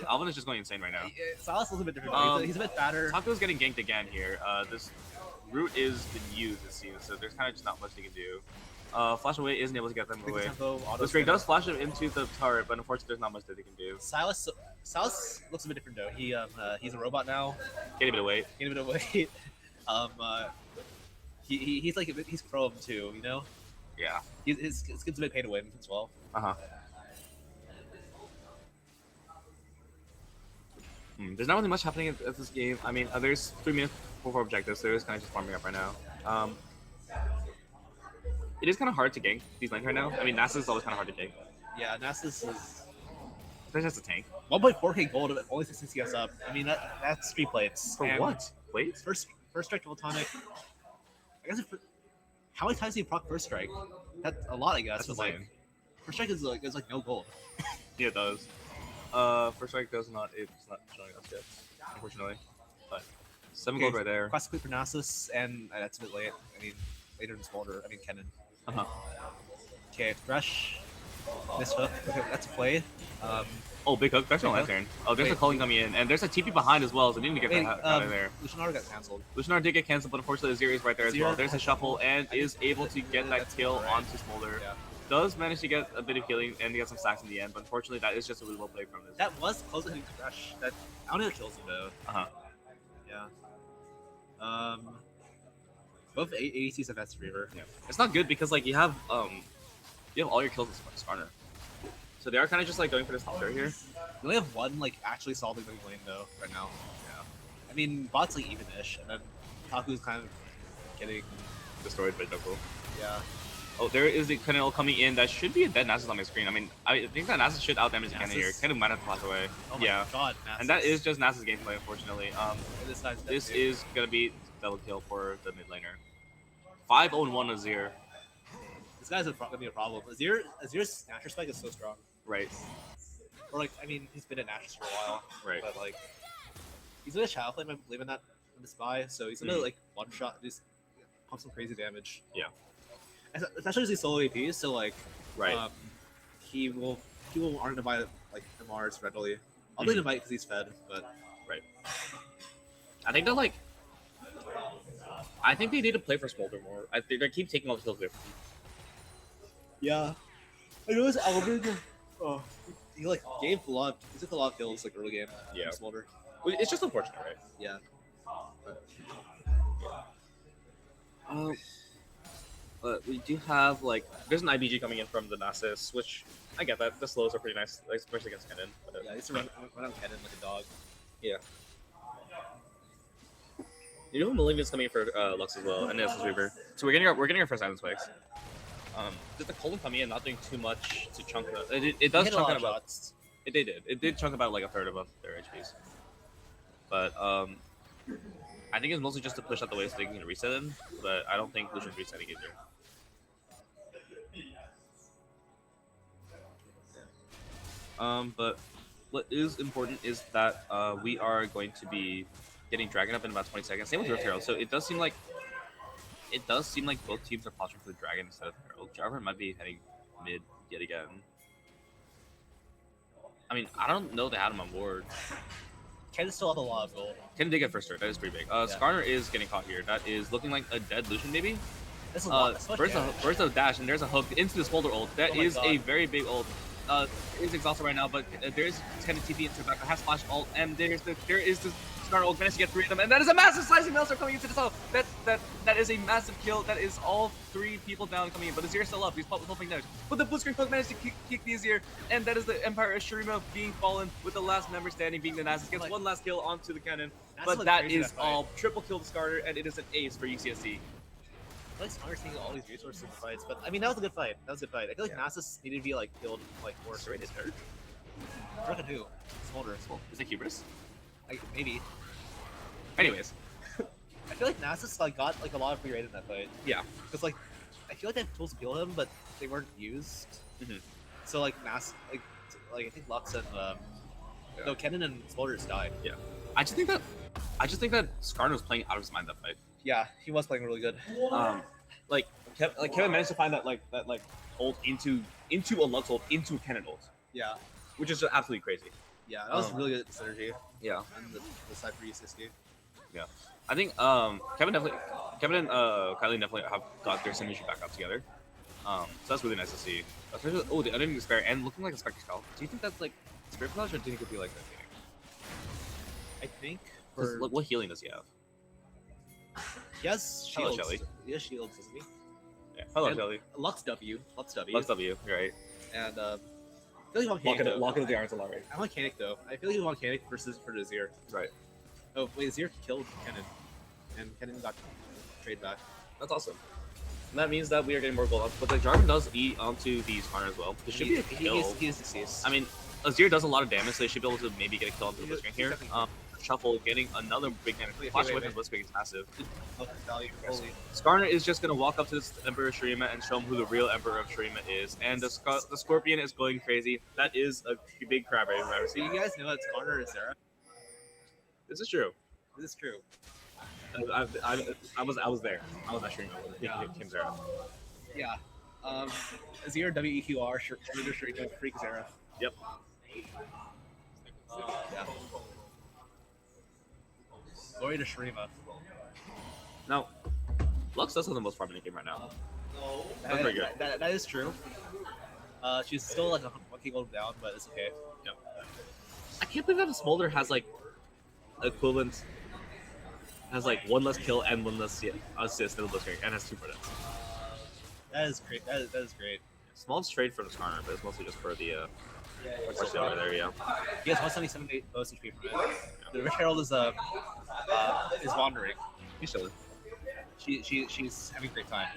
Alvin is just going insane right now. Silas is a bit different. He's a bit fatter. Taco's getting ganked again here. This route is been used, it seems, so there's kind of just not much they can do. Flash away isn't able to get them Big away. tempo, auto Blitzcrank spin. does flash him into the turret, but unfortunately there's not much that they can do. Silas looks a bit different though. He's a robot now. Get a bit of weight. Getting a bit of weight. He's like he's Chrome too. You know. Yeah. His skin's a bit pay to win as well. Uh-huh. There's not really much happening at this game. I mean, there's 3 minutes before objectives, so it's kind of just farming up right now. It is kind of hard to gank these lanes right now. I mean, Nasus is always kind of hard to gank. Yeah, Nasus is Especially as a tank. 1.4k gold, only 16 CS up. I mean that's 3 plates. For And what? Wait? First strike double tonic. I guess how many times do you proc first strike? That's a lot, I guess. That's But like, insane. First strike is like no gold. Yeah, it does. First strike does not. It's not showing us yet, unfortunately. But 7 gold right there. Classically for Nasus, and that's a bit late. I mean, later in Smolder. I mean, Kennen. Uh-huh. Okay, Thresh. Miss hook. Okay, that's a play. Oh, big hook. That's Big no hook. lantern. Oh, there's a Wait. calling coming in, and there's a TP behind as well, so they need to get Wait, that out of there. Lucianara got cancelled. Lucianar did get canceled, but unfortunately Azir is right there as well. Azir- There's a shuffle and I is think able to get that that's kill correct. onto Smolder. Yeah. Does manage to get a bit of healing and get some stacks in the end, but unfortunately that is just a really well played from this. That was close to hitting Thresh. That I don't know if it kills him though. Uh-huh. Yeah. Both ADCs have S Reaver. Yeah. It's not good because like you have all your kills with Skarner. So they are kind of just like going for this top tier here. We only have one like actually solid lane though right now. Yeah. I mean, bot's like even-ish, and then Taku's kind of getting Destroyed by Double. yeah. Oh, there is the Canelo coming in. That should be a dead Nasus on my screen. I mean, I think that Nasus should outdamage Cannon here. Nasus? Cannon might have to pass away. Oh my Yeah. god, And that is just Nasus gameplay, unfortunately. this guy's dead This too. is gonna be double kill for the mid laner. 5-0-1 Azir. This guy's gonna be a problem. Azir's Snatcher spike is so strong. Right. Or like, I mean, he's been in Nashers for a while, Right. but like, he's gonna Shadow Flame, I believe in that in this buy, so he's gonna like one shot, just pump some crazy damage. Yeah. Especially as he's solo AP, so like, Right. people aren't gonna buy like MRs readily. I'll be Mhm. gonna buy it because he's fed, but I think they're like. I think they need to play for Smolder more. I think they keep taking all the kills away from him. yeah, I know this Alvin. Oh, he like gave a lot. He took a lot of kills like early game. Yeah. Smolder. Well, it's just unfortunate, right? Yeah. But we do have like there's an IBG coming in from the Nasus, which I get that the slows are pretty nice, like, especially against Kennen. But, Yeah, he used to run out Kennen like a dog. you know, Malignant's coming in for Lux as well, and Nasus Reaver. So we're getting our first Island Spikes. Just the Colon coming in, not doing too much to chunk it. It does Hit a chunk lot it of about. shots. It did. It did chunk about like a third of their HPs. But I think it's mostly just to push out the way so they can reset them. But I don't think Lucian's resetting either. But what is important is that we are going to be getting Dragon up in about 20 seconds. Same with Rift Herald. So it does seem like both teams are posturing for the Dragon instead of Herald. Jarvan might be heading mid yet again. I mean, I don't know they had him on board. Ken still have a lot of gold. Can they get first start? That is pretty big. Skarner is getting caught here. That is looking like a dead Lucian, maybe. That's a lot. That's so much damage. First a dash, and there's a hook into the Smolder ult. That Oh my is a God. very big ult. Is exhausted right now, but there's kind of TP into the back. Has flash ult, and there is the Skarner ult. Managed to get 3 of them, and that is a massive slicing maelstrom coming into the south. That is a massive kill. That is all 3 people down coming in, but Azir's still up. He's pumping damage. But the Blitzcrank hook managed to kick the Azir, and that is the Empire of Shurima being fallen with the last member standing being the Nasus. Gets one last kill onto the cannon, Nasus but looked that crazy is that fight. all triple kill the Skarner, and it is an ace for UCSD. I like Skarner's taking all these resources in the fights, but I mean that was a good fight. That was a good fight. I feel like Yeah. Nasus needed to be like killed like more Straight straight. hit. Reckon who? Smolder. Is it Hubris? Like maybe. Anyways, I feel like Nasus like got like a lot of free rate in that fight. yeah. Because like I feel like they have tools to kill him, but they weren't used. Mhm. So like like I think Lux and no Kennen and Smolder just died. I just think that Skarner was playing out of his mind that fight. Yeah, he was playing really good. Like Kevin managed to find that ult into a Lux ult into a cannon ult, Yeah, which is just absolutely crazy. yeah, that was really good synergy Yeah, and the side for UCSD. I think Kevin and Kylie definitely have got their synergy back up together. So that's really nice to see. Especially, the Unending Despair and looking like a Spectre Skull. Do you think that's like Spirit Flash, or do you think it'd be like that? I think 'Cause, for like, what healing does he have? he has Hello, shields. Shelly. He has shields, doesn't he? Yeah. Hello, And- Shelly. Lux W. Lux W. Lux W. You're right. And I feel like volcanic. though. Lock it the Irons Alarm. I want volcanic though. I feel like volcanic versus for the Azir. Right. Oh wait, Azir killed Kennen, and Kennen got trade back. That's awesome. And that means that we are getting more gold. But the Jarvan does eat onto the Skarner as well. This should be a kill. He is deceased. I mean, Azir does a lot of damage, so they should be able to maybe get a kill onto the He's Blitzcrank here. definitely- shuffle, getting another big damage. Wait, Flash wait, away wait. from Blitzcrank is massive. Look at value. Holy. Skarner is just gonna walk up to this Emperor of Shurima and show him who the real Emperor of Shurima is, and the Scorpion is going crazy. That is a big crab I've ever Do seen. you guys know that Skarner is Zera? This is true. This is true. I was there. I was at Shurima when it came Zera. Yeah. Zero WEQR, Sharita, Freak Zera. Yep. Yeah. Glory to Sharima. Now, Lux does have the most farm in the game right now. That's pretty good. That is true. She's still like 1k gold down, but it's okay. Yep. I can't believe that the Smolder has like equivalent, has like one less kill and one less assist than the Blitzcrank, and has 2 for deaths. That is great. That is great. Small trade for the Skarner, but it's mostly just for the for over there. Yeah. He has 177 bonus HP from it. The Rich Herald is wandering. He's chilling. She's having a great time.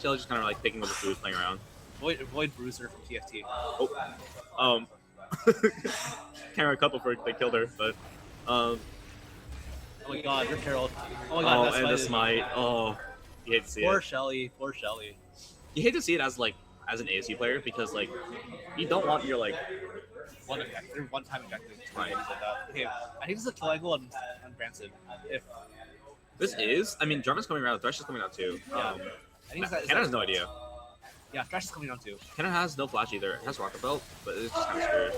Shelly's just kind of like picking with the food, playing around. Void Bruiser from TFT. Oh, camera couple for they killed her, but Oh my god, Rich Herald. Oh my god, and the smite. Oh, you hate to see Poor it. Shelly. Poor Shelly. You hate to see it as like as an ASU player because like you don't want your like One time objective. Right. Okay, I think this is a kill angle on Branson. If this is. I mean, Jarvan's coming around. Thresh is coming out too. I think Cannon has no idea. Yeah, Thresh is coming down too. Cannon has no flash either. It has Rocket Belt, but it's just kind of screwed.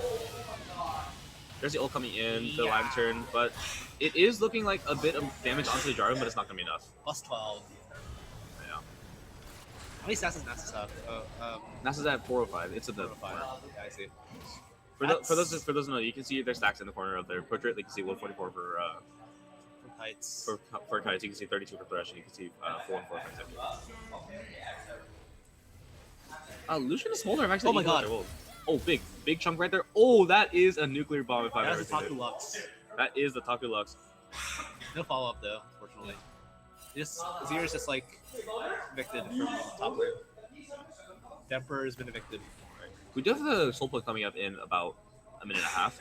There's the ult coming in, the lantern, but it is looking like a bit of damage onto the Jarvan, but it's not gonna be enough. Plus 12. Yeah. How many stats does Nasa have? Nasa's at 405. It's at the 405. Yeah, I see. for those who know, you can see their stacks in the corner of their portrait. You can see 144 for Heights. for kites. You can see 32 for thresh, and you can see 4 and 4 for Lucian and Smolder have actually. Oh my god. Oh, big chunk right there. Oh, that is a nuclear bomb if I've ever That's seen a Taku it. Lux. That is the Taku Lux. No follow up though, unfortunately. Zera's just like evicted from top lane. Emperor has been evicted. We do have the soul plug coming up in about a minute and a half,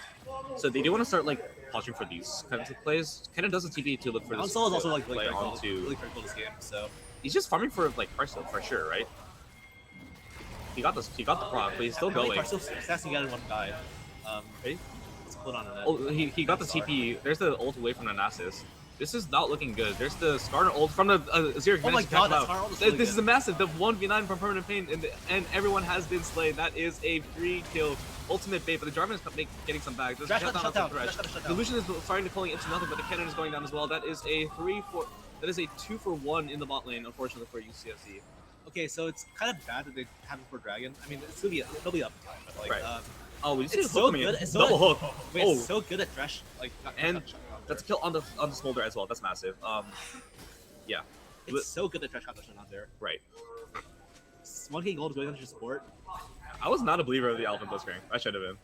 so they do want to start like watching for these kinds of plays. Kenna does a TP to look for this. Console is also like play really critical this game, so He's just farming for like Parcel for sure, right? He got this. He got the proc, but he's still going. Parcel stats he got in one die. Ready? Let's put on that. Oh, he got the TP. There's the ult away from the Nasus. This is not looking good. There's the Skarner ult from the Zero. Oh my god, that Skarner ult is really This is good. a massive. The 1v9 from Permanent Pain, and everyone has been slain. That is a free kill. Ultimate bait, but the Jarvan is getting some back. There's Thresh a got shutdown the on shutdown. Thresh. Thresh got the The shutdown. Lucian is starting to pulling into nothing, but the cannon is going down as well. That is a 3-4. That is a 2-for-1 in the bot lane, unfortunately for UCSD. Okay, so it's kind of bad that they have him for Dragon. I mean, he'll be up in time, but like, Right. Oh, we just see it's the so hook coming in. good. It's so Double hook. wait, Oh, it's so good at Thresh. Like, And that's a kill on the Smolder as well. That's massive. Yeah. it's so good that Thresh got the shutdown there. Right. 1k gold going under support. I was not a believer of the Alpha Blitzcrank. I should have been.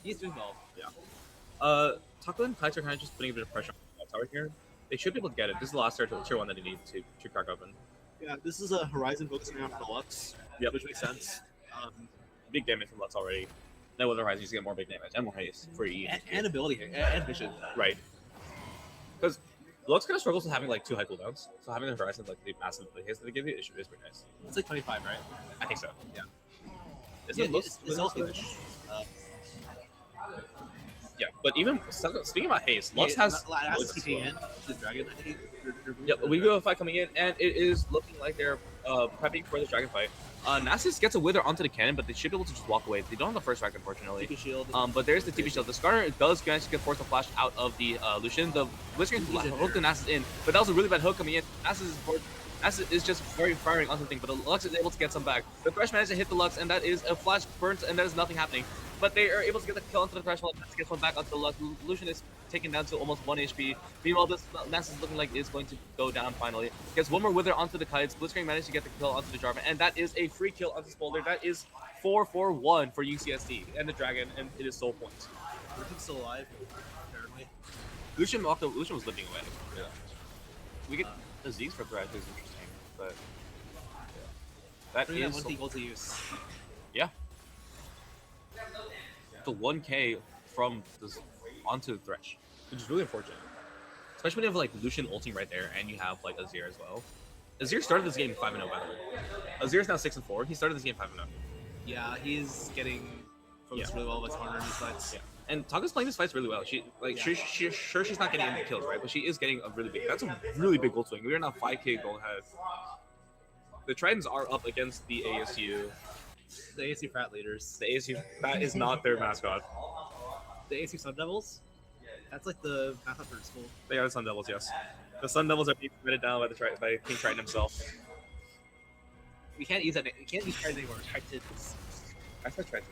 He's doing well. Taco and Kites are kind of just putting a bit of pressure on the tower here. They should be able to get it. This is the last tier 1 that they need to crack open. Yeah, this is a Horizon focusing on the Lux, Yep. which makes sense. Big damage from Lux already. Then with the Horizon, you get more big damage and more haste for E. And ability and vision. Right. Because Lux kind of struggles with having like 2 high cooldowns. So having the Horizon, like the massive haste that they give you, is pretty nice. It's like 25, right? I think so. Yeah. Isn't it Lux? It's all finish. Yeah, but even speaking about haste, Lux has. Lux TP in the Dragon. I think. Yep, we do have a fight coming in, and it is looking like they're prepping for the dragon fight. Nasus gets a wither onto the cannon, but they should be able to just walk away. They don't have the first frag, unfortunately. TP shield. But there's the TP shield. The Scar does manage to force a flash out of the Lucian. The Blitzcrank hooked the Nasus in, but that was a really bad hook coming in. Nasus is just very firing onto the thing, but the Lux is able to get some back. The Thresh managed to hit the Lux, and that is a flash burnt, and that is nothing happening. But they are able to get the kill onto the Thresh, while Nasus gets one back onto the Lux. Lucian is taken down to almost 1 HP. Meanwhile, this Nasus is looking like it's going to go down finally. Gets one more wither onto the Kites. Blitzcrank managed to get the kill onto the Jarvan, and that is a free kill onto Smolder. That is 4-4-1 for UCSD and the Dragon, and it is soul points. Lucian's still alive, apparently. Lucian was living away. Yeah. We get the Z's for Thresh is interesting, but that Bring that is 1k gold to use. yeah. The 1k from this onto the Thresh. which is really unfortunate. Especially when you have like Lucian ulting right there, and you have like Azir as well. Azir started this game 5-0 by the way. Azir's now 6-4. He started this game 5-0. Yeah, he's getting focused really well with his partner in these fights. Yeah. And Taka's playing this fights really well. She's not getting any kills, right? But she is getting a really big. That's a really big gold swing. We are now 5K gold ahead. The Tritons are up against the ASU. The ASU Frat leaders. The ASU that is not their mascot. The ASU Sun Devils. That's like the mascot for the school. They are the Sun Devils, yes. The Sun Devils are being submitted down by King Triton himself. We can't use that. We can't use Tritons anymore. Tritons. I said Triton.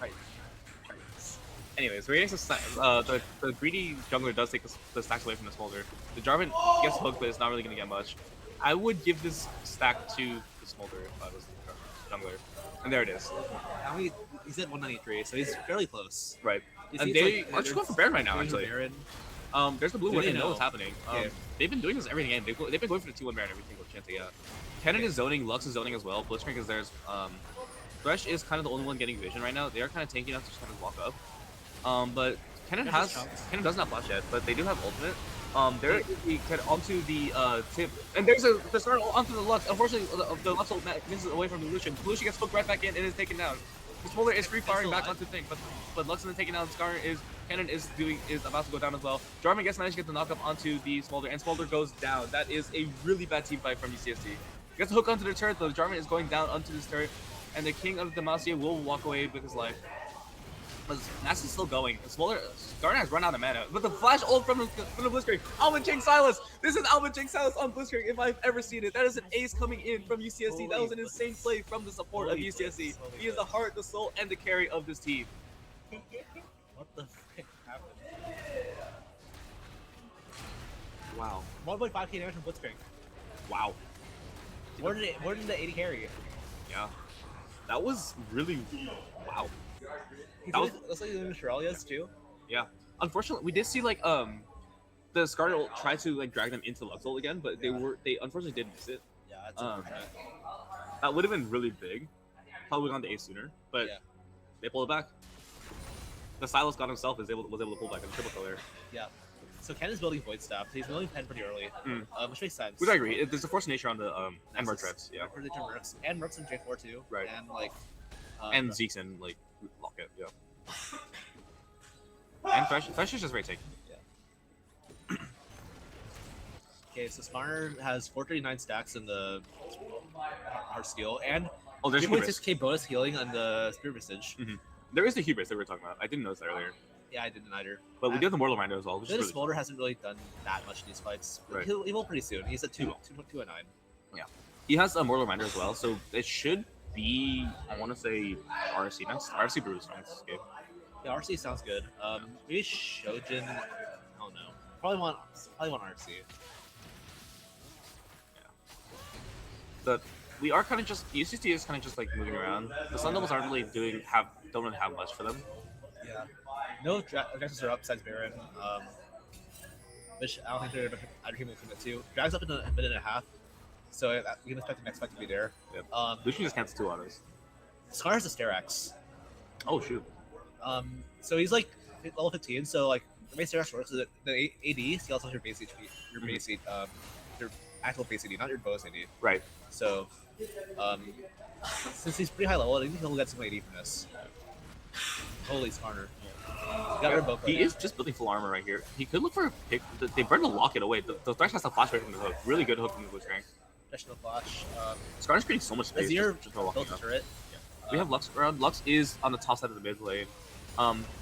Tritons. Anyways, we're getting some stacks. The greedy jungler does take the stacks away from the smolder. The Jarvan gets hooked, but it's not really going to get much. I would give this stack to the smolder if I was the jungler. And there it is. He's at 193, so he's fairly close. Right. You And see, they it's are just going for Baron right now, actually. Baron. There's the blue Do one. they They know know? what's happening. Yeah. They've been doing this every game. They've been going for the 2-1 Baron every single chance they get. Kennen is zoning. Lux is zoning as well. Blitzcrank is theirs. Thresh is kind of the only one getting vision right now. They are kind of tanking out to just kind of walk up. But Kennen doesn't have flash yet, but they do have ultimate. There we get onto the tip, and there's the start onto the Lux. Unfortunately, the Lux ult misses away from the Lucian. Lucian gets hooked right back in and is taken down. The Smolder is free firing back onto the thing, but Lux isn't taken down. Kennen is about to go down as well. Jarvan gets managed to get the knock up onto the Smolder, and Smolder goes down. That is a really bad team fight from UCSD. Gets the hook onto the turret, though. Jarvan is going down onto this turret, and the King of Demacia will walk away with his life. But Nass is still going. Smolder Garnet has run out of mana. But the flash ult from the Blitzcrank. Alvin Ching Silas. This is Alvin Ching Silas on Blitzcrank if I've ever seen it. That is an ace coming in from UCSD. That was an insane play from the support of UCSD. He is the heart, the soul, and the carry of this team. What the frick happened? Wow. 1.5k damage from Blitzcrank. Wow. More than the 80 carry. Yeah. That was really wow. Looks like he's doing Shiralias too. Yeah. Unfortunately, we did see like the Scarlet try to like drag them into Luxol again, but they unfortunately did miss it. Yeah, that's unfortunate. That would have been really big. Probably gone to ace sooner, but Yeah. they pulled it back. The Silas God himself was able to pull back in the triple color. Yeah. So Ken is building Void Staff. He's building Pen pretty early, which makes sense. Which I agree. There's a force nature on the and Mertrex, yeah. For the Mercs and Mercs in J4 too. Right. And like. And Zeke's in like Locket, yeah. And Thresh is just very tanky. Yeah. Okay, so Skarner has 439 stacks in the Heart Steel and Oh, there's hubris. 3.6k bonus healing on the Spirit Visage. There is the hubris that we were talking about. I didn't notice that earlier. Yeah, I didn't either. But we did the Mortal Reminder as well, which is The really Smolder hasn't really done that much in these fights. Right. He will pretty soon. He's at 2 and 9. Yeah. He has a Mortal Reminder as well, so it should be, I want to say, RC next. RC Brew is next game. Yeah, RC sounds good. Maybe Shojin. I don't know. Probably want RC. But we are kind of just UCSD is kind of just like moving around. The Sun Devils aren't really don't really have much for them. Yeah. No objectives are up besides Baron. Which I don't think they're either human commit to. Drag's up in a minute and a half, so you can expect the next fight to be there. Yep. Lucian just cancels 2 autos. Scar has a Sterax. Oh shoot. So he's like level 15. So like the way Sterax works is that the AD scales off your base HP, your base your actual base AD, not your bonus AD. Right. So, since he's pretty high level, I think he'll get some AD from this. Holy Skarner. He is just building full armor right here. He could look for a pick. They burned the locket away. The Thresh has a flash right from the hook. Really good hook from the Blitzcrank. Additional flash. Skarner's creating so much space. Azir just for walking built the up. turret. We have Lux around. Lux is on the top side of the mid lane.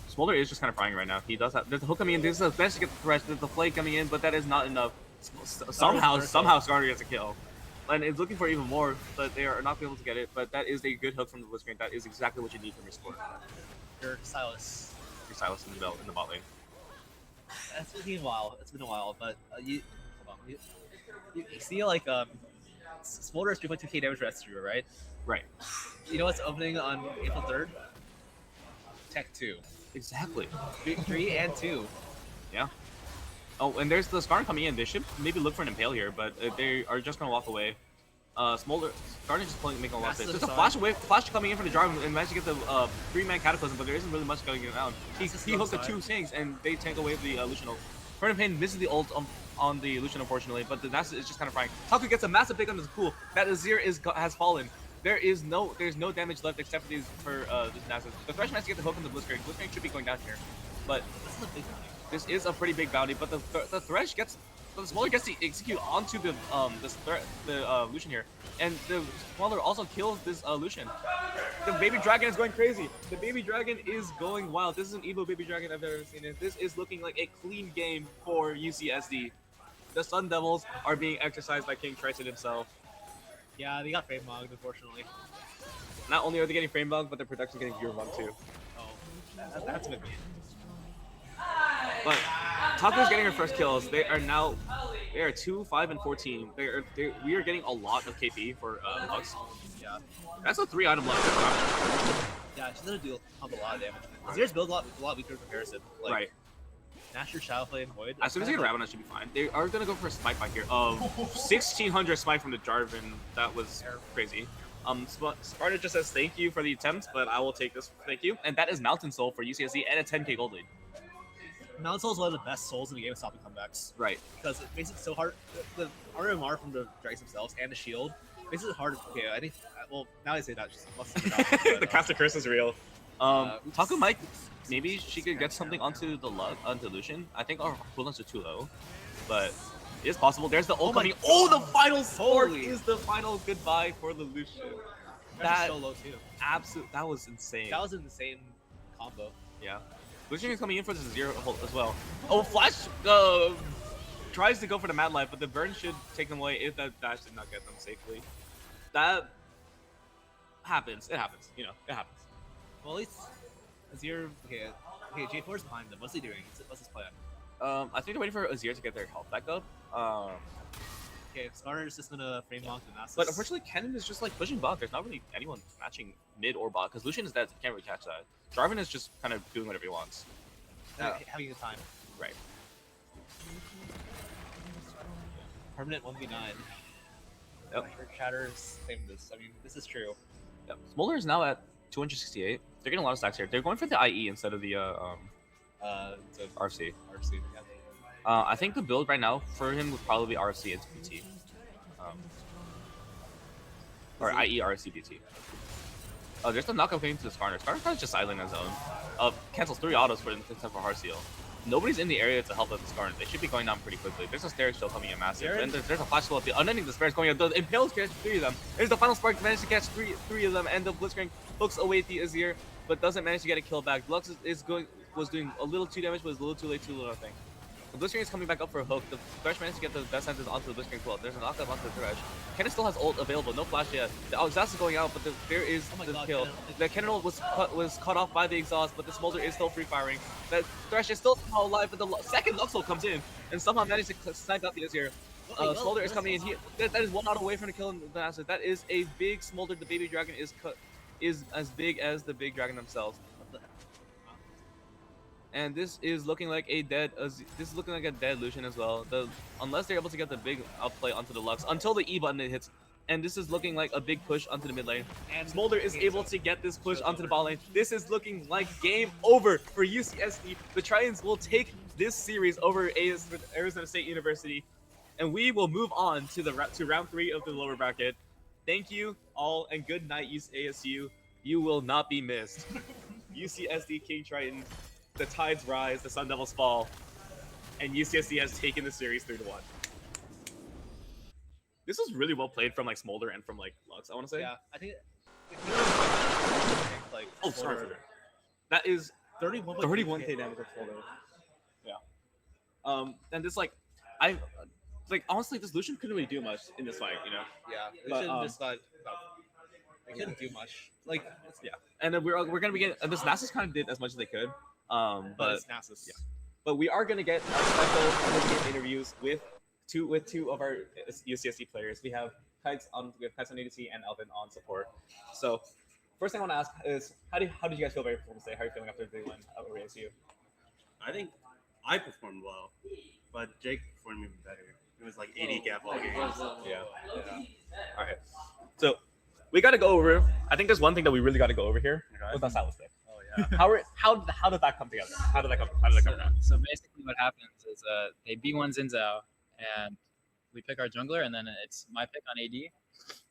Smolder is just kind of frying right now. He does have. There's a hook coming in. There's a bench to get the Thresh. There's the flake coming in, but that is not enough. Somehow Skarner gets a kill. And is looking for even more, but they are not able to get it. But that is a good hook from the Blitzcrank. That is exactly what you need from your support. Your Silas. Your Silas in the bot lane. It's been a while. It's been a while, but hold on. You see like Smolder is 3.2k damage for S3, right? Right. You know what's opening on April 3rd? Tech 2. Exactly. 3 and 2. Yeah. Oh, and there's the Skarner coming in. They should maybe look for an Impale here, but they are just going to walk away. Smolder, Skarner just making a lot of space. There's a flash coming in from the Jarvan and managed to get the 3-man Cataclysm, but there isn't really much going around. He hooked the 2 things, and they tank away the Lucian ult. Fern Pain misses the ult on the Lucian, unfortunately, but the Nasus is just kind of frying. Taku gets a massive pick on his cool. That Azir has fallen. There's no damage left except for this Nasus. The Thresh managed to get the hook on the Blitzcrank. Blitzcrank should be going down here, but This is a big bounty. this is a pretty big bounty. But the Thresh gets. The Smaller gets to execute onto the Lucian here, and the Smaller also kills this Lucian. The baby dragon is going crazy. The baby dragon is going wild. This is an evil baby dragon I've ever seen. And this is looking like a clean game for UCSD. The Sun Devils are being exercised by King Triton himself. Yeah, they got frame mugged, unfortunately. Not only are they getting frame bugged, but their production's getting viewer bugged too. Oh, that's a bit mean. But Taco's getting her first kills. They are 2, 5, and 14. We are getting a lot of KP for Lux. Yeah. That's a 3-item Lux. Yeah, she's gonna do a lot of damage. Azir's build a lot weaker in comparison. Like, Right. Nasher, Shadowplay, and Void. As soon as they get a Ravana, should be fine. They are gonna go for a smite back here. 1600 smite from the Jarvan. That was crazy. Sparta just says thank you for the attempt, but I will take this. Thank you. And that is Mountain Soul for UCSD and a 10k gold lead. Mount Soul is one of the best souls in the game of stopping comebacks. Right. Because it makes it so hard. The RMR from the dragons themselves and the shield makes it hard. Okay, I think. Well, now I say that, just must The caster curse is real. Taco might. Maybe she could get something onto Lucian. I think our cooldowns are too low, but it is possible. There's the ult coming. Oh, the final spark is the final goodbye for the Lucian. That's so low too. That was insane. That was an insane combo. Yeah. Lucian is coming in for the 0 ult as well. Oh, Flash tries to go for the Mad Life, but the burn should take them away if that dash did not get them safely. That happens. It happens. You know, it happens. Well, at least Azir. Okay, J4's behind them. What's he doing? What's his plan? I think they're waiting for Azir to get their health back up. Okay, Skarner's just gonna frame lock the Nasus. But unfortunately, Kennen is just like pushing bot. There's not really anyone matching mid or bot because Lucian is dead. So you can't really catch that. Jarvan is just kind of doing whatever he wants. Having a time. Right. Permanent 1v9. Yep. Chatter's claim this. I mean, this is true. Yep. Smolder is now at 268. They're getting a lot of stacks here. They're going for the IE instead of the RC. RC. Yeah. I think the build right now for him would probably be RC into PT. Or IE RC PT. Oh, there's the knockup coming to the Skarner. Skarner's kind of just idling on his own. Cancels 3 autos for except for hard seal. Nobody's in the area to help out the Skarner. They should be going down pretty quickly. There's a stairs still coming in massive. And there's a flash still at the unending despair is going out. The Impales catch 3 of them. There's the final spark managed to catch three of them, and the Blitzcrank hooks away the Azir, but doesn't manage to get a kill back. Lux was doing a little too damage, but was a little too late, too little, I think. The Blitzcrank is coming back up for a hook. The Thresh managed to get the best senses onto the Blitzcrank as well. There's a knockup onto the Thresh. Kennen still has ult available, no flash yet. The exhaust is going out, but there is the kill. The Kennen ult was cut off by the exhaust, but the Smolder is still free firing. The Thresh is still somehow alive, but the second Lux ult comes in and somehow managed to snipe out the Azir. Smolder is coming in here. That is 1 out away from the kill in the Nasus. That is a big Smolder. The baby dragon is as big as the big dragon themselves. And this is looking like a dead Lucian as well. Unless they're able to get the big outplay onto the Lux until the E button hits. And this is looking like a big push onto the mid lane. And Smolder is able to get this push onto the bot lane. This is looking like game over for UCSD. The Tritons will take this series over Arizona State University. And we will move on to round 3 of the lower bracket. Thank you all and good night, ASU. You will not be missed. UCSD King Triton. The tides rise, the Sun Devils fall, and UCSD has taken the series 3-1. This was really well played from like Smolder and from like Lux, I want to say. Yeah, I think. Like, oh, sorry for that. That is 31k damage of Smolder. Yeah. And this honestly, this Lucian couldn't really do much in this fight, you know. Yeah, Lucian just got. They couldn't do much. Like, yeah. And then we're gonna be getting. This Nasus kind of did as much as they could. But it's Nasus. Yeah. But we are gonna get our special interviews with two of our UCSD players. We have Kites on ADC and Alvin on support. So first thing I want to ask is how did you guys feel about your performance today? How are you feeling after the win over ASU? I think I performed well, but Jake performed even better. It was like 80 gap all game. Yeah. All right. So we got to go over. I think there's one thing that we really got to go over here. Okay. What's that Silas thing? Oh How did that come together? How did that come around? So basically, what happens is they B1 Zinzao, and we pick our jungler, and then it's my pick on AD,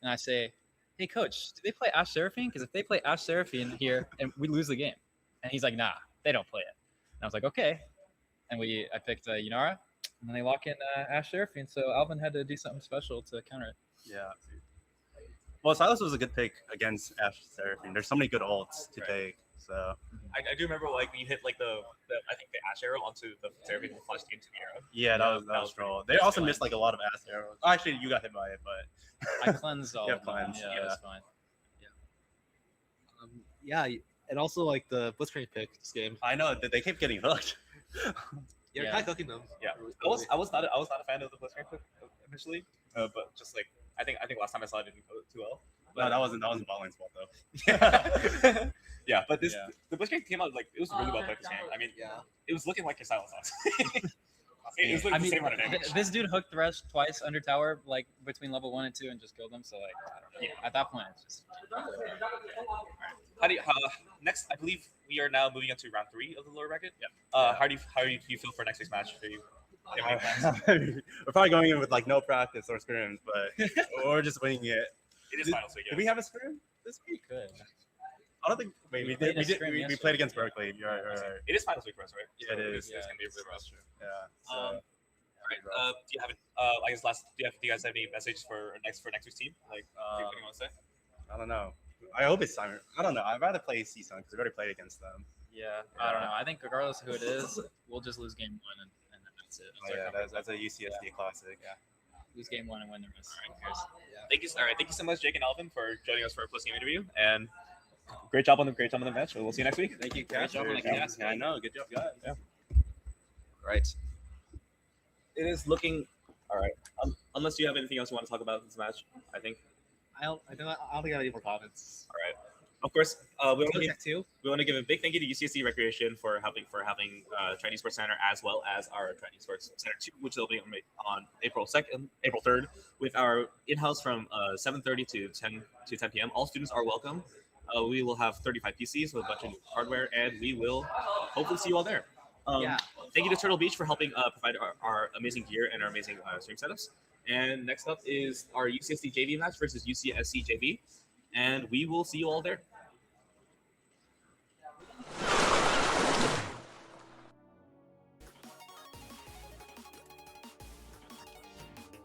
and I say, "Hey, coach, do they play Ash Seraphine? Because if they play Ash Seraphine here, and we lose the game," and he's like, "Nah, they don't play it." And I was like, "Okay," and I picked Yanara, and then they lock in Ash Seraphine, so Alvin had to do something special to counter it. Yeah. Well, Silas was a good pick against Ash Seraphine. There's so many good ults to take. So I do remember like when you hit like the I think the Ash arrow onto the Seraphine and flashed into the arrow. yeah, that was troll. They also missed like a lot of ass arrows. Actually, you got hit by it, but I cleansed all Yeah, of them. cleanse. Yeah, Yeah. that's fine. Yeah, and also like the Blitzcrank pick this game. I know that they kept getting hooked. You're Yeah. kind of cooking them. Yeah, I was not a fan of the Blitzcrank initially, but just like I think last time I saw it didn't go too well. No, that wasn't Balling's fault though. Yeah, but this Yeah. the Blitzcrank came out like it was really well played this game. I mean, Yeah. it was looking like your Silence Ox. It was like I the mean, same amount of damage. this dude hooked Thresh twice under tower, like between level 1 and 2, and just killed him. So like, I don't know. At that point, it's just How do you, next? I believe we are now moving into round 3 of the lower bracket. Yeah. How do you feel for next week's match? Do you have any plans? We're probably going in with like no practice or scrims, but we're just winging it. It is finals week. Did we have a scrim this week? good. I don't think. Wait, we played did. a scrim We yesterday. played against Berkeley. You're right. Right. It is finals week for us, right? Yeah, it is. It's gonna be really rough. Yeah. So, All right. Do you have? I guess last. Do you guys have any message for next week's team? Like, anything you want to say? I don't know. I hope it's Simon. I don't know. I'd rather play CSUN because we already played against them. Yeah, I don't know. I think regardless of who it is, we'll just lose game 1, and then that's it. Oh, yeah, that's a UCSD classic. Yeah. Lose game 1 and win the rest. Who cares? Thank you. All right. Thank you so much, Jake and Alvin, for joining us for a post-game interview. And great job on the match. We'll see you next week. Thank you, Great job on the cast. I know. Good job, guys. Right. It is looking. All right. Unless you have anything else you want to talk about in this match, I think. I don't think I have any more comments. All right. Of course, we want to give Tech too. a big thank you to UCSD Recreation for having Chinese Sports Center as well as our Chinese Sports Center 2, which will be on April 3rd, with our in-house from 7:30 to 10 p.m. All students are welcome. We will have 35 PCs with a bunch of hardware, and we will hopefully see you all there. Yeah. Thank you to Turtle Beach for helping provide our amazing gear and our amazing stream setups. And next up is our UCSD JV match versus UCSC JV, and we will see you all there.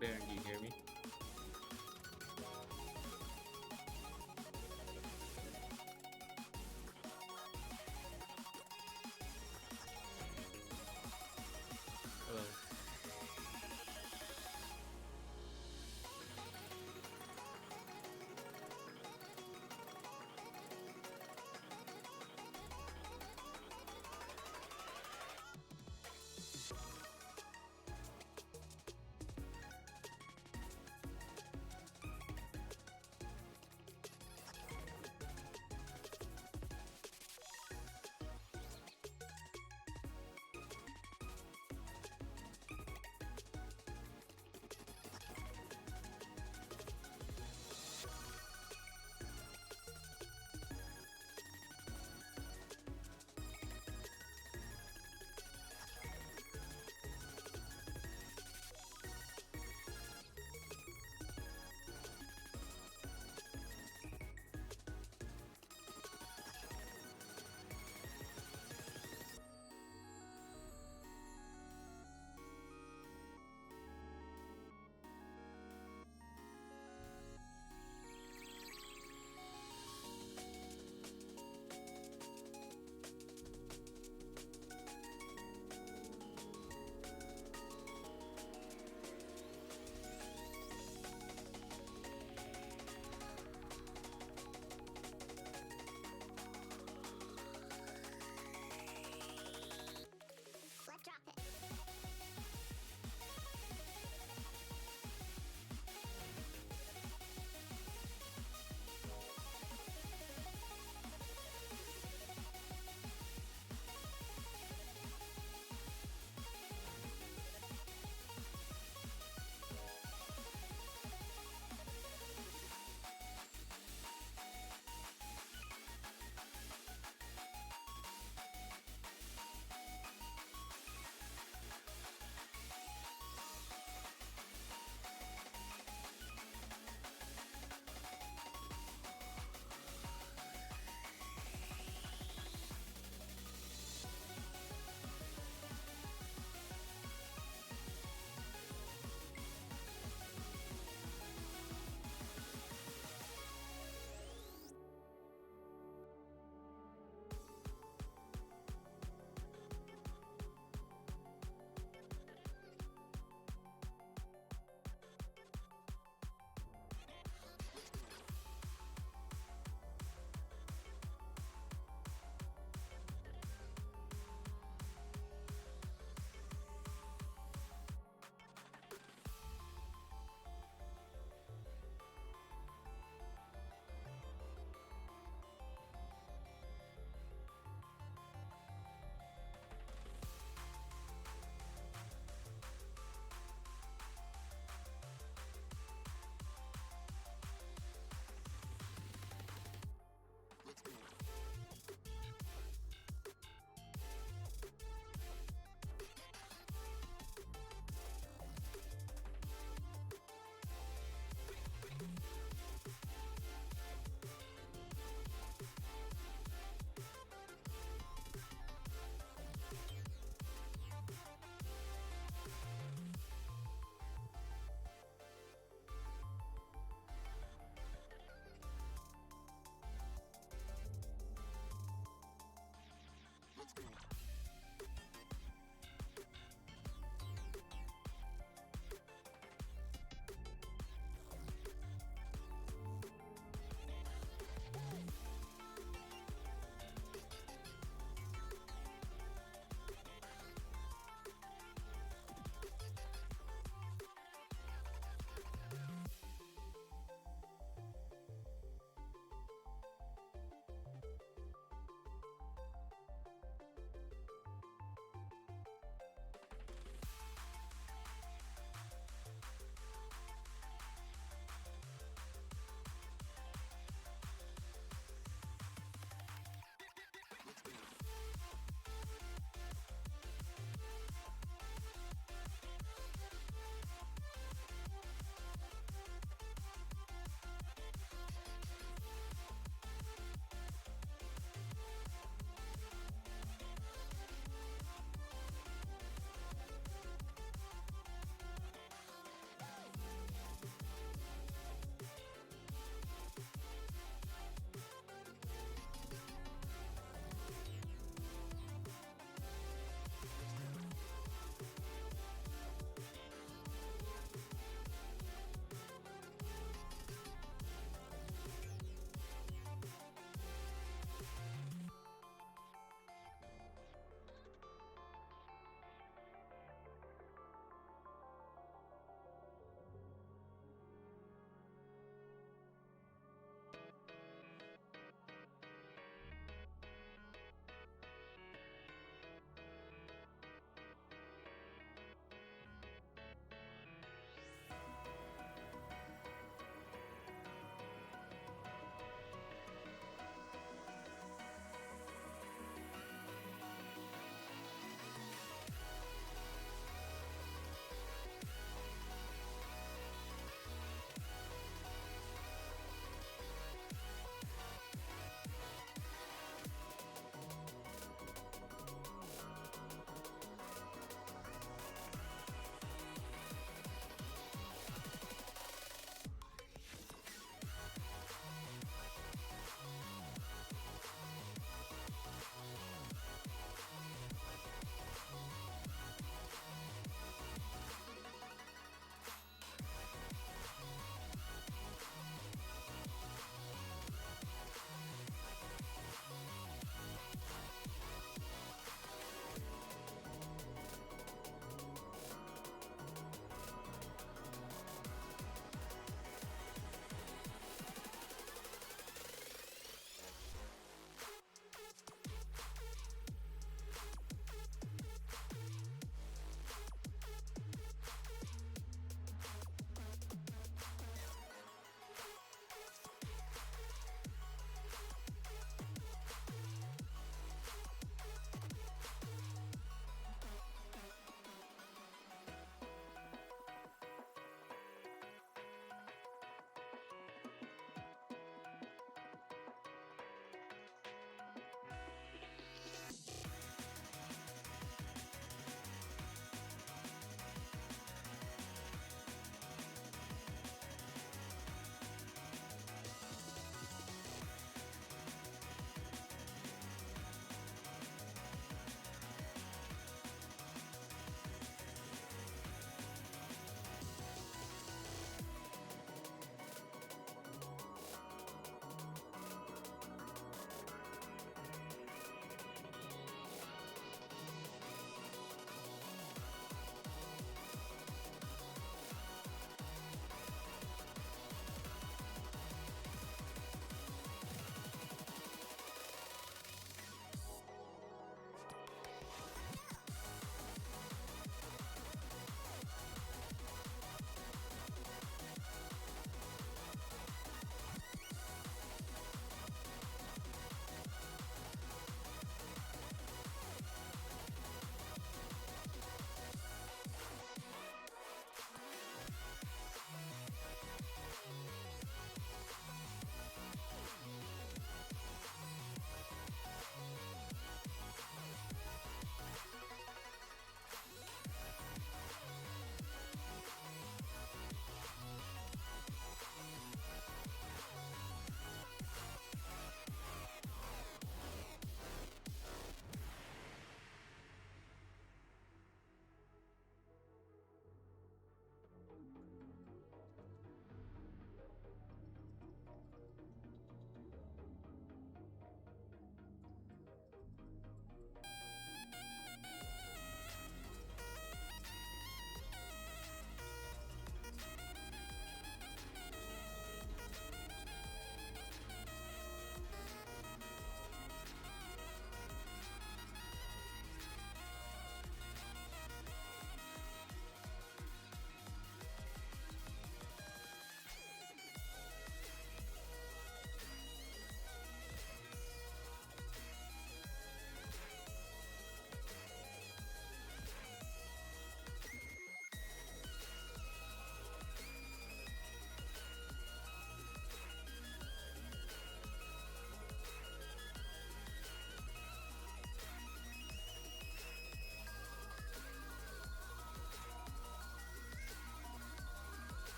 Baron, do you hear me? Hello.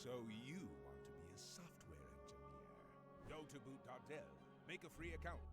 So you want to be a software engineer. Go to boot.dev, make a free account.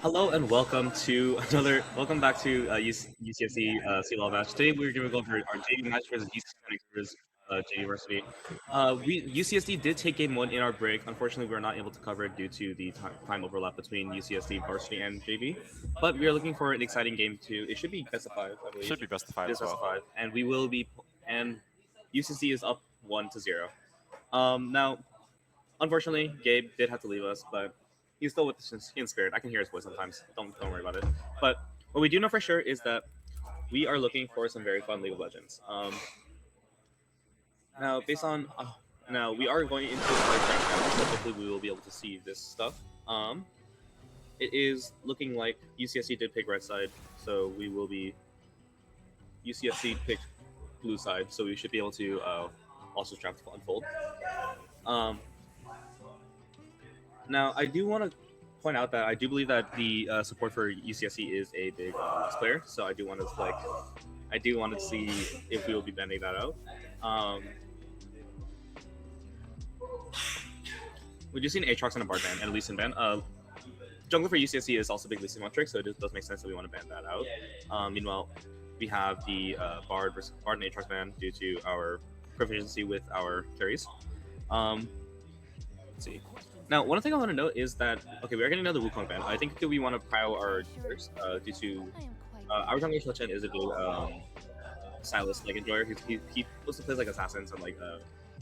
Hello and welcome back to UCSD CLoL match. Today we're going to go over our JV match versus UCSD versus JV Varsity. UCSD did take game one in our break. Unfortunately, we were not able to cover it due to the time overlap between UCSD Varsity and JV. But we are looking for an exciting game too. It should be best of 5, I believe. Should be best of 5 It as is best of well. 5, and we will be. And UCSD is up 1-0. Now, unfortunately, Gabe did have to leave us, but he's still with us in spirit. I can hear his voice sometimes. Don't worry about it. But what we do know for sure is that we are looking for some very fun League of Legends. Now, based on now we are going into the draft now, so hopefully we will be able to see this stuff. It is looking like UCSC did pick red side, so we will be UCSC picked blue side, so we should be able to also draft unfold. Now, I do want to point out that I do believe that the support for UCSC is a big player, so I do want to see if we will be bending that out. We do see an Aatrox and a Bard ban and a Lee Sin ban. Jungler for UCSC is also big Lee Sin trick, so it does make sense that we want to ban that out. Meanwhile, we have the Bard and Aatrox ban due to our proficiency with our carries. Let's see. Now, one thing I want to note is that, okay, we are getting another Wukong ban. I think we want to prio our junglers due to our jungler Shuchen is a big Silas like enjoyer. He mostly plays like assassins and like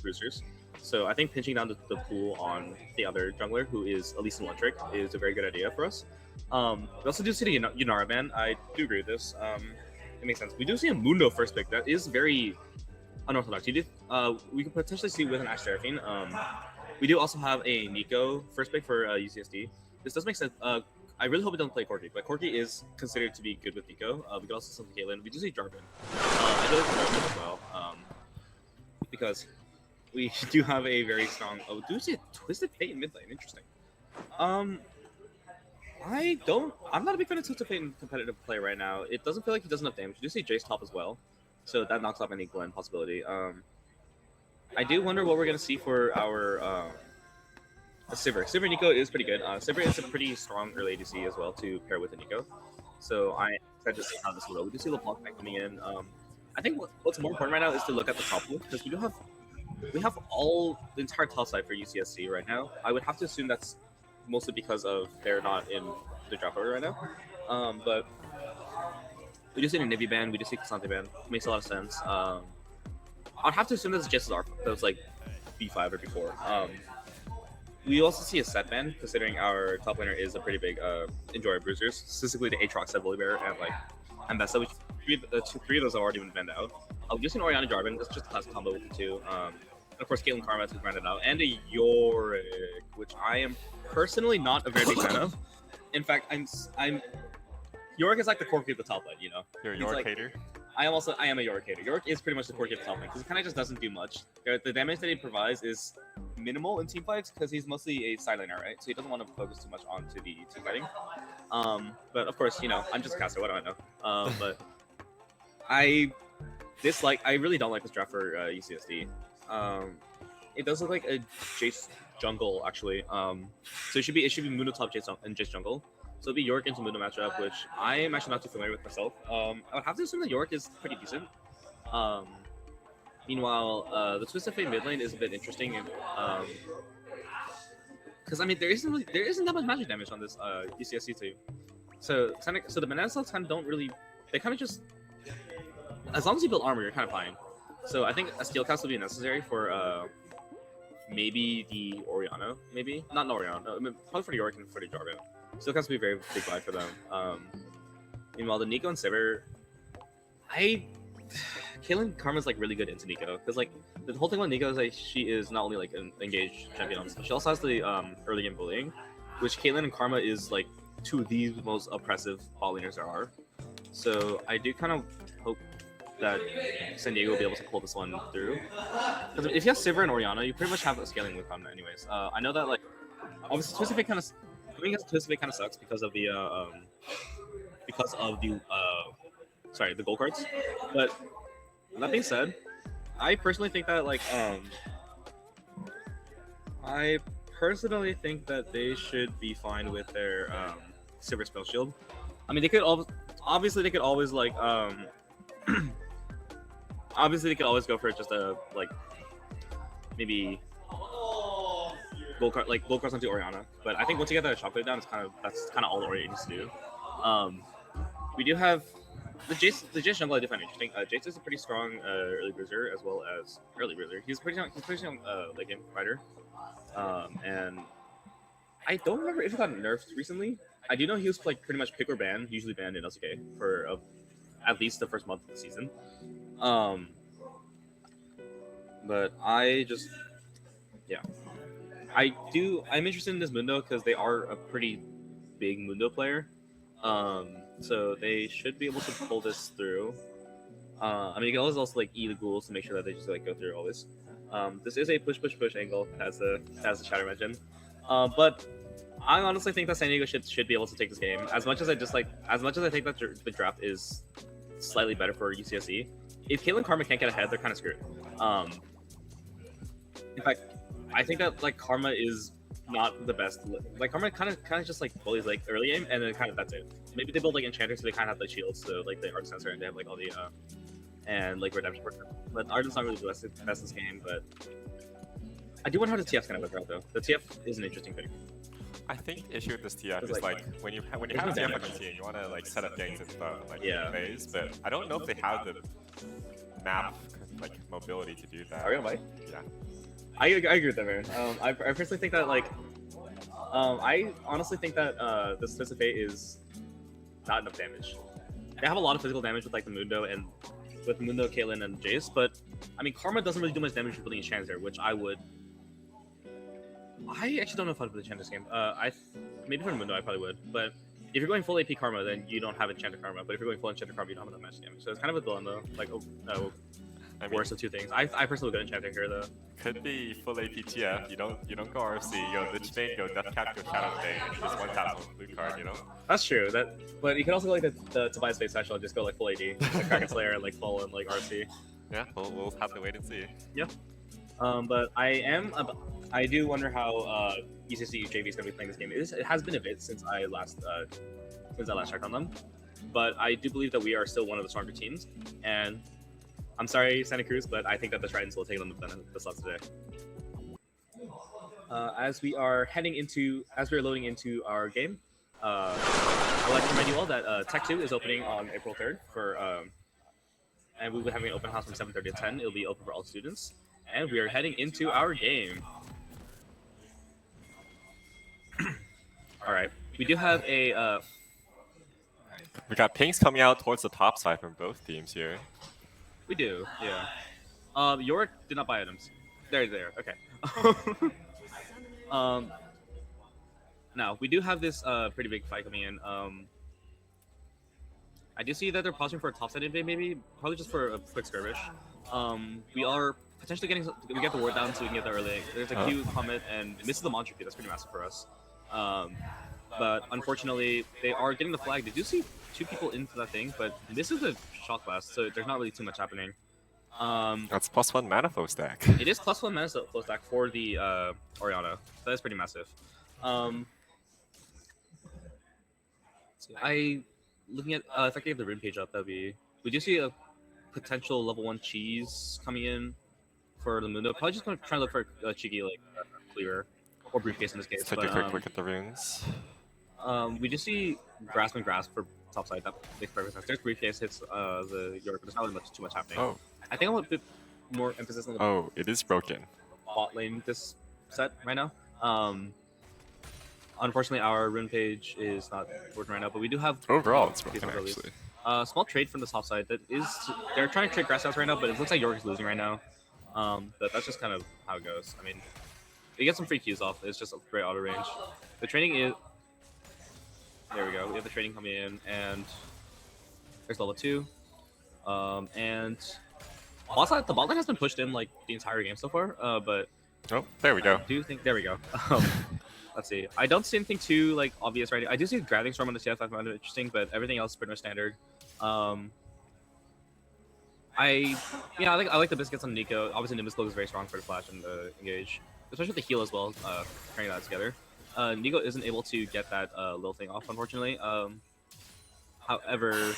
bruisers. So I think pinching down the pool on the other jungler, who is at least in one trick, is a very good idea for us. We also do see the Yunara ban. I do agree with this. It makes sense. We do see a Mundo first pick. That is very unorthodox. We could potentially see with an Ashe Seraphine. We do also have a Nico first pick for UCSD. This does make sense. I really hope it doesn't play Corki, but Corki is considered to be good with Nico. We could also see Caitlyn. We do see Jarvan. I do like Jarvan as well, because we do have a very strong. Oh, we do see a Twisted Fate in mid lane. Interesting. I'm not a big fan of Twisted Fate in competitive play right now. It doesn't feel like he does enough damage. We do see Jace top as well, so that knocks off any Glen possibility. I do wonder what we're going to see for our Sivir. Sivir Nico is pretty good. Sivir is a pretty strong early ADC as well to pair with a Nico. So I excited to see how this will go. We do see LeBlanc coming in. I think what's more important right now is to look at the top lane, because we have all the entire top side for UCSC right now. I would have to assume that's mostly because of they're not in the draft order right now. But we do see a Nivy ban, we do see Cassante ban. Makes a lot of sense. I'd have to assume that's just that was like B5 or B4. We also see a set ban, considering our top laner is a pretty big enjoyer of bruisers, specifically the Aatrox, Volibear, and like Ambessa, which three of those have already been banned out. Just an Orianna Jarvan, that's just a classic combo with the two. And of course, Caitlyn Karma to round it out, and a Yorick, which I am personally not a very big fan of. In fact, Yorick is like the Corki of the top lane, you know. You're a He's Yorick like, hater? I am a Yorick hater. Yorick is pretty much the Corki of the top lane, because he kind of just doesn't do much. The damage that he provides is minimal in team fights, because he's mostly a side laner, right? So he doesn't want to focus too much onto the team fighting. But of course, you know, I'm just a caster, what do I know? But I really don't like this draft for UCSD. It does look like a Jace jungle, actually. So it should be Mundo top Jace and Jace jungle. So it'll be Yorick into Mundo matchup, which I am actually not too familiar with myself. I would have to assume that Yorick is pretty decent. Meanwhile, the Twisted Fate mid lane is a bit interesting, because I mean there isn't that much magic damage on this UCSC team. So the banana cells kind of don't really. They kind of just, as long as you build armor, you're kind of fine. So I think a steel cast will be necessary for maybe the Orianna, maybe not Orianna, no, I mean, probably for the Yorick and for the Jarvan. Steel cast will be a very big buy for them. Meanwhile, the Nico and Sivir, Caitlyn Karma's like really good into Nico, because like the whole thing with Nico is like she is not only like an engaged champion, she also has the early game bullying, which Caitlyn and Karma is like two of the most oppressive bot laners there are. So I do kind of hope that San Diego will be able to pull this one through. Because if you have Sivir and Orianna, you pretty much have a scaling with them anyways. I know that like obviously Twisted Fate kind of sucks because of the the gold cards. But that being said, I personally think that they should be fine with their Silver Spell Shield. I mean, they could obviously they could always like obviously they could always go for just a like maybe gold cross onto Orianna. But I think once you get that chocolate down, that's kind of all Orianna needs to do. We do have the Jace jungle. I do find interesting. Jace is a pretty strong early bruiser as well as early bruiser. He's pretty strong late game fighter. And I don't remember if he got nerfed recently. I do know he was like pretty much pick or ban, usually banned in LCK for at least the first month of the season. But I'm interested in this Mundo because they are a pretty big Mundo player. So they should be able to pull this through. I mean, you can always also like eat the ghouls to make sure that they just like go through always. This is a push angle as the chatter mentioned. But I honestly think that San Diego should be able to take this game. As much as I think that the draft is slightly better for UCSD, if Caitlyn Karma can't get ahead, they're kind of screwed. In fact, I think that like Karma is not the best. Like Karma kind of just like bullies like early game, and then kind of that's it. Maybe they build like enchanters, so they kind of have the shields, so like the art sensor, and they have like all the and like redemption work. But Arden's not really the best in this game. But I do wonder how the TF's gonna work out though. The TF is an interesting thing. I think the issue with this TF is like- like when you have a There's no TF on your damage. team, you want to like set up ganks and stuff like Yeah. phase, but I don't know if they have the map like mobility to do that. Are we gonna fight? Yeah. I agree with that, man. I personally think that like, I honestly think that this Twist of Fate is not enough damage. They have a lot of physical damage with like the Mundo and with Mundo, Caitlyn, and Jace, but I mean Karma doesn't really do much damage for building enchanters there, which I actually don't know if I'd build enchanters game. Maybe for Mundo I probably would, but if you're going full AP Karma, then you don't have enchanter Karma. But if you're going full enchanter Karma, you don't have enough match damage. So it's kind of a dilemma. Like, I mean, worst of two things. I personally would go enchanter here though. could be full AP TF. You don't go RFC. You go Lich Bane, go Death Cap, go Shadow Bane, and you just one tap on the blue card. You know. That's true. But you can also go like the Tobias Face special and just go like full AD, like Kraken Slayer and like full and like RC. Yeah, we'll have to wait and see. But I do wonder how UCSD JV is gonna be playing this game. It has been a bit since I last checked on them, but I do believe that we are still one of the stronger teams. And I'm sorry, Santa Cruz, but I think that the Tritons will take on the slots today. As we are loading into our game, I'd like to remind you all that Tech 2 is opening on April 3rd and we'll be having an open house from 7:30 to 10. It'll be open for all students, and we are heading into our game. All right, we do have a. We got pings coming out towards the top side from both teams here. We do, yeah. Yorick did not buy items. There. Okay. Now we do have this pretty big fight coming in. I do see that they're pausing for a top side invade, maybe probably just for a quick skirmish. We are potentially we get the ward down so we can get there early. There's a Q comment and misses the monster Q. That's pretty massive for us. But unfortunately, they are getting the flag. They do see two people into that thing, but this is a shock blast, so there's not really too much happening. That's +1 mana flow stack. It is +1 mana flow stack for the Orianna. That is pretty massive. Looking at if I could get the rune page up, that'd be. We do see a potential level 1 cheese coming in for the Mundo. Probably just gonna try to look for a cheeky like cleaver or briefcase in this case. Let's take a quick look at the runes. We just see grasp and grasp for top side. That makes perfect sense. There's briefcase hits the York, but there's not really too much happening. Oh. I think I want a bit more emphasis on the Oh, it is broken. bot lane this set right now. Unfortunately, our rune page is not working right now, but we do have Overall, it's broken decent abilities. actually. Small trade from the top side. They're trying to trade grass house right now, but it looks like York is losing right now. But that's just kind of how it goes. I mean, they get some free Qs off. It's just a great auto range. The trading is. There we go. We have the trading coming in, and there's level 2. And the bot lane has been pushed in like the entire game so far. But Oh, there we go. I do think there we go. Let's see. I don't see anything too like obvious right now. I do see a Grabbing Storm on the TF. I find it interesting, but everything else is pretty much standard. I like the biscuits on Nico. Obviously, Nimbus Cloak is very strong for the flash and the engage, especially with the heal as well. Carrying that together. Nico isn't able to get that little thing off, unfortunately. However,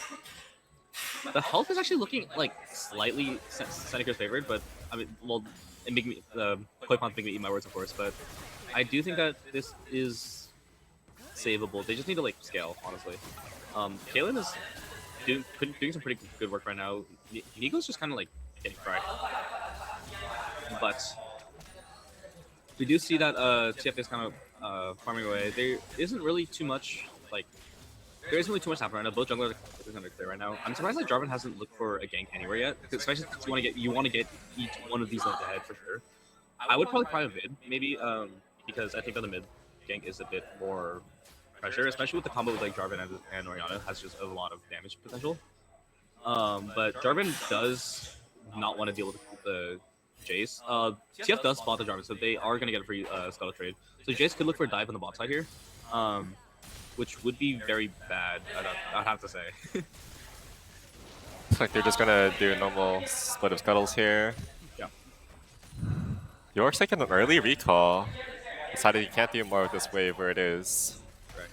the health is actually looking like slightly Seneca's favored, but I mean, well, it make me Koi Pond make me eat my words, of course. But I do think that this is savable. They just need to like scale, honestly. Kaylin is doing some pretty good work right now. Nico's just kind of like getting fried, but we do see that TF is kind of farming away. There isn't really too much like. There isn't really too much happening right now. Both junglers are kind of clear right now. I'm surprised that Jarvan hasn't looked for a gank anywhere yet, especially since you want to get each one of these lanes ahead for sure. I would probably try a mid, maybe, because I think that the mid gank is a bit more pressure, especially with the combo with like Jarvan and Orianna has just a lot of damage potential. But Jarvan does not want to deal with the Jace. TF does spot the Jarvan, so they are going to get a free Scuttle trade. So Jace could look for a dive on the bot side here, which would be very bad, I'd have to say. Looks like they're just gonna do a normal split of scuttles here. Yeah. York's taking an early recall. Decided he can't do more with this wave where it is. Right.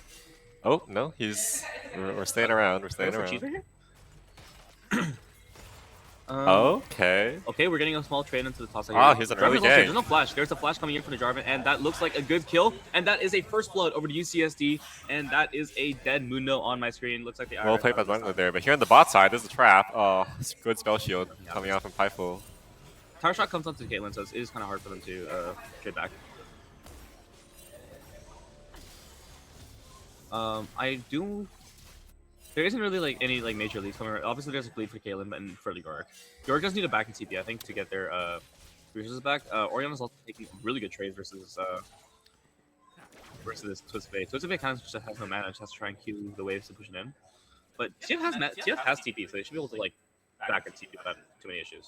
Oh, no, we're staying around, we're staying around. Okay. Okay, we're getting a small trade into the toss here. Ah, here's an early Jarvan's also- gank. There's no flash. There's a flash coming in from the Jarvan, and that looks like a good kill. And that is a first blood over to UCSD, and that is a dead Mundo on my screen. Looks like the Well played by Blanco there, but here on the bot side, there's a trap. Oh, good spell shield coming out from Pyful. Tower shot comes onto Caitlyn, so it is kind of hard for them to trade back. I do. There isn't really like any like major leads coming. Obviously, there's a bleed for Caitlyn and for Yorick. Yorick does need a back in TP, I think, to get their resources back. Orianna's also taking really good trades versus Twisted. Twisted kind of just has no mana, just has to try and queue the waves to push it in. But TF has TP, so they should be able to like back at TP without too many issues.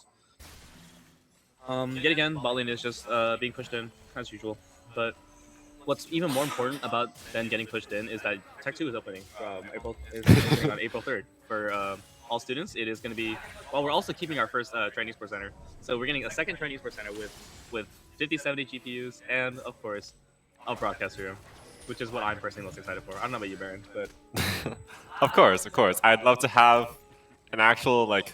Yet again, bot lane is just being pushed in as usual. But what's even more important about them getting pushed in is that Tech 2 is opening on April 3rd for all students. It is going to be, well, we're also keeping our first training sports center. So we're getting a second training sports center with 50, 70 GPUs and, of course, a broadcast room, which is what I'm personally most excited for. I don't know about you, Baron, but... Of course. I'd love to have an actual, like,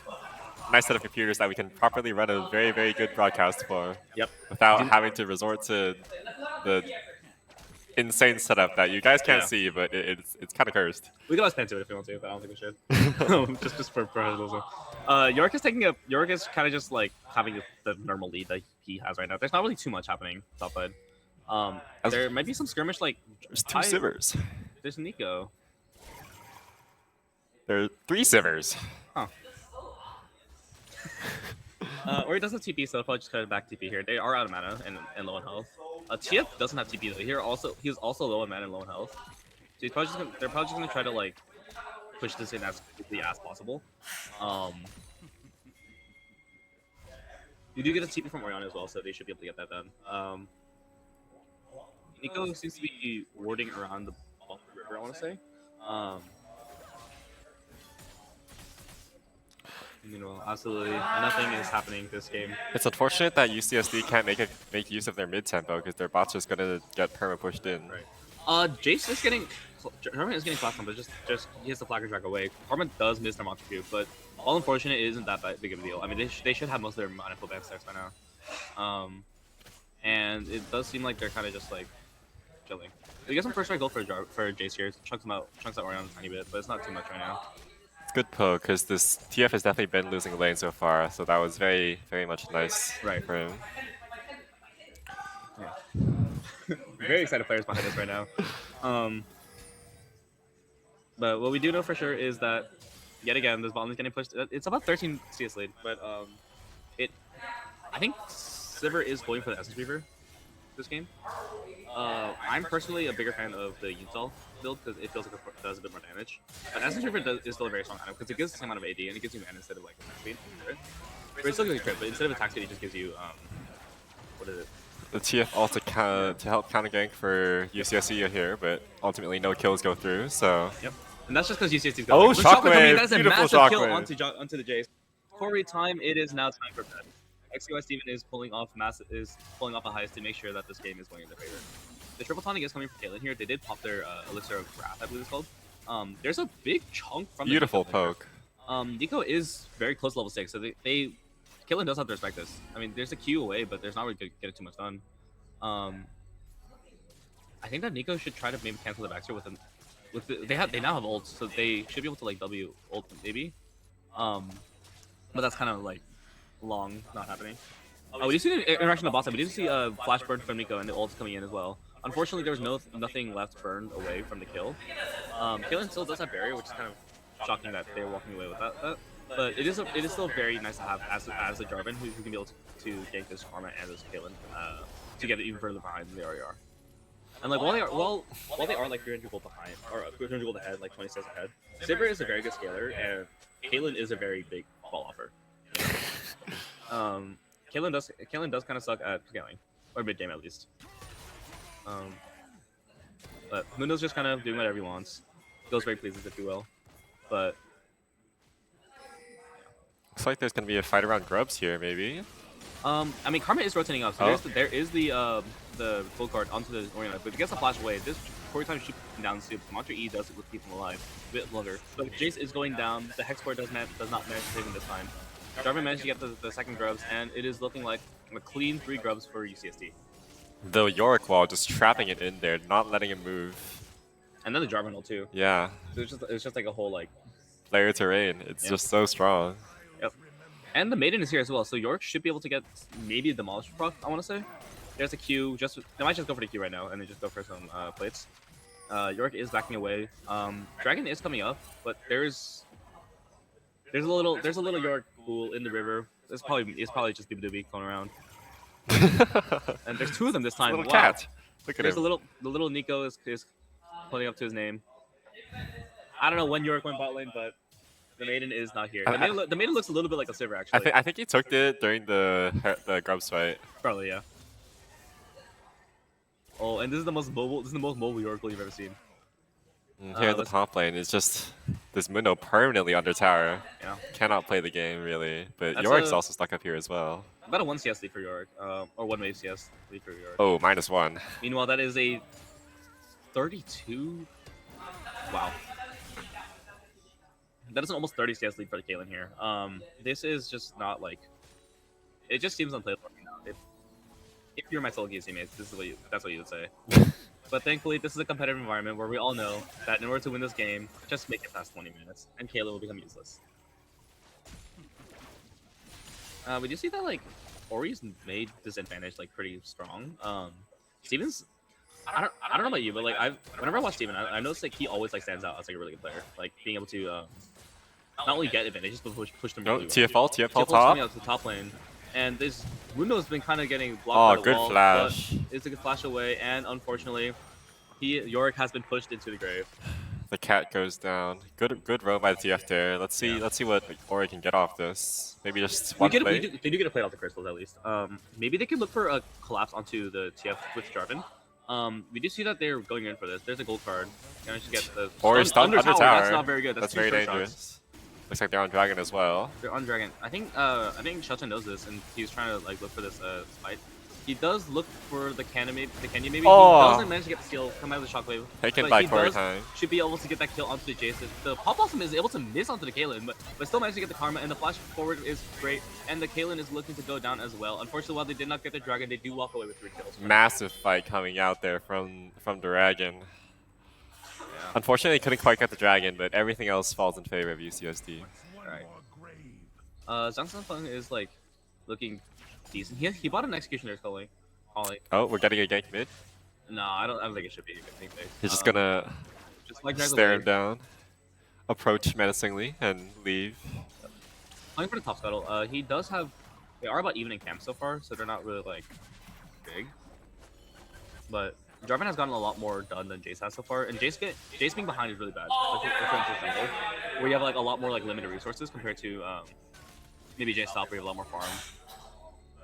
nice set of computers that we can properly run a very, very good broadcast for. Yep. Without having to resort to the insane setup that you guys can't see, but it's kind of cursed. We can always pan to it if we want to, but I don't think we should. just for Yorick is Yorick is kind of just like having the normal lead that he has right now. There's not really too much happening top side. There might be some skirmish like there's two Sivers. There's Nico. There are 3 Sivers. Huh. Or he doesn't have TP, so I'll probably just cut it back TP here. They are out of mana and low on health. TF doesn't have TP though. He's also low on mana and low on health. So they're probably just gonna try to like push this in as quickly as possible. You do get a TP from Orianna as well, so they should be able to get that done. Nico seems to be warding around the river, I want to say. You know, absolutely nothing is happening this game. It's unfortunate that UCSD can't make use of their mid tempo because their bot's just gonna get perma pushed in. Right. Jace is getting. Harman is getting flashed on, but just he has the flacker track away. Harman does miss their monster cube, but all unfortunate, it isn't that big of a deal. I mean, they should have most of their mana full band stacks by now. And it does seem like they're kind of just like chilling. We get some first try gold for Jace here. Chunks out Orianna a tiny bit, but it's not too much right now. It's good poke because this TF has definitely been losing lane so far, so that was very, very much nice for him. Yeah. Very excited players behind us right now. But what we do know for sure is that yet again this bot lane is getting pushed. It's about 13 CS lead, but I think Sivir is going for the Essence Reaver this game. I'm personally a bigger fan of the Yunzal build because it feels like it does a bit more damage. But Essence Reaver is still a very strong item because it gives the same amount of AD and it gives you mana instead of like attack speed. Right? But it still gives you crit, but instead of attack speed, it just gives you what is it? The TF also to help counter gank for UCSD here, but ultimately no kills go through. So. Yep. And that's just because UCSD's got oh, shockwave! That is a Beautiful massive shockwave. kill onto the Jace. Corey time, it is now time for bed. XUI Steven is pulling off a heist to make sure that this game is going in their favor. the triple tonic is coming from Caitlyn here. They did pop their elixir of wrath, I believe it's called. There's a big chunk from Beautiful the Nico laner. poke. Nico is very close to level 6, so Caitlyn does have to respect this. I mean, there's a Q away, but there's not really going to get it too much done. I think that Nico should try to maybe cancel the backstreet they now have ults, so they should be able to like W ult maybe. But that's kind of like long not happening. We did see the interaction of the boss side. We did see a flash burn from Nico and the ults coming in as well. Unfortunately, there was nothing left burned away from the kill. Caitlyn still does have barrier, which is kind of shocking that they're walking away with that. But it is still very nice to have as a Jarvan who can be able to gank this Karma and this Caitlyn to get it even further behind than they already are. And like while they are like 300 gold behind or 300 gold ahead, like 20 cents ahead, Saber is a very good scaler and Caitlyn is a very big ball offer. Caitlyn does kind of suck at scaling, or mid game at least. But Mundo's just kind of doing whatever he wants. Goes very pleases if you will, but Looks like there's gonna be a fight around Grubs here, maybe. I mean Karma is rotating up, so there is the gold card onto the Oriana, but it gets a flash away. This Corey time shoot down to Monster E does it with keep him alive a bit longer. But Jace is going down. The Hex Core does not manage to save him this time. Jarvan managed to get the second grubs, and it is looking like a clean 3 grubs for UCSD. The Yorick wall just trapping it in there, not letting him move. And then the Jarvan ult too. Yeah. So it's just like a whole like Player terrain. It's just so strong. Yep. And the Maiden is here as well, so Yorick should be able to get maybe a Demolish proc, I want to say. There's a Q. They might just go for the Q right now, and then just go for some plates. Yorick is backing away. Dragon is coming up, but there's a little Yorick pool in the river. It's probably just Doobie going around. And there's 2 of them this time. Little cat. Look at there's him. The little Nico is putting up to his name. I don't know when Yorick went bot lane, but the Maiden is not here. The Maiden looks a little bit like a Sivir actually. I think he took it during the Grubs fight. Probably, yeah. Oh, and this is the most mobile Yorick you've ever seen. Here in the top lane, it's just this Mundo permanently under tower. Yeah. Cannot play the game really, but That's Yorick's also stuck up here as well. About a 1 CS lead for Yorick, or 1 wave CS lead for Yorick. Oh, -1. Meanwhile, that is a 32. Wow. That is an almost 30 CS lead for the Caitlyn here. This is just not like. It just seems unplayable right now. If you're my solo game teammates, that's what you would say. But thankfully, this is a competitive environment where we all know that in order to win this game, just make it past 20 minutes, and Caitlyn will become useless. We do see that like Ori's made disadvantage like pretty strong. Steven's, I don't know about you, but like whenever I watch Steven, I notice like he always like stands out as like a really good player, like being able to not only get advantages but push them. No, really TFL well. top. Coming out to the top lane. And this Mundo's been kind of getting blocked by the good wall, flash. but it's a good flash away, and unfortunately, Yorick has been pushed into the grave. The cat goes down. Good roam by the TF there. Let's see what Ori can get off this. Maybe just one play. They do get a play off the crystals at least. Maybe they could look for a collapse onto the TF with Jarvan. We do see that they're going in for this. There's a gold card. Managed to get the Ori stunned under tower. That's not very good. That's two very straight dangerous. shots. Looks like they're on Dragon as well. They're on Dragon. I think Shelton knows this, and he's trying to like look for this fight. He does look for the Canyon maybe. He doesn't manage to get the steal, come out of the shockwave. Taken by Corey time. Should be able to get that kill onto the Jason. The Pop Blossom is able to miss onto the Caitlyn, but still managed to get the Karma, and the flash forward is great, and the Caitlyn is looking to go down as well. Unfortunately, while they did not get the Dragon, they do walk away with 3 kills. Massive fight coming out there from Dragon. Yeah. Unfortunately, they couldn't quite get the Dragon, but everything else falls in favor of UCSD. Right. Zhang Sanfeng is like looking decent. He bought an Executioner's calling. Oh, we're getting a gank mid. No, I don't think it should be. He's just gonna like stare him down, approach menacingly, and leave. Playing for the top scuttle. He does have. They are about even in camp so far, so they're not really like big. But Jarvan has gotten a lot more done than Jace has so far, and Jace being behind is really bad. Where you have like a lot more like limited resources compared to maybe Jace top where you have a lot more farm.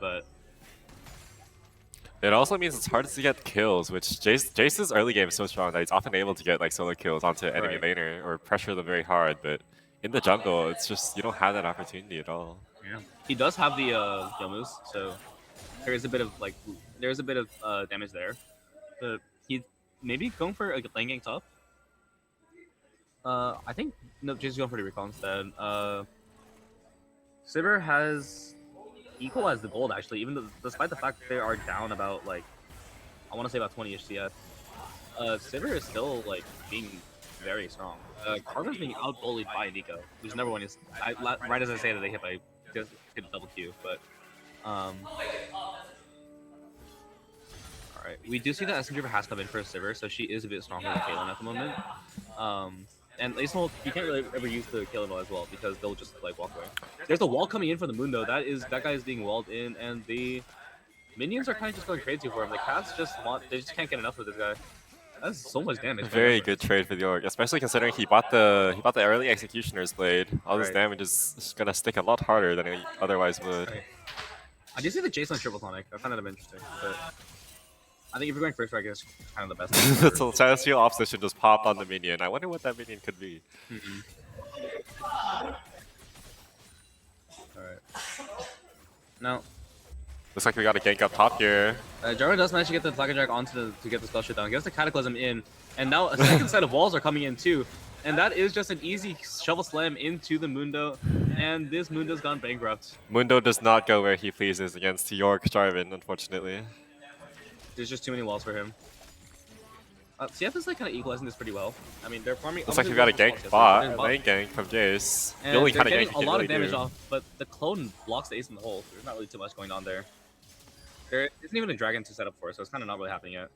But it also means it's hard to get kills, which Jace's early game is so strong that he's often able to get like solo kills onto enemy laner or pressure them very hard, but in the jungle, it's just you don't have that opportunity at all. Yeah. He does have the Yomus, so there is a bit of damage there. But maybe going for a lane gang top. I think no, just going for the recall instead. Sivir has equalized the gold actually, even though despite the fact they are down about like I want to say about 20-ish CS. Sivir is still like being very strong. Carver's being out bullied by Nico, which number one is right as I say that they hit by just hit double Q, but all right, we do see that SM Driver has come in for Sivir, so she is a bit stronger than Caitlyn at the moment. And Ace you can't really ever use the Caitlyn as well because they'll just like walk away. There's a wall coming in for the Moon though. That guy is being walled in, and the minions are kind of just going crazy for him. The cats they just can't get enough of this guy. That's so much damage. Very good trade for the orc, especially considering he bought the early Executioner's Blade. All this damage is gonna stick a lot harder than it otherwise would. Right. I do see the Jason triple tonic. I find that interesting, but I think if you're going first strike, it's kind of the best. The Celestial Opposition just popped on the minion. I wonder what that minion could be. Alright. Now, looks like we got a gank up top here. Jarvan does manage to get the Flag Drag onto to get the spell shut down. Gets the Cataclysm in, and now a second set of walls are coming in too. And that is just an easy shovel slam into the Mundo, and this Mundo's gone bankrupt. Mundo does not go where he pleases against York Jarvan, unfortunately. There's just too many walls for him. CF is like kind of equalizing this pretty well. I mean, they're farming. Looks like we got a gank bot, lane gank from Jace. And the only they're kind of getting gank a he can lot really of damage do. off, but the clone blocks the ace in the hole. So there's not really too much going on there. There isn't even a dragon to set up for, so it's kind of not really happening yet.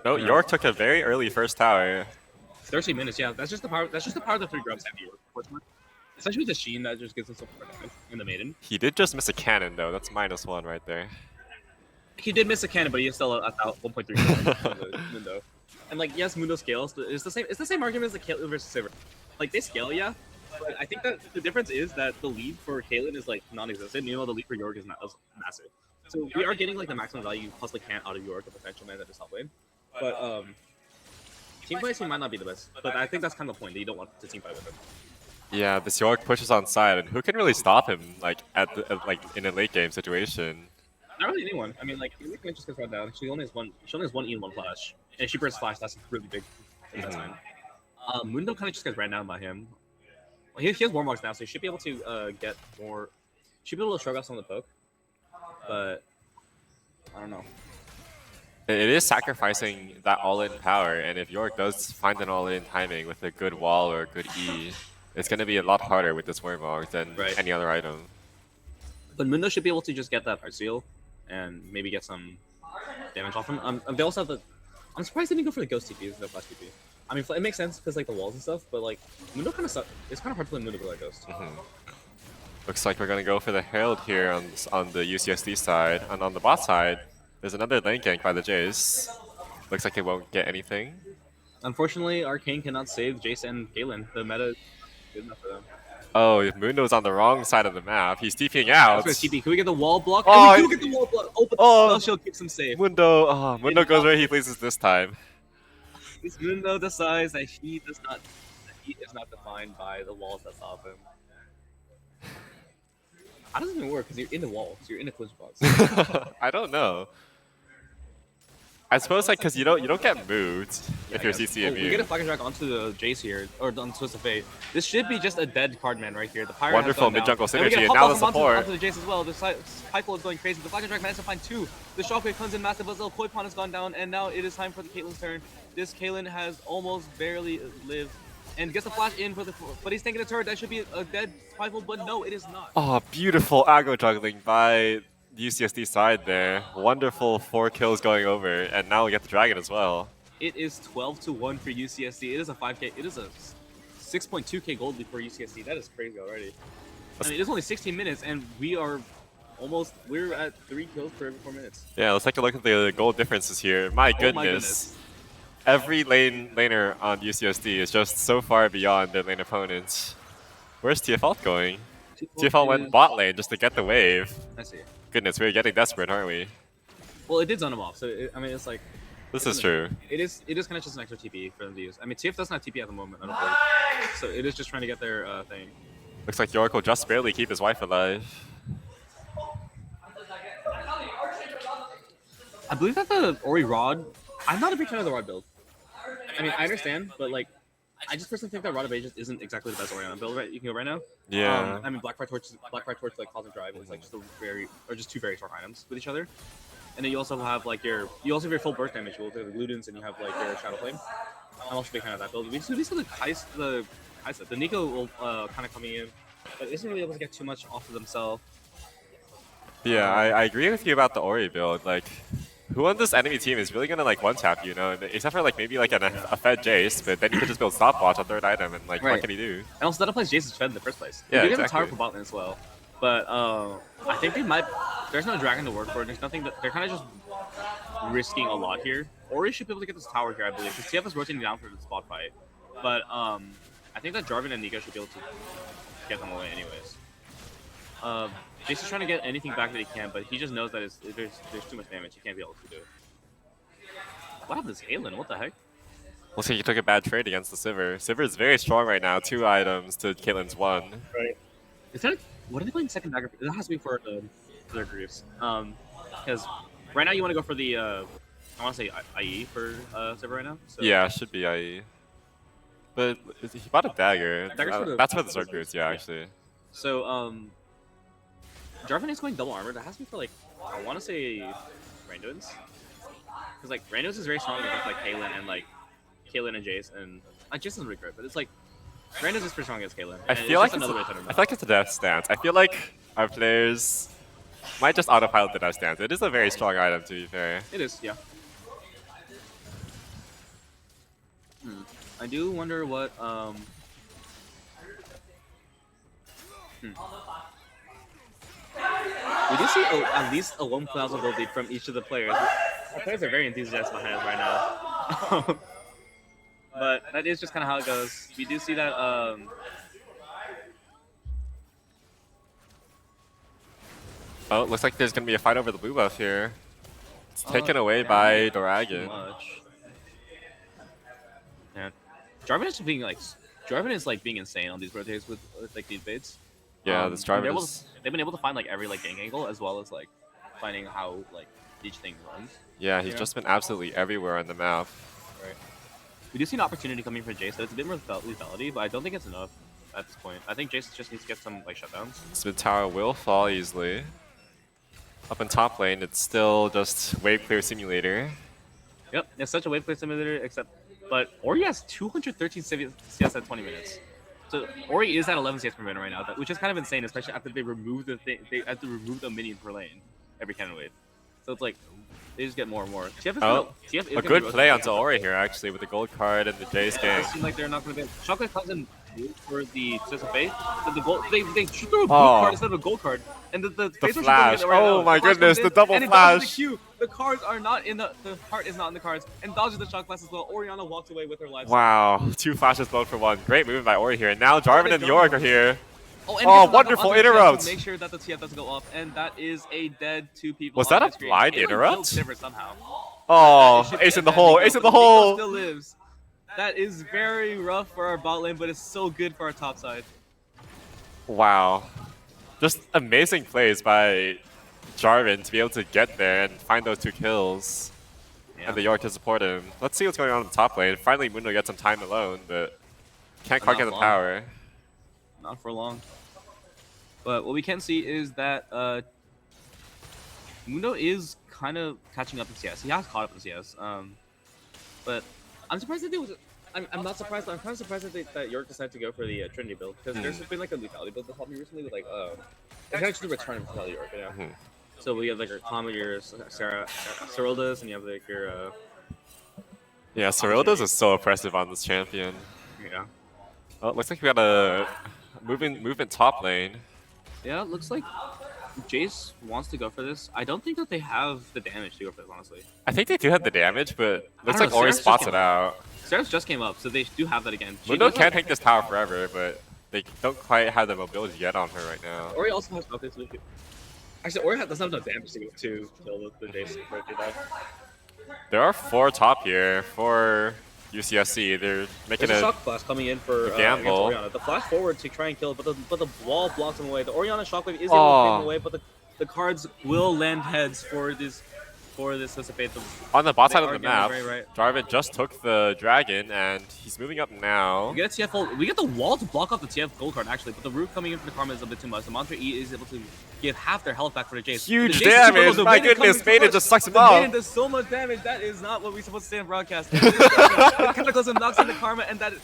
No, York took a very early first tower. 13 minutes, yeah. That's just the power. That's just the power of the 3 grubs have York, unfortunately. Especially with the Sheen, that just gives us some damage in the maiden. He did just miss a cannon though. That's -1 right there. He did miss a cannon, but he's still at 1.3 Mundo. And like, yes, Mundo scales, but it's the same. It's the same argument as the Caitlyn versus Sivir. Like they scale, yeah. But I think that the difference is that the lead for Caitlyn is like non-existent. Meanwhile, the lead for York is massive. So we are getting like the maximum value plus the can't out of York, the potential man that is top lane. But team fighting might not be the best. But I think that's kind of the point that you don't want to team fight with him. Yeah, this York pushes on side, and who can really stop him? Like like in a late game situation. Not really anyone. I mean, like, Elite just gets run down. She only has one E and one flash. And if she bursts flash, that's really big at that time. Mundo kind of just gets ran down by him. Well, he has Warmarks now, so he should be able to get more. Should be able to shrug off some of the poke. But I don't know. It is sacrificing that all-in power, and if York does find an all-in timing with a good wall or a good E, it's going to be a lot harder with this Warmark than any other item. But Mundo should be able to just get that Heart Seal and maybe get some damage off him. They also have the. I'm surprised they didn't go for the Ghost TP instead of Flash TP. I mean, it makes sense because like the walls and stuff, but like Mundo kind of sucks. It's kind of hard to play Mundo with that Ghost. Looks like we're going to go for the Herald here on the UCSD side, and on the bot side, there's another lane gank by the Jace. Looks like it won't get anything. Unfortunately, Arcane cannot save Jace and Galen. The meta is good enough for them. Oh, Mundo's on the wrong side of the map. He's TPing out. TP. Can we get the wall block? Oh, and we do get the wall block. Oh, but the spell shield keeps him safe. Mundo goes where he pleases this time. This Mundo decides that he is not defined by the walls that stop him. How does it even work? Because you're in the wall. So you're in a collision box. I don't know. I suppose like because you don't get moved if you're CC immune. We get a Flag Drag onto the Jace here, or on Twist of Fate. This should be just a dead card man right here. The Pirate wonderful mid jungle and we synergy, get a and now the hop off support. onto the Jace as well. The Python is going crazy. The Flag Drag managed to find 2. The Shockwave comes in massive, but the Koi Pond has gone down, and now it is time for the Caitlyn's turn. This Caitlyn has almost barely lived, and gets the flash in but he's taking a turret. That should be a dead Python, but no, it is not. Oh, beautiful aggro juggling by the UCSD side there. Wonderful 4 kills going over, and now we get the dragon as well. It is 12-1 for UCSD. It is a 5K. It is a 6.2K gold lead for UCSD. That is crazy already. I mean, it is only 16 minutes, and we're at 3 kills per every 4 minutes. Yeah, let's take a look at the gold differences here. My goodness. Every laner on UCSD is just so far beyond their lane opponents. Where's TFL going? TFL went bot lane just to get the wave. I see. Goodness, we're getting desperate, aren't we? Well, it did zone him off, so I mean, it's like. This is true. It is kind of just an extra TP for them to use. I mean, TF doesn't have TP at the moment, I don't think. So it is just trying to get their thing. Looks like York will just barely keep his wife alive. I believe that the Ori Rod. I'm not a big fan of the Rod build. I mean, I understand, but like, I just personally think that Rod of Ages isn't exactly the best Orion build you can go right now. Yeah. I mean, Blackfire Torch, like Cosmic Drive is like just just two very strong items with each other. And then you also have like you also have your full burst damage with the Ludens, and you have like your Shadow Flame. I'm also a big fan of that build. We see the Kaisa, the Nico will kind of coming in, but isn't really able to get too much off of themselves. Yeah, I agree with you about the Ori build. Like, who on this enemy team is really gonna like one tap you, you know? Except for like maybe like a fed Jace, but then you could just build stopwatch on third item, and like what can he do? And also that applies Jason's Fed in the first place. Yeah, they do exactly. have a tower for bot lane as well, but I think they might. There's no dragon to work for. There's nothing that they're kind of just risking a lot here. Ori should be able to get this tower here, I believe, because TF is rotating down for the spot fight. But I think that Jarvan and Nico should be able to get them away anyways. Jason's trying to get anything back that he can, but he just knows that there's too much damage. He can't be able to do. What happened to Halen? What the heck? Looks like he took a bad trade against the Sivir. Sivir is very strong right now. 2 items to Caitlyn's 1. Right. Is that what are they playing second dagger? That has to be for their Greaves. Because right now you want to go for the I want to say IE for Sivir right now. So. Yeah, should be IE. But he bought a dagger. That's for the Zerg Roots, yeah, actually. So Jarvan is going double armor. That has to be for like I want to say Randuin's. Because like Randuin's is very strong against like Caitlyn and Jace, and Jace isn't really great, but it's like Randuin's is pretty strong against Caitlyn. I feel like it's a death stance. I feel like our players might just autopilot the death stance. It is a very strong item, to be fair. It is, yeah. I do wonder what We do see at least a 1,000 gold lead from each of the players. The players are very enthusiastic behind us right now. But that is just kind of how it goes. We do see that Oh, it looks like there's going to be a fight over the blue buff here. It's taken away by Dragon. Yeah. Jarvan is being insane on these rotates with like these baits. Yeah, this Jarvan is... They've been able to find like every like gang angle as well as like finding how like each thing runs. Yeah, he's just been absolutely everywhere on the map. Right. We do see an opportunity coming for Jace. It's a bit more lethality, but I don't think it's enough at this point. I think Jace just needs to get some like shutdowns. This mid tower will fall easily. Up in top lane, it's still just wave clear simulator. Yep, it's such a wave clear simulator, but Ori has 213 CS at 20 minutes. So Ori is at 11 CS per minute right now, which is kind of insane, especially after they remove they have to remove the minion per lane every cannon wave. So it's like they just get more and more. TF is a good play onto Ori here actually with the gold card and the Jace gang. It seems like they're not going to be. Chocolate comes in for the System Faith. The gold, they should throw a blue card instead of a gold card, and the flash. Oh my goodness, the double flash. The cards are not in the heart is not in the cards, and dodges the shock blast as well. Orianna walks away with her life. Wow, 2 flashes both for 1. Great movement by Ori here. And now Jarvan and Yorick are here. Oh, wonderful interrupt. Make sure that the TF doesn't go off, and that is a dead 2 people. Was that a blind interrupt? Somehow. Oh, ace in the hole, ace in the hole. Still lives. That is very rough for our bot lane, but it's so good for our top side. Wow. Just amazing plays by Jarvan to be able to get there and find those 2 kills. Yeah. And the York to support him. Let's see what's going on in the top lane. Finally, Mundo gets some time alone, but can't quite get the power. Not for long. But what we can see is that Mundo is kind of catching up in CS. He has caught up in CS. But I'm surprised that they was. I'm not surprised. I'm kind of surprised that York decided to go for the Trinity build because there's been like a lethality build that helped me recently with like it's actually the return of lethality York. Yeah. So we have like your Kama, your Serildas, and you have like your. Yeah, Serildas is so oppressive on this champion. Yeah. Oh, it looks like we got a movement top lane. Yeah, it looks like Jace wants to go for this. I don't think that they have the damage to go for this, honestly. I think they do have the damage, but looks like Ori spots it out. Seraph's just came up, so they do have that again. Mundo can't take this tower forever, but they don't quite have the mobility yet on her right now. Ori also has nothing to do. Actually, Ori doesn't have enough damage to kill the Jace. There are 4 top here for UCSD. They're making a shock blast coming in for gamble. Orianna. The flash forward to try and kill it, but the wall blocks him away. The Orianna shockwave is able to take him away, but the cards will land heads for this for this Twisted Fate. On the bot They side of are the getting map, very right. Jarvan just took the dragon, and he's moving up now. We get a TF ult. We get the wall to block off the TF gold card actually, but the root coming in from the Karma is a bit too much. The Mantra E is able to give half their health back for the Jace. Huge The Jace is super damage! low. The My Maiden goodness, coming Maiden too just much. sucks him The off. Maiden does so much damage. That is not what we're supposed to say in broadcast. The Cataclysm knocks in the Karma, and that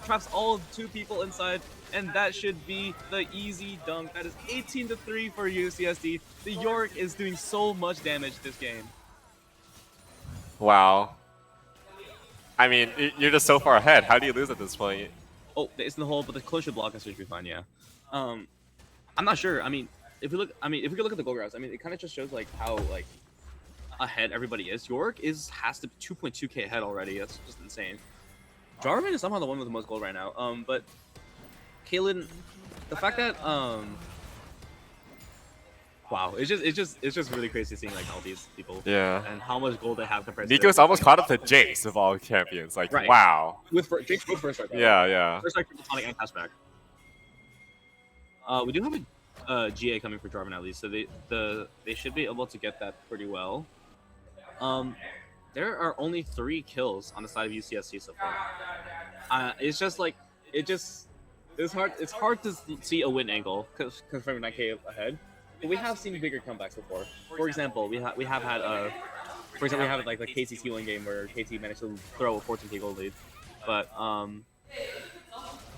traps all 2 people inside. And that should be the easy dunk. That is 18-3 for UCSD. The York is doing so much damage this game. Wow. I mean, you're just so far ahead. How do you lose at this point? Oh, it's in the hole, but the close should block us, should be fine. Yeah. I'm not sure. I mean, if we could look at the goal graphs, I mean, it kind of just shows like how like ahead everybody is. York has to be 2.2k ahead already. That's just insane. Jarvan is somehow the one with the most gold right now. But Kaylin, the fact that wow, it's just really crazy seeing like all these people. Yeah. And how much gold they have compared Nico's to almost caught up to Jace of all champions. Like, Right. wow. Jake's with first strike. Yeah. First strike, Tonic, and cashback. We do have a GA coming for Jarvan at least, so they should be able to get that pretty well. There are only 3 kills on the side of UCSD so far. It's just like it's hard to see a win angle confirming 9k ahead. But we have seen bigger comebacks before. For example, we have had like the KT T1 game where KT managed to throw a 14k gold lead, but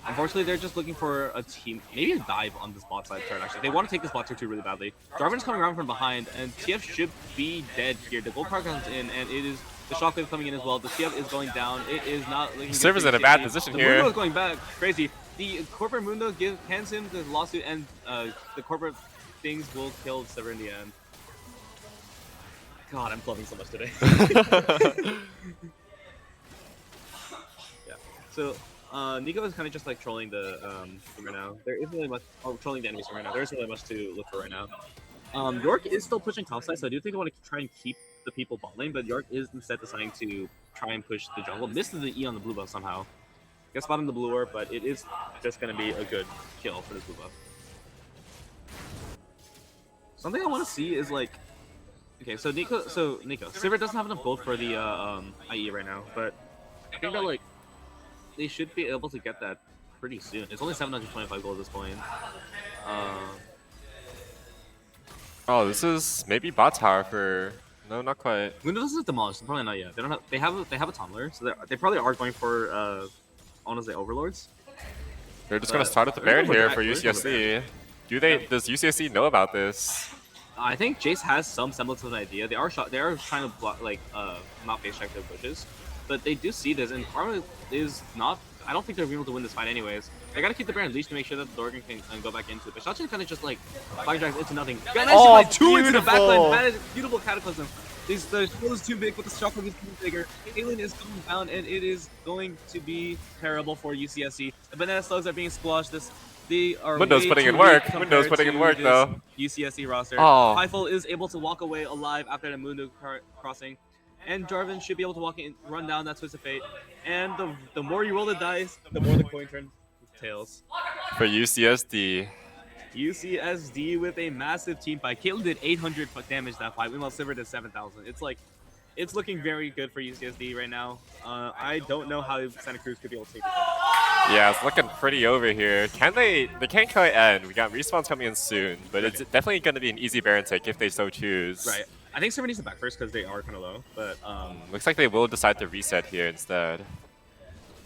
unfortunately they're just looking for a team, maybe a dive on this bot side turn. Actually, they want to take this bot tier 2 really badly. Jarvan's coming around from behind, and TF should be dead here. The gold card comes in, and it is the shockwave coming in as well. The TF is going down. It is not looking good. Server's for in a bad UCSD. position The here. Mundo is going back crazy. The corporate Mundo hands him the lawsuit, and the corporate things will kill Sever in the end. God, I'm clubbing so much today. Yeah. So Nico is kind of just like trolling the thing right now. There isn't really much, trolling the enemies right now. There isn't really much to look for right now. York is still pushing top side, so I do think they want to try and keep the people bot lane, but York is instead deciding to try and push the jungle. Misses the E on the blue buff somehow. Gets spotted in the blue orb, but it is just going to be a good kill for this blue buff. Something I want to see is like, okay, so Nico, Sivir doesn't have enough gold for the IE right now, but I think that like they should be able to get that pretty soon. It's only 725 gold at this point. Oh, this is maybe bot tower for no, not quite. Mundo doesn't demolish. Probably not yet. They don't have. They have a tumbler, so they probably are going for honestly overlords. They're just gonna start at the Baron here for UCSD. Does UCSD know about this? I think Jace has some semblance of an idea. They are trying to block, like not face check their bushes, but they do see this, and Karma is not. I don't think they're able to win this fight anyways. They gotta keep the Baron leash to make sure that the Dorgan can go back into it. But Shotgun kind of just like fire drags into nothing. Oh, two into the beautiful. backline. That is beautiful Cataclysm. The shield is too big, but the Shotgun is too bigger. Alien is coming down, and it is going to be terrible for UCSC. The banana slugs are being squashed. They are Window's way putting too in work. weak Window's compared putting in to work, this though. UCSC roster. Oh. Hyphal is able to walk away alive after the Mundo crossing. And Jarvan should be able to walk in, run down that Twist of Fate. And the more you roll the dice, the more the coin turns tails. For UCSD. UCSD with a massive team fight. Caitlyn did 800 damage that fight. Meanwhile, Silver did 7,000. It's looking very good for UCSD right now. I don't know how Santa Cruz could be able to take it. Yeah, it's looking pretty over here. They can't quite end. We got respawns coming in soon, but it's definitely going to be an easy Baron take if they so choose. Right. I think Silver needs to back first because they are kind of low, but looks like they will decide to reset here instead.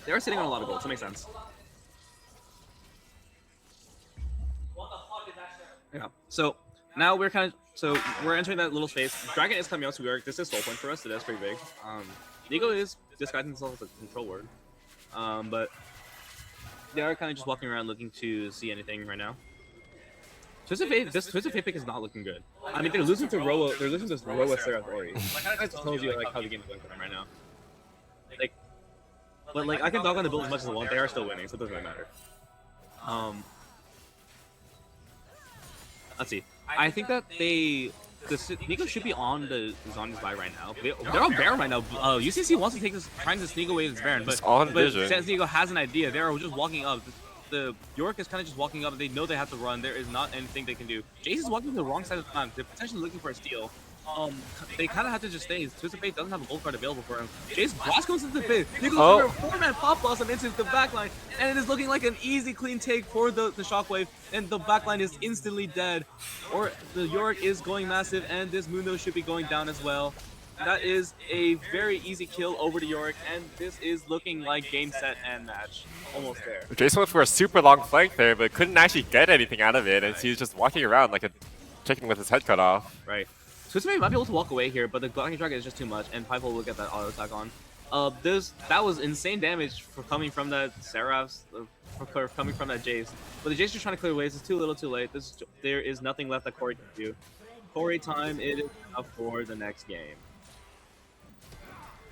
They are sitting on a lot of gold, so it makes sense. Yeah. So now we're entering that little space. Dragon is coming out to work. This is soul point for us, so that's pretty big. Nico is disguising himself as a control ward, but they are kind of just walking around looking to see anything right now. This Twisted Fate pick is not looking good. I mean, they're losing to Roa. They're losing to Roa Seraph Ori. Like, that just tells you like how the game is going for them right now. But I can dog on the build as much as I want. They are still winning, so it doesn't really matter. Let's see. I think that Nico should be on the Zhonya's buy right now. They're on Baron right now. UCC wants to take this, trying to sneak away this Baron, but San Diego has an idea. They are just walking up. The York is kind of just walking up. They know they have to run. There is not anything they can do. Jace is walking to the wrong side of the map. They're potentially looking for a steal. they kind of have to just stay. Twisted Fate doesn't have a gold card available for him. Jace Blast goes into the pit. He goes Oh. for a 4-man Pop Blossom into the backline, and it is looking like an easy, clean take for the Shockwave, and the backline is instantly dead. Or the Yorick is going massive, and this Mundo should be going down as well. That is a very easy kill over to Yorick, and this is looking like game, set, and match. Almost there. Jason went for a super long flank there, but couldn't actually get anything out of it, and he's just walking around like a chicken with his head cut off. Right. Twisted might be able to walk away here, but the Gliding Dragon is just too much, and Pipehold will get that auto attack on. That was insane damage for coming from that Seraph's, for coming from that Jace. But the Jace just trying to clear waves. It's too little, too late. There is nothing left that Corey can do. Corey time. It is enough for the next game.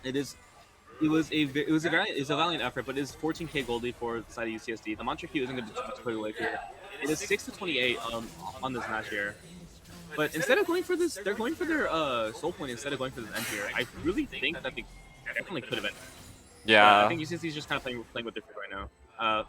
It was a valiant effort, but it is 14k gold lead for the side of UCSD. The Mantra Q isn't going to be too much to put away here. It is 6-28 on this match here. But instead of going for this, they're going for their soul point instead of going for this end here. I really think that they definitely could have ended. Yeah. I think UCSD is just kind of playing with their foot right now.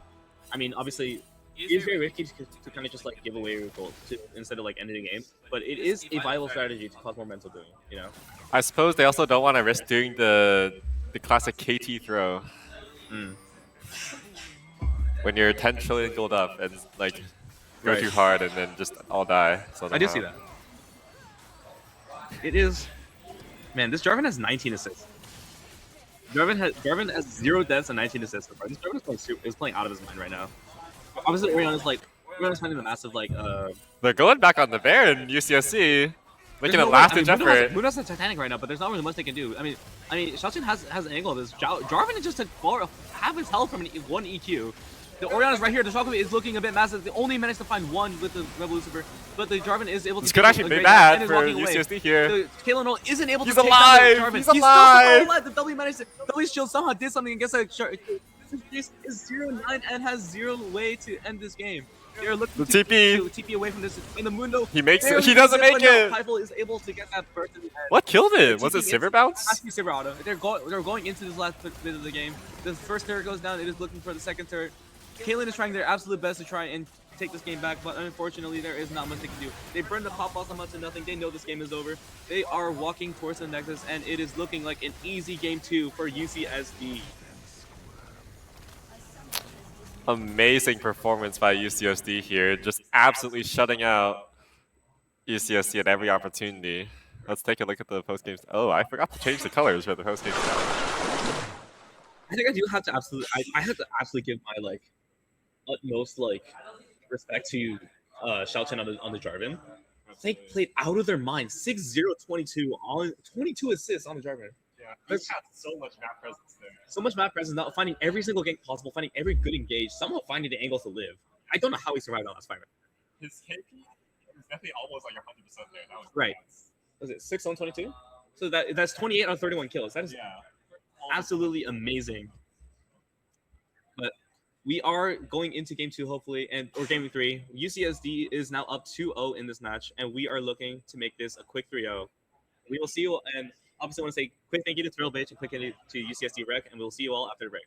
I mean, obviously, it is very risky to kind of just like give away your gold instead of like ending the game. But it is a viable strategy to cause more mental doing. You know. I suppose they also don't want to risk doing the classic KT throw. When you're 10 trillion gold up and like go too hard and then just all die. So I do see that. It is, man. This Jarvan has 19 assists. Jarvan has 0 deaths and 19 assists. This Jarvan is playing out of his mind right now. Obviously, Orion's finding the massive like. They're going back on the Baron, UCSC, making a last-ditch effort. Munoz is Titanic right now, but there's not really much they can do. I mean, Xiaoqin has an angle of this. Jarvan just took half his health from one EQ. The Orion is right here. The Shockwave is looking a bit massive. They only managed to find one with the Rebel Lucifer, but the Jarvan is able to. This could actually be bad for UCSD here. The Kalen isn't able He's to alive. take down the Jarvan. He's alive. Still alive. The W managed to. W Shield somehow did something against that Shark. This is 0-9 and has 0 way to end this game. They're looking the TP. to TP away from this. In the Mundo, he makes it. He doesn't make it. Pipehold is able to get that burst in the end. What killed him? Was it Silver Bounce? Has to be Silver Auto. They're going into this last bit of the game. The first turret goes down. It is looking for the second turret. Caitlyn is trying their absolute best to try and take this game back, but unfortunately there is not much they can do. They burned the pop blossom up to nothing. They know this game is over. They are walking towards the Nexus, and it is looking like an easy game 2 for UCSD. Amazing performance by UCSD here, just absolutely shutting out UCSD at every opportunity. Let's take a look at the post games. Oh, I forgot to change the colors for the post games. I think I do have to absolutely. I have to absolutely give my like utmost like respect to Xiaoqin on the Jarvan. They played out of their mind. 6-0-22 on 22 assists on the Jarvan. Yeah, he's got so much map presence there. So much map presence, not finding every single gank possible, finding every good engage, somehow finding the angles to live. I don't know how he survived on last fight. His KP was definitely almost like 100% there. That was right. Was it 6-on-22? So that's 28 on 31 kills. That is absolutely amazing. But we are going into game 2 hopefully, or game 3. UCSD is now up 2-0 in this match, and we are looking to make this a quick 3-0. We will see you, and obviously I want to say quick thank you to Thrill Bitch and quick thank you to UCSD Rec, and we'll see you all after the break.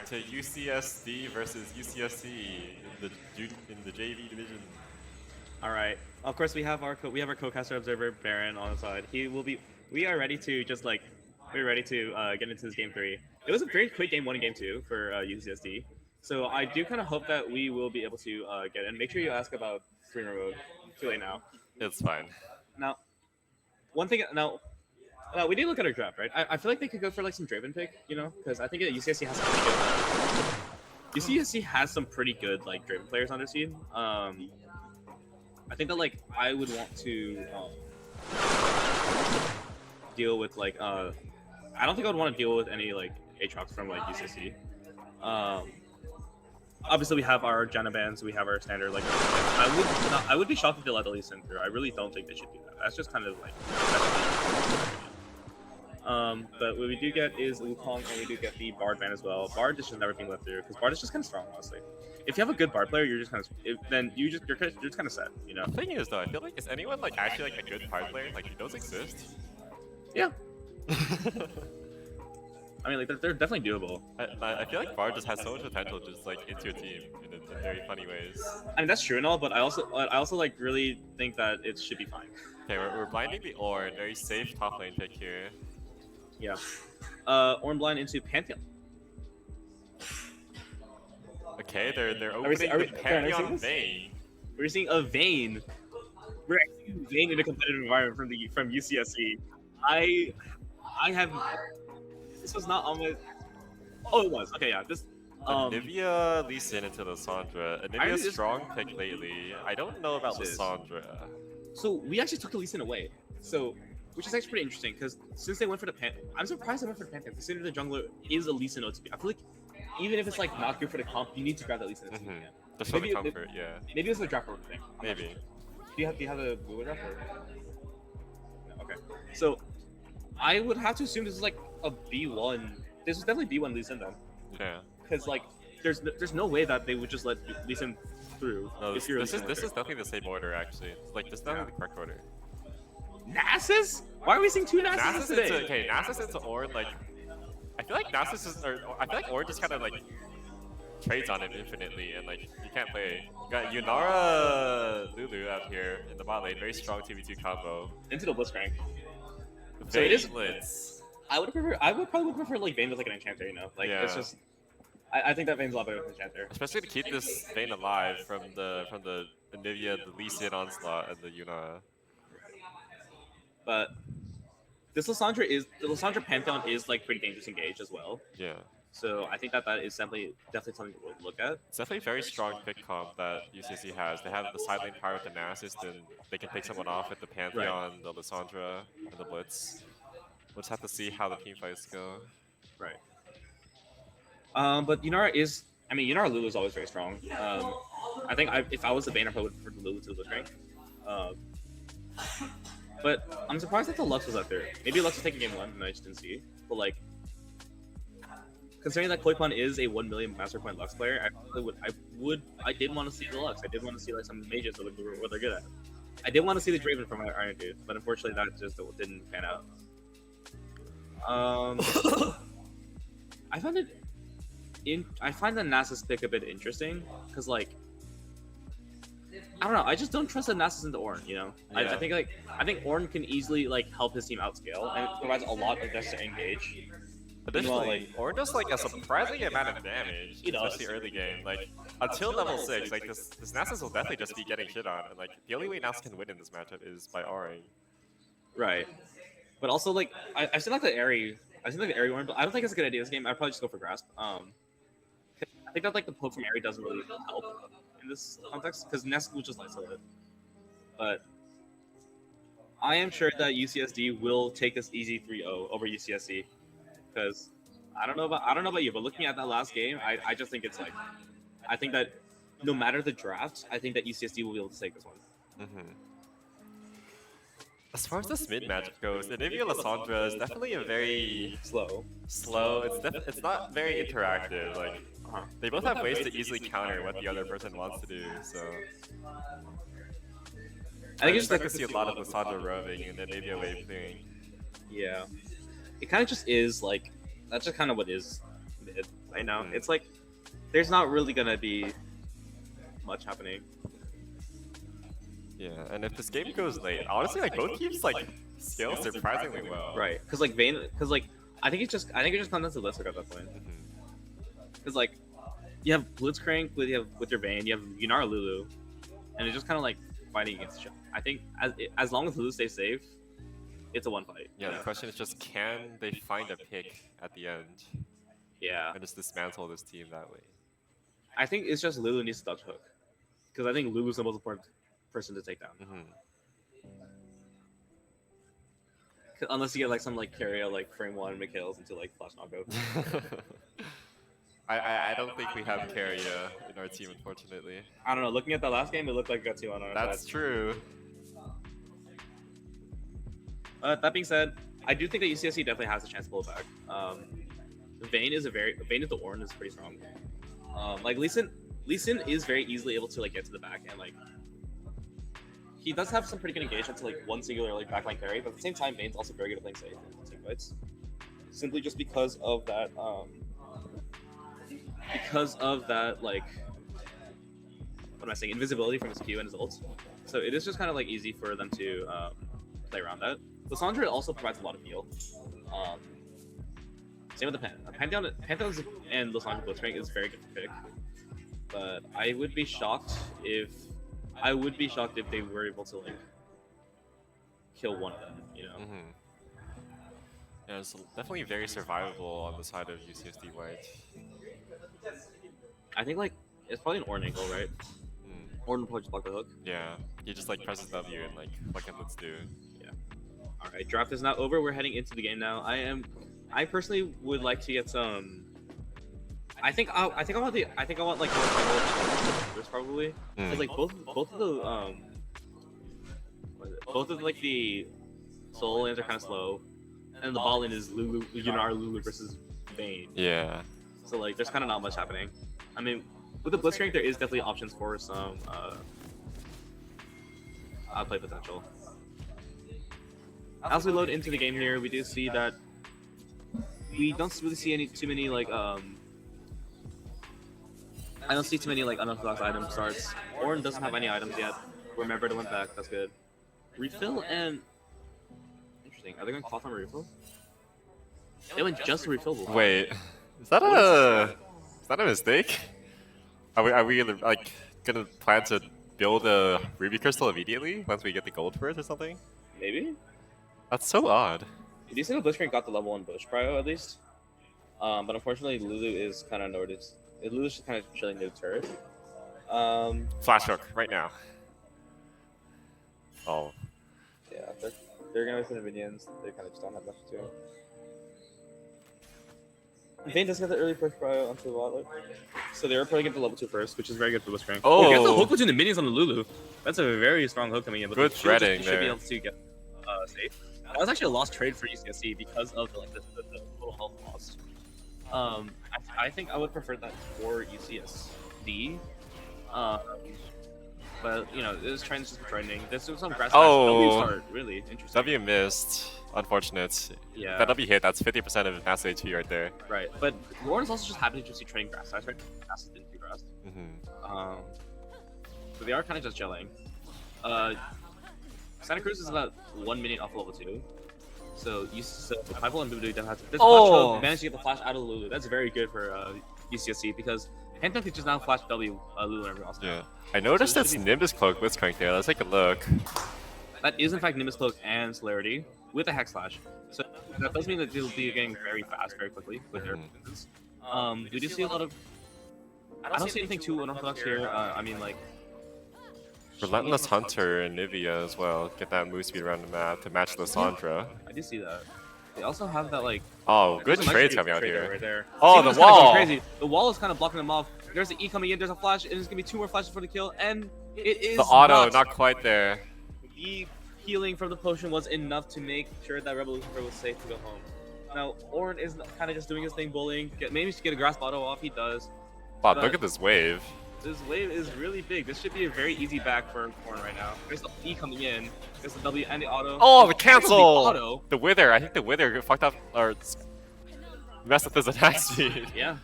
back to UCSD versus UCSC in the JV division. All right. Of course, we have our co-caster observer Baron on the side. He will be. We are ready to just like we're ready to get into this game 3. It was a very quick game 1 and game 2 for UCSD. So I do kind of hope that we will be able to get in. Make sure you ask about streamer mode. Too late now. It's fine. Now, one thing. Now, we did look at our draft, right? I feel like they could go for like some Draven pick, you know, because I think that UCSD has some pretty good. UCSD has some pretty good like Draven players on their team. I think that like I would want to deal with like I don't think I would want to deal with any like Aatrox from like UCSD. Obviously we have our Janna bans, we have our standard like I would be shocked if they let the Lee Sin through. I really don't think they should do that. That's just kind of like but what we do get is Wukong, and we do get the Bard ban as well. Bard just should never be let through because Bard is just kind of strong, honestly. If you have a good Bard player, you're just kind of you're just kind of set, you know. The thing is though, I feel like is anyone like actually like a good Bard player? Like those exist. Yeah. I mean, like they're definitely doable. I feel like Bard just has so much potential, just like into your team in very funny ways. I mean that's true and all, but I also like really think that it should be fine. Okay, we're blinding the Ornn. Very safe top lane pick here. Yeah. Ornn blind into Pantheon. Okay, they're Are opening we the Pantheon this? Vayne. We're seeing a Vayne. We're actually seeing Vayne in a competitive environment from UCSC. I have. This was not on my. Oh, it was. Okay, yeah. This. Anivia Lee Sin into Lissandra. Anivia's just- strong pick lately. I don't know about This is- Lissandra. So we actually took the Lee Sin away. So, which is actually pretty interesting because since they went for the I'm surprised they went for the Pantheon. Considering the jungler is a Lee Sin OTP. I feel like even if it's like not good for the comp, you need to grab that Lee Sin OTP. Mhm. Just for the comfort, yeah. Maybe it's a dropper thing. Maybe. Do you have a Blue drop or? No, okay. So I would have to assume this is like a B1. This is definitely B1 Lee Sin then. Yeah. Because like there's no way that they would just let Lee Sin through. No, if you're a this Lee is Sin definitely the same order actually. It's like this is definitely the correct order. Nasus? Why are we seeing 2 Nasus Nasus today? into okay, Nasus into Ornn, like I feel like Nasus is I feel like Ornn just kind of like trades on him infinitely and like you can't play. You got Yunara Lulu out here in the bot lane, very strong 2v2 combo. Into the Blitzcrank. So Vayne it is- Blitz. I would probably prefer like Vayne with like an enchanter, you know? Like it's Yeah. just I think that Vayne's a lot better with enchanter. Especially to keep this Vayne alive from the Anivia, the Lee Sin onslaught, and the Yuna. But the Lissandra Pantheon is like pretty dangerous engage as well. Yeah. So I think that is definitely something to look at. It's definitely a very strong pick comp that UCSC has. They have the side lane power with the Nasus, then they can pick someone off with the Pantheon, the Lissandra, and the Blitz. We'll just have to see how the team fights go. Right. But Yunara Lulu is always very strong. I think if I was the Vayne, I probably would prefer Lulu to the strength. But I'm surprised that the Lux was out there. Maybe Lux was taking game 1 and I just didn't see. But like, considering that Koipon is a 1 million Master Point Lux player, I did want to see the Lux. I did want to see like some mages what they're good at. I did want to see the Draven from Iron Dude, but unfortunately that just didn't pan out. I find the Nasus pick a bit interesting because like I don't know, I just don't trust the Nasus into Ornn, you know. Yeah. I think Ornn can easily like help his team outscale and it provides a lot of necessary engage. Additionally, Ornn does like a surprising amount of damage, He does. especially early game. Like until level 6, like this Nasus will definitely just be getting shit on, and like the only way Nasus can win in this matchup is by R'ing. Right. But also like I've seen like the Airy Ornn, but I don't think it's a good idea this game. I'd probably just go for Grasp. I think that like the poke from Airy doesn't really help in this context because Ness will just isolate it. But I am sure that UCSD will take this easy 3-0 over UCSC because I don't know about you, but looking at that last game, I just think it's like I think that no matter the draft, I think that UCSD will be able to take this one. Mm-hmm. As far as this mid matchup goes, Anivia Lissandra is definitely a very Slow. It's not very interactive. Like they both have ways to easily counter what the other person wants to do. So I expect to see a lot of Lissandra roving and Anivia wave clearing. Yeah. It kind of just is like that's just kind of what is mid. I know. It's like there's not really gonna be much happening. Yeah, and if this game goes late, honestly, like both teams like scale surprisingly well. Right, because like Vayne, because like I think it just comes down to Blitzcrank at that point. Because like you have Blitzcrank with your Vayne, you have Yunar Lulu, and it's just kind of like fighting against each other. I think as long as Lulu stays safe, it's a one fight. Yeah, the question is just can they find a pick at the end Yeah, and just dismantle this team that way? I think it's just Lulu needs to dodge hook, because I think Lulu's the most important person to take down. Unless you get like some like carry like frame 1 Mikhails into like flash knockout. I don't think we have carry in our team, unfortunately. I don't know. Looking at the last game, it looked like we got 2 on our That's side. true. That being said, I do think that UCSD definitely has a chance to pull it back. Vayne is the Ornn is pretty strong. Like Lee Sin is very easily able to like get to the back, and like he does have some pretty good engagement to like one singular like backline carry, but at the same time, Vayne's also very good at playing safe in team fights. Simply just because of that like what am I saying, invisibility from his Q and his ult. So it is just kind of like easy for them to play around that. Lissandra also provides a lot of heal. Same with the Pantheon and Lissandra Blitzcrank is very good to pick. But I would be shocked if they were able to like kill one of them, you know. Yeah, it's definitely very survivable on the side of UCSD White. I think like it's probably an Ornn angle, right? Ornn will probably just block the hook. Yeah, he just like presses W and like what can let's do. Yeah. All right, draft is now over. We're heading into the game now. I personally would like to get some. I think I want like first probably. Because like both of like the solo lanes are kind of slow, and the ball lane is Yunar Lulu versus Vayne. Yeah. So like there's kind of not much happening. I mean, with the Blitzcrank, there is definitely options for some outplay potential. As we load into the game here, we do see that we don't really see too many like I don't see too many like unorthodox item starts. Ornn doesn't have any items yet. Remember to went back. That's good. Refill and interesting. Are they going to cloth on refill? They went just refill. Wait, is that a mistake? Are we like gonna plan to build a Ruby Crystal immediately once we get the gold for it or something? Maybe. That's so odd. Do you think the Blitzcrank got the level 1 Bush prio at least? But unfortunately, Lulu is kind of noticed. Lulu's just kind of chilling near the turret. Flash hook right now. Oh. Yeah, they're gonna be the minions. They kind of just don't have much to. Vayne does get the early push prio onto the bot, so they were probably get the level 2 first, which is very good for Blitzcrank. Oh, gets the hook between the minions on the Lulu. That's a very strong hook coming in. But good threading should be able to get safe. That was actually a lost trade for UCSD because of the total health loss. I think I would prefer that for UCSD. But you know, this trend is just trending. There's some grass. W start, really interesting. W missed. Unfortunate. Yeah. That W hit, that's 50% of mass HP right there. Right, but Lauren is also just happy to see training grass size, right? Grass didn't do grass. So they are kind of just chilling. Santa Cruz is about 1 minute off level 2. So Pineapple and Voodoo don't have to. This managed to get the flash out of Lulu. That's very good for UCSC because Pantheon could just now flash W Lulu and everyone else. Yeah. I noticed So that's Nimbus Cloak Blitzcrank there. Let's take a look. That is in fact Nimbus Cloak and Celerity with a Hex Slash. So that does mean that they'll be getting very fast very quickly with their defenses. We do see a lot of. I don't see anything too unorthodox here. I mean, like. Relentless Hunter and Nivea as well. Get that move speed around the map to match Lissandra. I do see that. They also have that like. Oh, good there's a trades nice coming out trade here. right there. Oh, Seamus the kinda wall! goes crazy. The wall is kind of blocking them off. There's an E coming in. There's a flash, and there's gonna be 2 more flashes for the kill, and it is The auto, not quite there. The healing from the potion was enough to make sure that Revolution Pro was safe to go home. Now Ornn is kind of just doing his thing, bullying. Maybe to get a grasp auto off. He does. Wow, look at this wave. This wave is really big. This should be a very easy back for Ornn right now. There's the E coming in. There's the W and the auto. Oh, the cancel! Auto. The Wither. I think the Wither fucked up or messed up his attack speed. Yeah.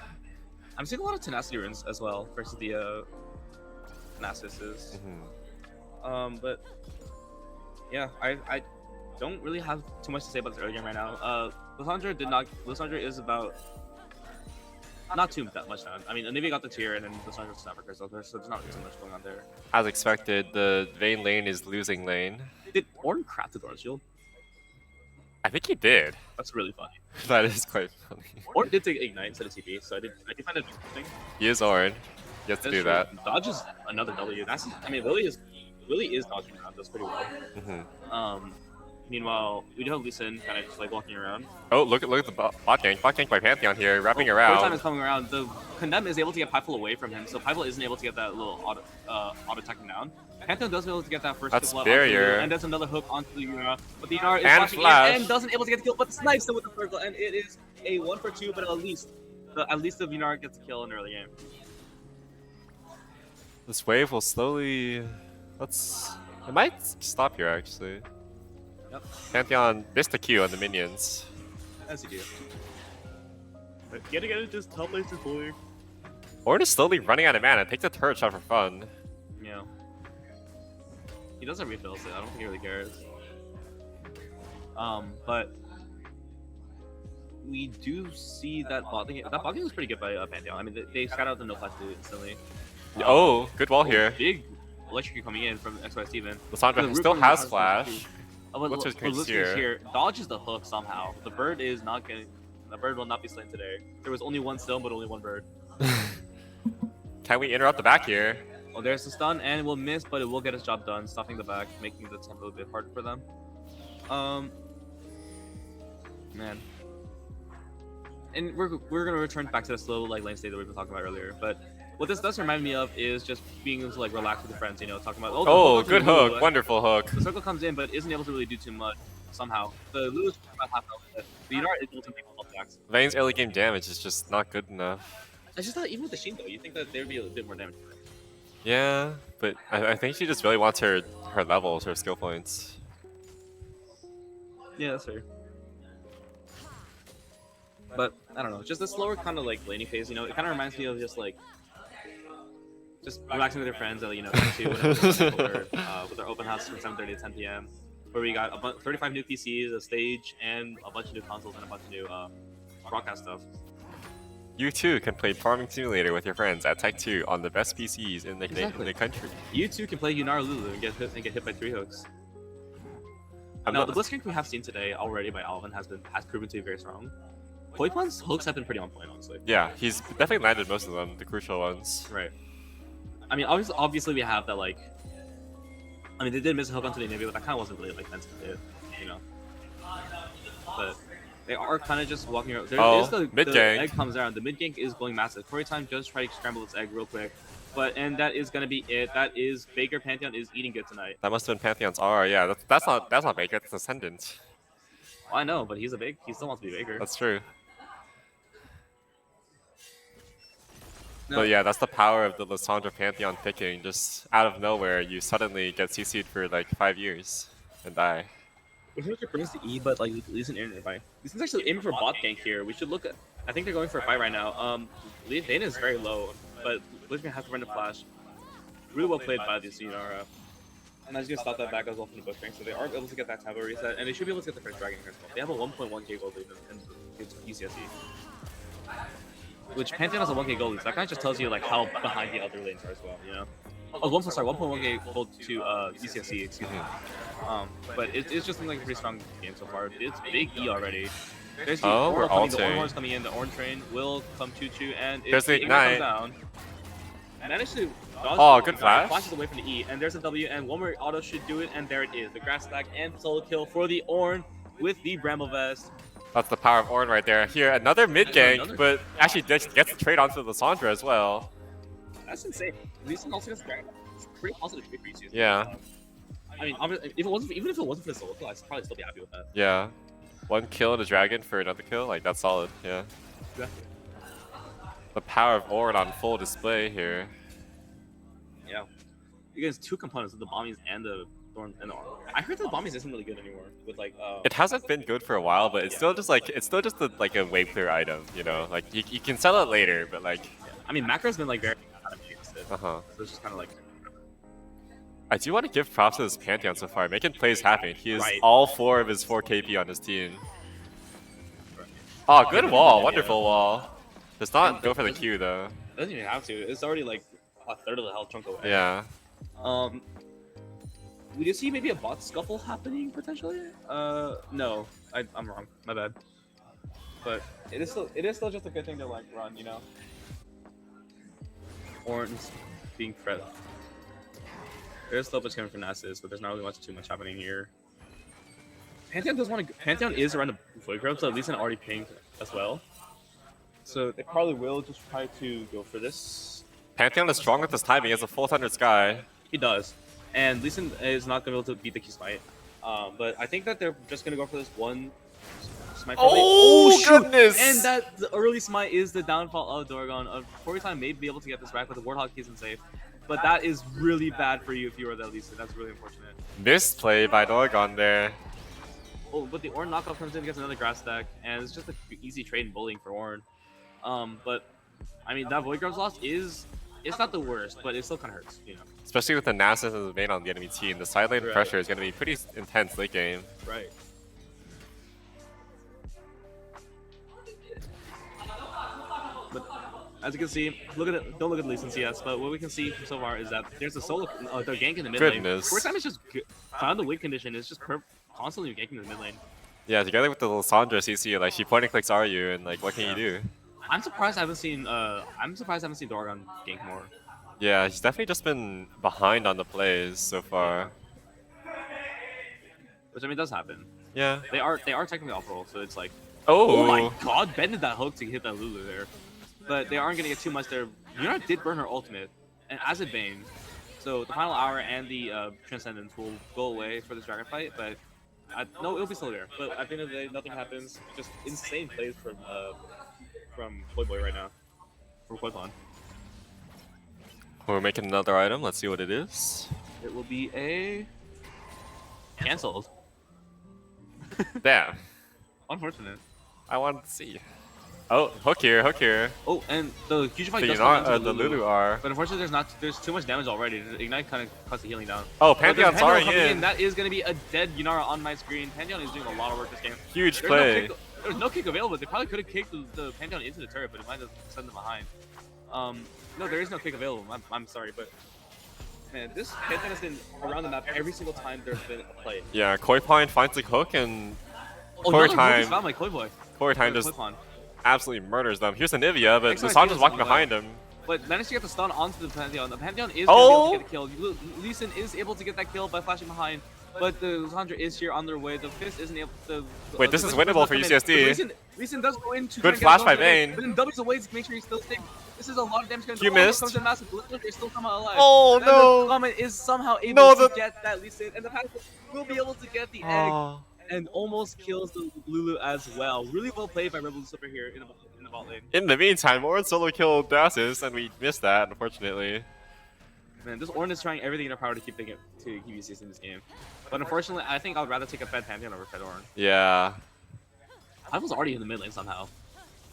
I'm seeing a lot of tenacity runes as well versus the Nasus. But yeah, I don't really have too much to say about this early game right now. Lissandra is about not too that much down. I mean, Anivia got the tier, and then Lissandra's Snapper Crystal, so there's not too much going on there. As expected, the Vayne lane is losing lane. Did Ornn craft the Door Shield? I think he did. That's really funny. That is quite funny. Ornn did take Ignite instead of TP, so I did find it interesting. He is Ornn. He has to do that. Dodges another W. I mean, Lily is dodging around this pretty well. Meanwhile, we do have Lee Sin kind of just like walking around. Oh, look at the bot gank. Bot gank by Pantheon here, wrapping around. Time is coming around. The Condemn is able to get Pyful away from him, so Pyful isn't able to get that little auto attacking down. Pantheon does be able to get that first That's kill barrier. And that's another hook onto the Yuna. But the Yuna is And watching flash. and doesn't able to get the kill, but snipes him with the circle, and it is a 1-for-2, but at least the Yuna gets a kill in the early game. This wave will slowly... It might stop here, actually. Yep. Pantheon missed the Q on the minions. As you do. But yet again, it just top lanes is boy. Ornn is slowly running out of mana. Take the turret shot for fun. Yeah. He doesn't refill, so I don't think he really cares. But we do see that bot thing. That bot thing was pretty good by Pantheon. I mean, they scout out the no flash instantly. Oh, good wall here. Big electric coming in from XY Steven. Lissandra still has flash. What's his here? Dodges the hook somehow. The bird is not getting. The bird will not be slain today. There was only one stone, but only one bird. Can we interrupt the back here? Oh, there's the stun, and it will miss, but it will get its job done, stopping the back, making the tempo a bit harder for them. Man. And we're gonna return back to the slow lane state that we've been talking about earlier, but what this does remind me of is just being able to like relax with your friends, you know, talking about oh good hook, wonderful hook. The circle comes in, but isn't able to really do too much somehow. The Lulu is about half health, but the Ynar is ulting people health attacks. Vayne's early game damage is just not good enough. It's just that even with the Shin though, you think that there'd be a bit more damage. Yeah, but I think she just really wants her levels, her skill points. Yeah, that's fair. But I don't know, just the slower kind of like laning phase, you know, it kind of reminds me of just relaxing with your friends at, you know, with our open house from 7:30 to 10 p.m. where we got 35 new PCs, a stage, and a bunch of new consoles and a bunch of new broadcast stuff. You too can play Farming Simulator with your friends at Tech 2 on the best PCs in the country. You too can play Ynar Lulu and get hit by 3 hooks. Now, the Blitzcrank we have seen today already by Alvin has proven to be very strong. Poipon's hooks have been pretty on point, honestly. Yeah, he's definitely landed most of them, the crucial ones. Right. I mean, obviously we have that, like... I mean, they did miss a hook onto the Navy, but that kind of wasn't really, like, meant to do, you know? But they are kind of just walking around. The egg comes around. The mid-gank is going massive. Corey Time does try to scramble its egg real quick. And that is going to be it. That is Baker. Pantheon is eating good tonight. That must have been Pantheon's R. Yeah, that's not Baker, that's Ascendant. Well, I know, but he still wants to be Baker. That's true. No. But yeah, that's the power of the Lissandra Pantheon picking. Just out of nowhere, you suddenly get CC'd for like 5 years and die. Which brings to E, but like Lee Sin air nearby. Lee Sin's actually aiming for bot gank here. We should look at. I think they're going for a fight right now. Dana is very low, but Blitzcrank has to run a flash. Really well played by the Yunara. And that's gonna stop that back as well from the Blitzcrank, so they are able to get that tempo reset, and they should be able to get the first dragon here as well. They have a 1.1k gold lead in UCSD. Which Pantheon has a 1k gold lead, so that kind of just tells you like how behind the other lanes are as well, you know? Oh, 1.1k gold to UCSD, excuse me. But it's just been like a pretty strong game so far. It's big E already. There's the we're coming, the ulting. Ornn horse coming in, the Ornn train will come choo-choo, and there's the Ignite. Comes down. Managed to dodge good flash. Flashes away from the E, and there's a W, and one more auto should do it, and there it is. The grass stack and solo kill for the Ornn with the Bramble Vest. That's the power of Ornn right there. Here, another mid gank, but actually gets the trade onto the Lissandra as well. That's insane. Lee Sin also gets dragon. It's pretty positive for you. Yeah. I mean, obviously, even if it wasn't for the solo kill, I'd probably still be happy with that. Yeah. 1 kill and a dragon for another kill, like that's solid. Yeah. Exactly. The power of Ornn on full display here. Yeah. against two components, the Bombies and the Thorn and the Arm. I heard that the Bombies isn't really good anymore with like. It hasn't been good for a while, but it's still just like like a wave clear item, you know. Like you can sell it later, but like. I mean, Macro's been like very bad against it. So it's just kind of like. I do want to give props to this Pantheon so far, making plays happen. He is all 4 of his 4 KP on his team. Oh, good wall, wonderful wall. Does not go for the Q though. Doesn't even have to. It's already like a third of the health chunk away. Yeah. We do see maybe a bot scuffle happening potentially. No, I'm wrong. My bad. But it is still just a good thing to like run, you know. Orange being fret. There's still much coming from Nasus, but there's not really too much happening here. Pantheon does want to. Pantheon is around the Void Grub, so at least an already pinged as well. So they probably will just try to go for this. Pantheon is strong with this timing. He has a full Thunder Sky. He does. And Lee Sin is not going to be able to beat the Q Smite. But I think that they're just going to go for this one Smite. Oh, goodness! And that the early Smite is the downfall of Dorgon. Time may be able to get this back, but the Warthog isn't safe. But that is really bad for you if you were that Lee Sin. That's really unfortunate. Misplay by Dorgon there. Oh, but the Ornn knockoff comes in, gets another grass stack, and it's just an easy trade in bullying for Ornn. But I mean, that Void Grub's loss is it's not the worst, but it still kind of hurts, you know. Especially with the Nasus as the main on the enemy team, the side lane pressure is going to be pretty intense late game. Right. But as you can see, don't look at Lee Sin CS, but what we can see so far is that there's a solo, the gank in the mid lane. First time it's just found the win condition. It's just constantly ganking in the mid lane. Yeah, together with the Lissandra CC, like she point and clicks RU, and like what can you do? I'm surprised I haven't seen Dorgon gank more. Yeah, he's definitely just been behind on the plays so far. Which I mean does happen. Yeah. They are technically off roll, so it's like oh my god, Ben did that hook to hit that Lulu there. But they aren't gonna get too much there. Yuna did burn her ultimate and Acid Bane. So the final hour and the Transcendence will go away for this dragon fight, but no, it'll be still there. But at the end of the day, nothing happens. Just insane plays from Koi Boy right now. From Koipon. We're making another item. Let's see what it is. It will be a cancelled. Damn. Unfortunate. I wanted to see. Oh, hook here, hook here. Oh, and the huge fight does not, come into the Lulu are. But unfortunately, there's too much damage already. Ignite kind of cuts the healing down. Oh, Pantheon's already in. That is going to be a dead Yunara on my screen. Pantheon is doing a lot of work this game. Huge play. There's no kick available. They probably could have kicked the Pantheon into the turret, but it might have sent them behind. No, there is no kick available. I'm sorry, but man, this Pantheon has been around the map every single time there's been a play. Yeah, Koipon finds the hook and Core time just absolutely murders them. Here's the Nivea, but Lissandra's walking behind him. But managed to get the stun onto the Pantheon. The Pantheon is able to get a kill. Lee Sin is able to get that kill by flashing behind. But the Lissandra is here on their way. The Fist isn't able to... Wait, this is winnable for UCSD. Lee Sin does go into... Good flash by Vayne. But then W's away to make sure he's still safe. This is a lot of damage. You missed. Comes in massive. They still come out alive. Oh, and no. The Comet is somehow able to get that Lee Sin. And the Pantheon will be able to get the egg. And almost kills the Lulu as well. Really well played by Rebel Lucifer here in the bot lane. In the meantime, Ornn solo killed Nasus, and we missed that, unfortunately. Man, this Ornn is trying everything in their power to keep UCS in this game. But unfortunately, I think I'd rather take a Fed Pantheon over Fed Ornn. Yeah. I was already in the mid lane somehow.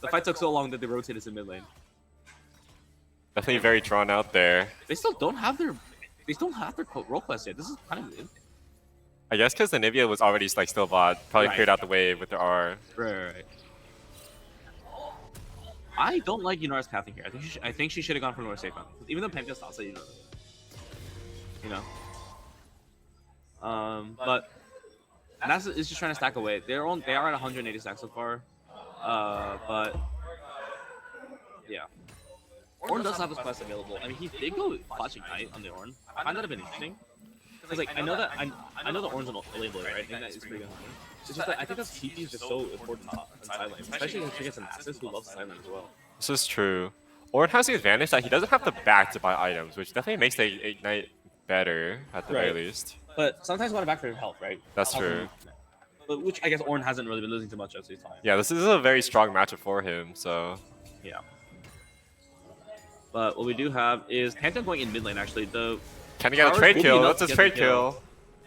The fight took so long that they rotated to mid lane. Definitely very drawn out there. They still don't have their role quest yet. This is kind of weird. I guess because the Nivea was already like still bot, probably cleared out the wave with their R. Right. I don't like Yunara's pathing here. I think she should have gone for more safe one. Even though Pantheon's outside, you know. But Nasus is just trying to stack away. They are at 180 stacks so far. But yeah. Ornn does have his quest available. I mean, he did go flashing Knight on the Ornn. I find that a bit interesting. Because like I know the Ornn's an lane blade, right? And that is pretty good. It's just that I think that TP is just so important on side lane, especially if she gets an Nasus who loves side lane as well. This is true. Ornn has the advantage that he doesn't have to back to buy items, which definitely makes the Ignite better at the very least. But sometimes you want to back for health, right? That's true. But which I guess Ornn hasn't really been losing too much at this time. Yeah, this is a very strong matchup for him, so... Yeah. But what we do have is Pantheon going in mid lane, actually. Can he get a Powers trade will be kill? enough That's to his get the trade kill.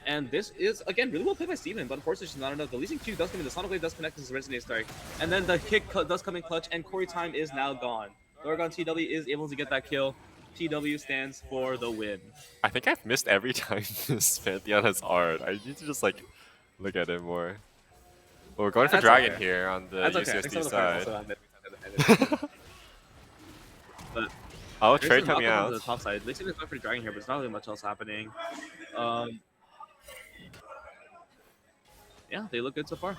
And this is, again, really well played by Steven, but unfortunately it's not enough. The Lee Sin Q does come in, the Sonic Wave does connect his Resonate Strike, and then the kick does come in clutch, and Corey Time is now gone. Oregon TW is able to get that kill. TW stands for the win. I think I've missed every time this Pantheon has art. I need to just like look at it more. But we're going for That's Dragon okay. here on the That's okay. I think some UCSD of the players side. also have it. But Oh, there's trade some coming knockouts on out. the top side. Lee Sin is going for the Dragon here, but there's not really much else happening. Yeah, they look good so far.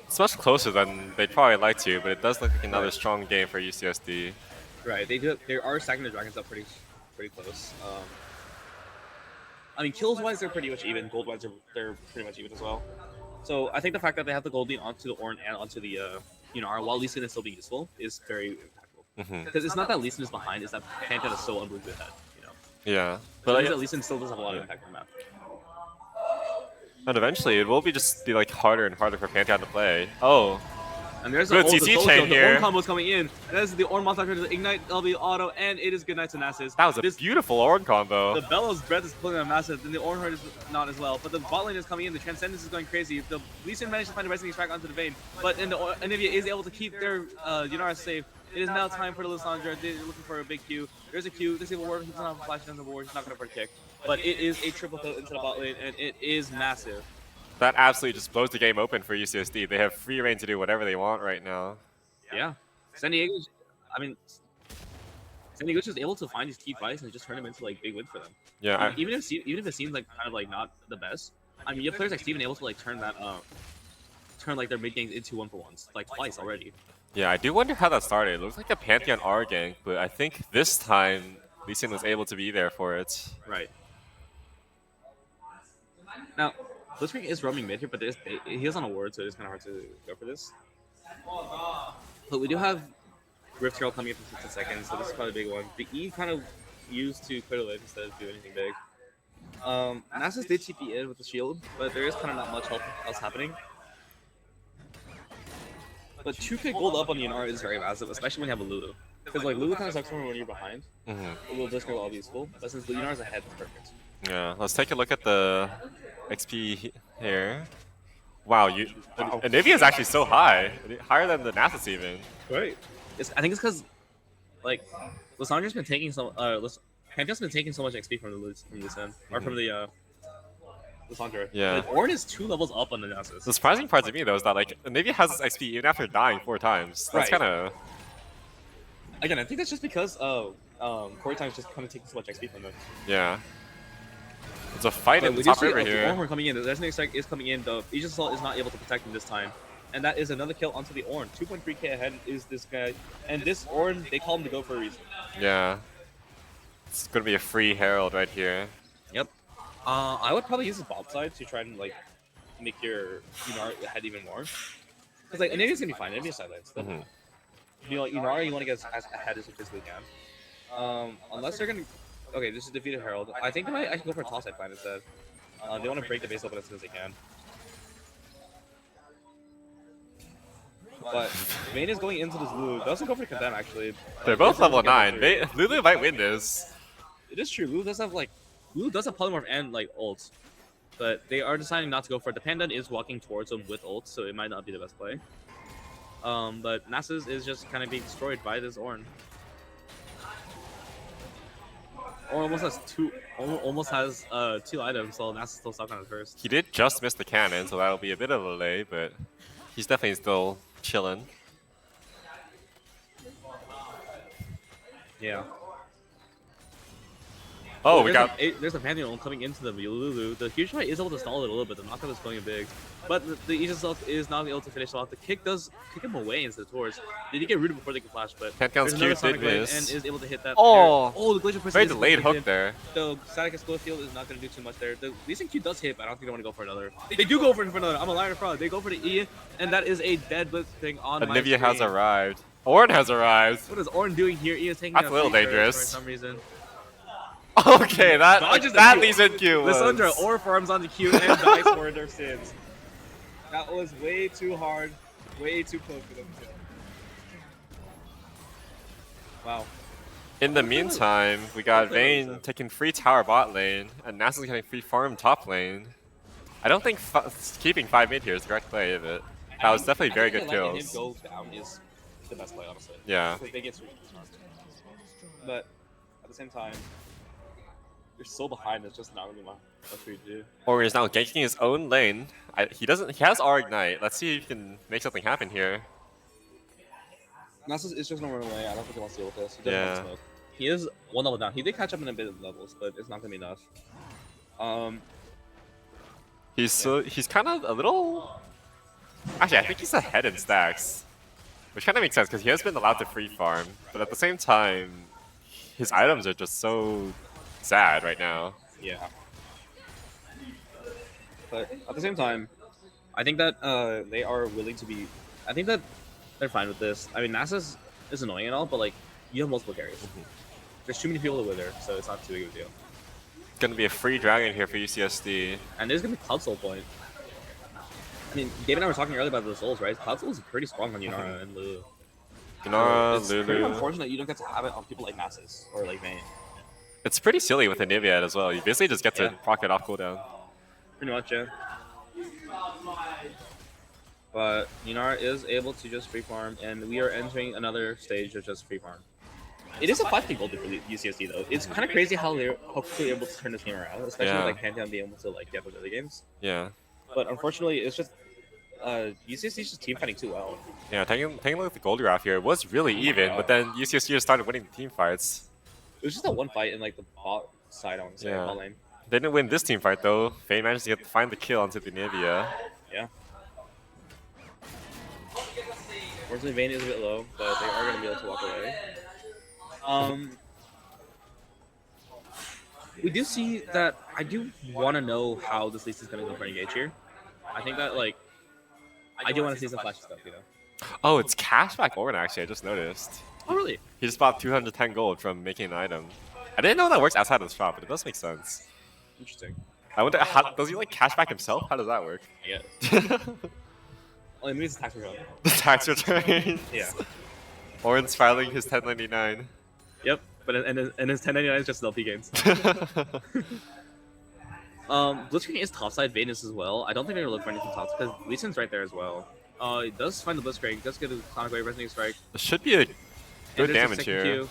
It's much closer than they'd probably like to, but it does look like another Right. strong game for UCSD. Right, they do. They are stacking the Dragons up pretty close. I mean, kills wise, they're pretty much even. Gold wise, they're pretty much even as well. So I think the fact that they have the gold lead onto the Ornn and onto the while Lee Sin is still being useful is very impactful. Because it's not that Lee Sin is behind; it's that Pantheon is so unbelievably ahead. Yeah, But but at Lee Sin still does have a lot of impact on the map. and eventually it will be like harder and harder for Pantheon to play. Oh, And there's Good the CC solo chain kill. The here. Ornn combo's coming in. And that's the Ornn monster to Ignite LB auto, and it is good night to Nasus. that was a beautiful Ornn combo. The Bellows Breath is pulling on massive, then the Ornn Heart is not as well. But the bot lane is coming in, the Transcendence is going crazy. The Lee Sin managed to find a Resonance Strike onto the Vayne, but then the Anivia is able to keep their Yunara safe. It is now time for the Lissandra. They're looking for a big Q. There's a Q. This will work. He's not flashing on the board. He's not going for a kick. But it is a triple kill into the bot lane, and it is massive. That absolutely just blows the game open for UCSD. They have free reign to do whatever they want right now. Yeah. San Diego, I mean, San Diego's just able to find these key fights and just turn them into like big wins for them. Yeah, Even if it seems like kind of like not the best, I mean, you have players like Steven able to like turn that turn like their mid games into 1-for-1s like twice already. yeah. I do wonder how that started. It looks like a Pantheon R gank, but I think this time Lee Sin was able to be there for it. Right. Now, Blitzkrieg is roaming mid here, but he is on a ward, so it's kind of hard to go for this. But we do have Rift Herald coming up in 15 seconds, so this is probably a big one. The E kind of used to clear the wave instead of do anything big. Nasus did TP in with the shield, but there is kind of not much else happening. But 2k gold up on the Yunara is very massive, especially when you have a Lulu. Because like Lulu kind of sucks when you're behind. A little Blitzkrieg will all be useful, but since the Yunara's ahead, it's perfect. Yeah, let's take a look at the XP here. Wow, Anivia is actually so high, higher than the Nasus even. Right. I think it's because, like, Lissandra's been taking so Pantheon's been taking so much XP from Lee Sin, or from the Lissandra. Yeah. Like, Ornn is 2 levels up on the Nasus. The surprising part to me though is that like Anivia has this XP even after dying 4 times. That's Right. kind of Again, I think that's just because Corey Time's just kind of taking so much XP from them. yeah. It's a fight But in the we do top see river the here. Ornn coming in. The Resonate Strike is coming in. The Aegis Assault is not able to protect him this time. And that is another kill onto the Ornn. 2.3k ahead is this guy. And this Ornn, they call him to go for a reason. Yeah. It's gonna be a free Herald right here. Yep. I would probably use the bot side to try and like make your Yunara ahead even more. Because like Anivia's gonna be fine. Anivia's sidelines. You know, like Yunara, you want to get as ahead as you physically can. Unless they're gonna. Okay, this is defeated Herald. I think they might actually go for a toss side plan instead. They want to break the base open as soon as they can. But Vayne is going into this Lulu. Doesn't go for Condemn actually. They're both Doesn't level get the 9. trade. Lulu might win this. It is true. Lulu does have polymorph and like ult, but they are deciding not to go for it. The Pandan is walking towards them with ult, so it might not be the best play. But Nasus is just kind of being destroyed by this Ornn. Ornn almost has 2 items, so Nasus still stuck on his first. He did just miss the cannon, so that'll be a bit of a delay, but he's definitely still chilling. Yeah. Oh, we got There's a Pantheon coming into the Lulu. The huge fight is able to stall it a little bit. The knockup is going big, but the Aegis Assault is not able to finish off. The kick does kick him away into the towards. They did get rooted before they can flash, but Pantheon's there's another Q Sonic did Wave miss. and is able to hit that. Oh! Oh, the Glacier Push very is delayed hook hit. there. The Static Explode Field is not going to do too much there. The Lee Sin Q does hit, but I don't think they want to go for another. They do go for another. I'm a liar fraud. They go for the E, and that is a dead blitz thing on my Anivia has screen. arrived. Ornn has arrived. What is Ornn doing here? E is taking That's a a little free turret dangerous. for some reason. Okay, Dodges the that Q. Lee Sin Q was... Lissandra or farms on the Q and dies for their sins. That was way too hard, way too close for them to kill. Wow. In the meantime, we got Vayne taking free tower bot lane, and Nasa's getting free farm top lane. I don't think keeping 5 mid here is the correct play, but that was definitely very good Letting him kills. go down is the best play, honestly. Yeah. Because they get switched. But at the same time, you're so behind. It's just not really much for you to do. Orin is now ganking his own lane. He has R Ignite. Let's see if he can make something happen here. Nasus is just gonna run away. I don't think he wants to deal with this. He doesn't want Yeah. to smoke. He is one level down. He did catch up in a bit of levels, but it's not gonna be enough. He's kind of a little. Actually, I think he's ahead in stacks, which kind of makes sense because he has been allowed to free farm. But at the same time, his items are just so sad right now. Yeah. But at the same time, I think that they are willing to be. I think that they're fine with this. I mean, Nasus is annoying and all, but like you have multiple carries. There's too many people to wither, so it's not too big of a deal. Gonna be a free dragon here for UCSD. And there's gonna be Cloud Soul point. I mean, David and I were talking earlier about the souls, right? Cloud Soul is pretty strong on Yunara and Lulu. Yunara, It's pretty Lulu. unfortunate you don't get to have it on people like Nasus or like Vayne. It's pretty silly with the Nivea as well. You basically just get to Yeah. proc it off cooldown. Pretty much, yeah. But Yunara is able to just free farm, and we are entering another stage of just free farm. It is a 5k gold for UCSD though. It's kind of crazy how they're hopefully able to turn this game around, especially Yeah. with, like Pantheon being able to like get with other games. Yeah. But unfortunately, it's just UCSD is just team fighting too well. Yeah, taking a look at the gold graph here, it was really even, but then UCSD just started winning the team fights. It was just that one fight in like the bot side, I want to say, Yeah. bot lane. They didn't win this team fight though. Vayne managed to find the kill onto the Nivea. Yeah. Unfortunately, Vayne is a bit low, but they are going to be able to walk away. We do see that I do want to know how this list is going to go for engage here. I think that, like, I do want to see some flashy stuff, you know? Oh, it's cashback Orin actually, I just noticed. Oh, really? He just bought 210 gold from making an item. I didn't know that works outside of the shop, but it does make sense. Interesting. I wonder, does he like cashback himself? How does that work? Yeah. Well, it means tax return. The tax returns. Yeah. Orin's filing his 1099. Yep. But and his 1099 is just LP gains. Blitzcrank is topside, Vayne is as well. I don't think they're gonna look for anything top because Lee Sin's right there as well. It does find the Blitzcrank, does get a Sonic Wave Resonating Strike. It should be a good And there's a damage second here. Q.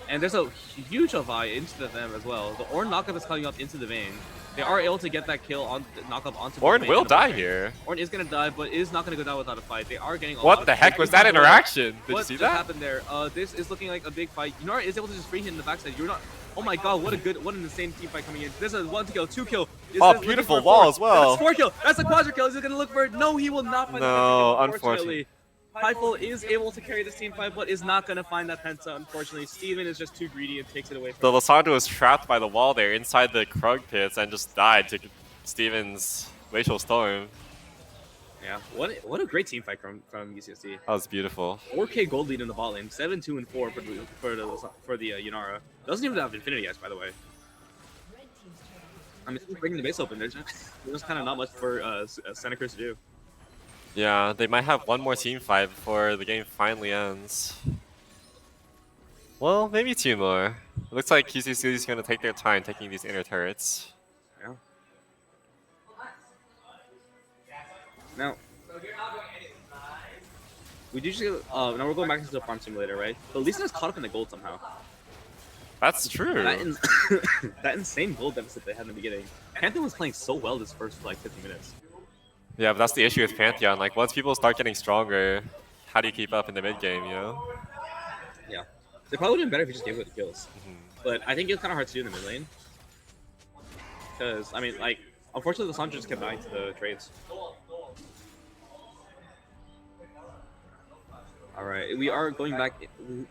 And there's a huge Avai into them as well. The Ornn knockup is coming up into the Vayne. They are able to get that kill on knockup onto Orin the will Vayne. die here. Ornn is gonna die, but is not gonna go down without a fight. They are getting a lot What of the heck was that interaction? Did you What see just that? happened there? This is looking like a big fight. Yunara is able to just free hit in the backside. You're not. Oh my god, what an insane team fight coming in. There's a 1 kill, 2 kill. Is Oh, this beautiful looking for a wall four? as well. That's 4 kill. That's a quadra kill. Is he gonna look for it? No, he will not find No, the penta kill, unfortunately. Pyful is able to carry this team fight, but is not gonna find that penta. Unfortunately, Steven is just too greedy and takes it away from The him. Lissandra was trapped by the wall there inside the Krug pits and just died to Steven's Glacial Storm. Yeah, what a great team fight from UCSD. That was beautiful. 4k gold lead in the bot lane, 7, 2, and 4 for the Yunara. Doesn't even have Infinity Edge, by the way. I mean, bringing the base open, there's kind of not much for Santa Cruz to do. Yeah, they might have one more team fight before the game finally ends. Well, maybe 2 more. It looks like QCC is going to take their time taking these inner turrets. Yeah. Now, we do just now we're going back into the farm simulator, right? But Lee Sin is caught up in the gold somehow. That's true. That insane gold deficit they had in the beginning. Pantheon was playing so well this first like 50 minutes. Yeah, but that's the issue with Pantheon. Like, once people start getting stronger, how do you keep up in the mid game, you know? Yeah. They probably would have been better if you just gave away the kills. Mhm. But I think it's kind of hard to do in the mid lane. Because, I mean, like, unfortunately, the Sancho just kept dying to the trades. Alright, we are going back.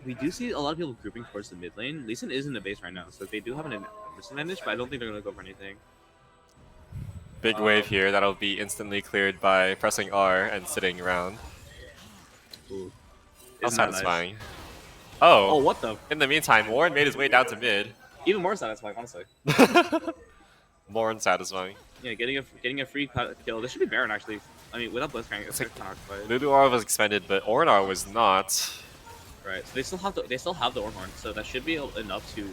We do see a lot of people grouping towards the mid lane. Lee Sin is in the base right now, so they do have an disadvantage, but I don't think they're going to go for anything. Big wave here that'll be instantly cleared by pressing R and sitting around. Ooh. That's Isn't that nice? satisfying. Oh, Oh, what the? in the meantime, Warren made his way down to mid. Even more satisfying, honestly. More unsatisfying. Yeah, getting a free kill. This should be Baron, actually. I mean, without Blitzcrank, it's kind of hard to fight. Luduar was expended, but Ornar was not. Right. So they still have the Ornhorn, so that should be enough to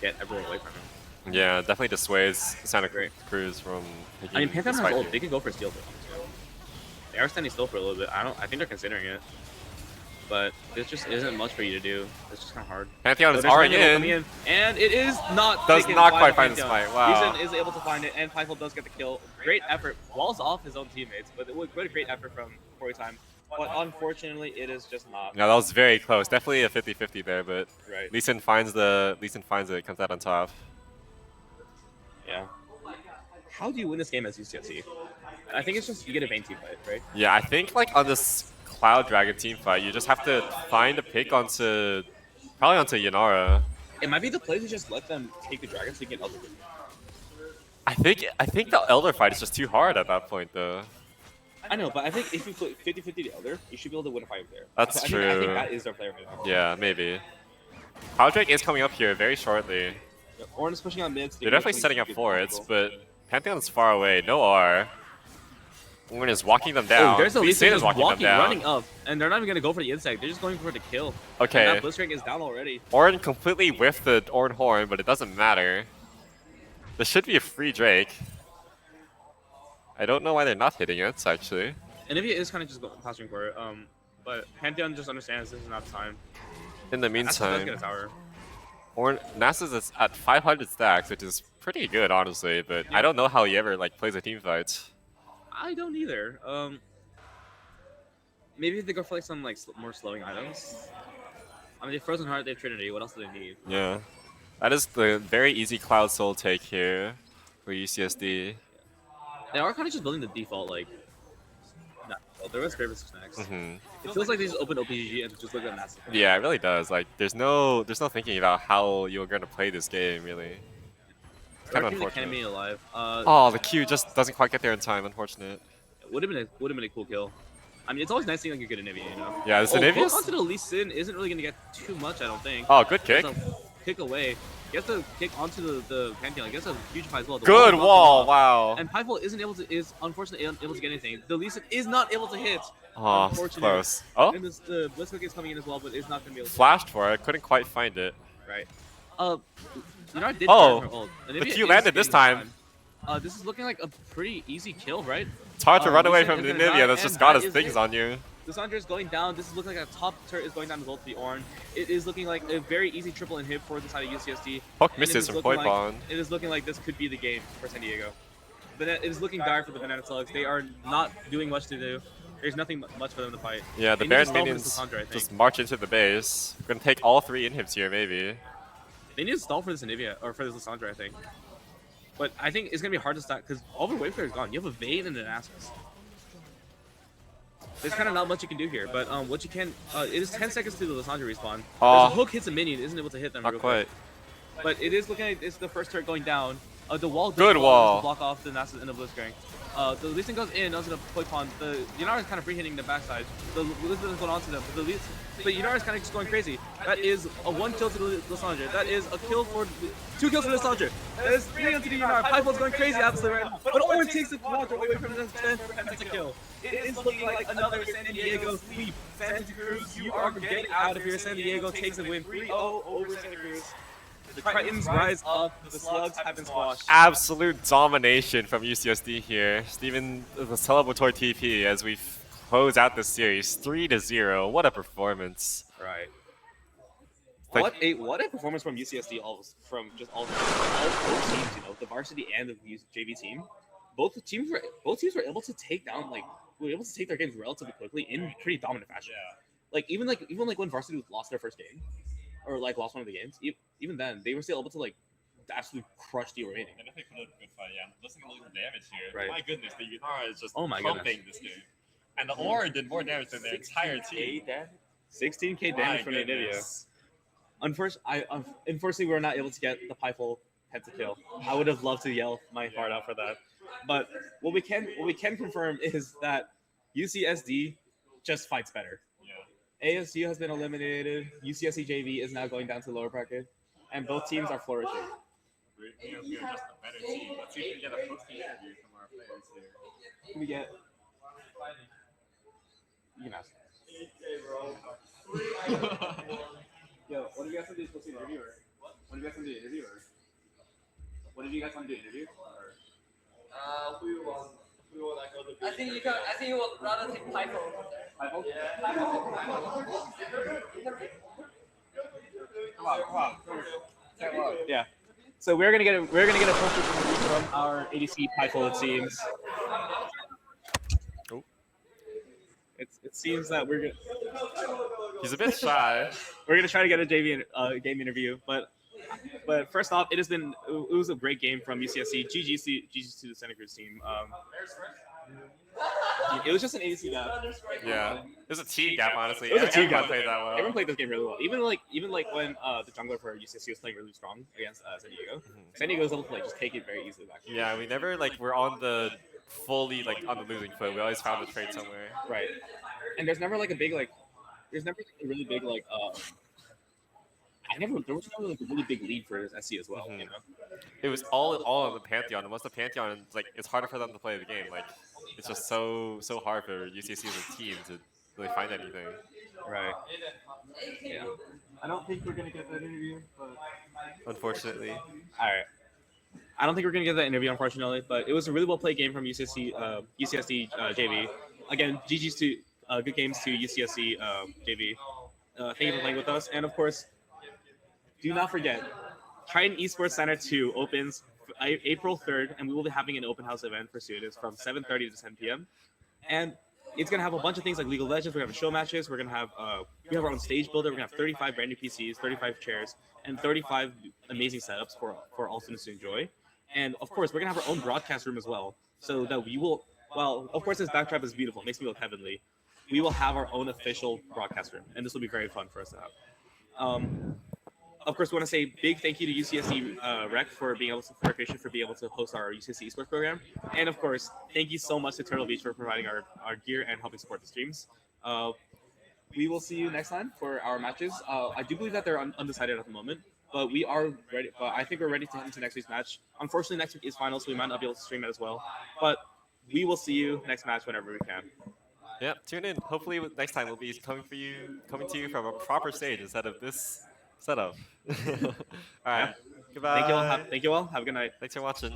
get everyone away from him. Yeah, definitely dissuades Santa Great. Cruz from taking I mean, Pantheon this has fight ult. here. They could go for steal for them too. They are standing still for a little bit. I think they're considering it, but this just isn't much for you to do. It's just kind of hard. Pantheon So is there's already Pantheon in. coming in, and it is not. Does taken not by quite the find the Pantheon. smite. Wow. Leeson is able to find it, and Pyfel does get the kill. Great effort. Walls off his own teammates, but it was a great effort from Corey Time. But unfortunately, it is just not. No, that was very close. Definitely a 50-50 there, but Right. Leeson finds it, comes out on top. Yeah. How do you win this game as UCSD? I think it's just you get a Vayne team fight, right? Yeah, I think like on this Cloud Dragon team fight, you just have to find a pick onto Yanara. It might be the play to just let them take the dragon so you get Elder. I think the Elder fight is just too hard at that point though. I know, but I think if you put 50-50 the Elder, you should be able to win a fight there. That's I true. think that is their play right now. Yeah, maybe. Cloud Drake is coming up here very shortly. Yeah, Orin is pushing on mid. They're definitely setting up for it, but Pantheon is far away. No R. Orin is walking them down. Oh, there's a Lee Sin is just walking them down. running up, and they're not even going to go for the insect. They're just going for the kill. Okay. And that Blitzcrank is down already. Orin completely whiffed the Orin Horn, but it doesn't matter. This should be a free Drake. I don't know why they're not hitting it, actually. Anivia is kind of just posturing for it, but Pantheon just understands this is not the time. In the Nasus does get meantime, a tower. Nasus is at 500 stacks, which is pretty good, honestly, but I don't know how he ever like plays a team fight. I don't either. Maybe if they go for like some like more slowing items. I mean, they have Frozen Heart, they have Trinity. What else do they need? Yeah. That is the very easy Cloud Soul take here for UCSD. They are kind of just building the default like. Nah, well, there was Gravis next. Hmm. It feels like they just opened OPGG and just look at Massive. Yeah, it really does. Like, there's no thinking about how you're gonna play this game, really. It's kind of Can't unfortunate. be alive. Oh, the Q just doesn't quite get there in time. Unfortunate. Would have been a cool kill. I mean, it's always nice seeing like a good Anivia, you know. Yeah, this Hook Anivia's. onto the Lee Sin isn't really gonna get too much, I don't think. Oh, good kick. Gets a kick away. Gets a kick onto the Pantheon. Gets a huge fight as well. The Good is wall. off. Wow. And Pyfel is unfortunately unable to get anything. The Lee Sin is not able to hit. Oh, Unfortunate. close. Oh, And the Blitzcrank is coming in as well, but is not gonna be able to. flashed for it. Couldn't quite find it. Right. Yanara did Oh, turn her ult. the Anivia Q is landed this getting time. This is looking like a pretty easy kill, right? It's hard to run away Lee Sin from is gonna die, Nivea. That's and just got that his is things it. on you. Lissandra is going down. This is looking like a top turret is going down as well to the Ornn. It is looking like a very easy triple inhib for the side of UCSD. Hook And it misses is from looking point like- bond. It is looking like this could be the game for San Diego. But it is looking dire for the Banana Slugs. They are not doing much to do. There's nothing much for them to fight. Yeah, the They need to Baron stall for minions this Lissandra, I think. just march into the base. We're gonna take all 3 inhibs here, maybe. They need to stall for this Anivia, or for this Lissandra, I think. But I think it's going to be hard to stop, because all the wave clear is gone. You have a Vayne and an Asus. There's kind of not much you can do here, but what you can, it is 10 seconds to the Lissandra respawn. Oh. There's a hook hits a minion, isn't able to hit them Not real quite. quick. But it is looking like it's the first turret going down. The wall does Good fall wall. to block off the Nasus and the Blitzcrank. The Lee Sin goes in, onto the play pond. The Yanara is kind of free hitting the backside. The Elizabeth is going on to them, but Yanara is kind of just going crazy. That is a 1 kill to the Lissandra. That is a kill for 2 kills for the Lissandra. That is 3 onto the Yanara. Pyfel's going crazy absolutely right now. But Owen takes the quadra away from the 10 that's a kill. It is looking like another San Diego sweep. Santa Cruz, you are getting out of here. San Diego takes a win 3-0 over Santa Cruz. The Titans rise up, the Slugs have been squashed. Absolute domination from UCSD here. Steven, the celebratory TP as we close out the series 3-0. What a performance! Right. Like- What a performance from UCSD, from just all both teams, you know, the varsity and the JV team. Both teams were able to take down were able to take their games relatively quickly in pretty dominant fashion. Yeah. Even when varsity lost their first game, or lost one of the games, even then they were still able to absolutely crush the remaining. They definitely put up a good fight, yeah. Listening to the damage here. Right. My goodness, the Yanara is just Oh my pumping this game. And the Aura did more damage than their entire team. 16k damage from the Nvidia. Unfortunately, we were not able to get the Pyfel pentakill. I would have loved to yell my heart out for that. But what we can confirm is that UCSD just fights better. Yeah. ASU has been eliminated. UCSD JV is now going down to the lower bracket, and both teams are flourishing. We're just a better team. Let's see if we can get a posting interview from our players here. We get. You can ask. Yo, what do you guys want to do? Supposed to interview or what do you guys want to do? Interview or what did you guys want to do? Interview? Or... I think you would rather take Python. Pineapple? Yeah. So we're gonna get a poster from our ADC Python, it seems. Oh. It seems that we're gonna He's a bit shy. we're gonna try to get a game interview, but first off, it was a great game from UCSD. GG's to the Santa Cruz team. It was just an ADC gap. Yeah. It was a team gap, honestly. It was a team Everyone gap. played that well. Everyone played this game really well. Even like when the jungler for UCSD was playing really strong against San Diego. San Diego was able to like just take it very easily back. Yeah, we never like were on the fully like on the losing foot. We always found a trade somewhere. Right. And there's never like a big like there's never like, a really big like there was never like a really big lead for SC as well, you know. It was all on the Pantheon, and once the Pantheon, like it's harder for them to play the game. Like it's just so hard for UCSC as a team to really find anything. Right. Yeah. I don't think we're gonna get that interview, but Unfortunately. all right. I don't think we're gonna get that interview, unfortunately. But it was a really well played game from UCSD JV. Again, GG's to good games to UCSD JV. Thank you for playing with us, and of course, do not forget, Triton Esports Center 2 opens April 3rd, and we will be having an open house event for students from 7:30 to 10 p.m. And it's gonna have a bunch of things like League of Legends. We're gonna have show matches. We're gonna have we have our own stage builder. We're gonna have 35 brand new PCs, 35 chairs, and 35 amazing setups for all students to enjoy. And of course, we're gonna have our own broadcast room as well, so that we will. Well, of course, this backdrop is beautiful. It makes me look heavenly. We will have our own official broadcast room, and this will be very fun for us to have. Of course, we want to say big thank you to UCSD Rec for being able to, for Christian for being able to host our UCSD esports program, and of course, thank you so much to Turtle Beach for providing our gear and helping support the streams. We will see you next time for our matches. I do believe that they're undecided at the moment, but we are ready. But I think we're ready to head into next week's match. Unfortunately, next week is finals, so we might not be able to stream it as well. But we will see you next match whenever we can. Yeah, tune in. Hopefully next time we'll be coming to you from a proper stage instead of this setup. All right. Yeah. Goodbye. Thank you all. Have a good night. Thanks for watching.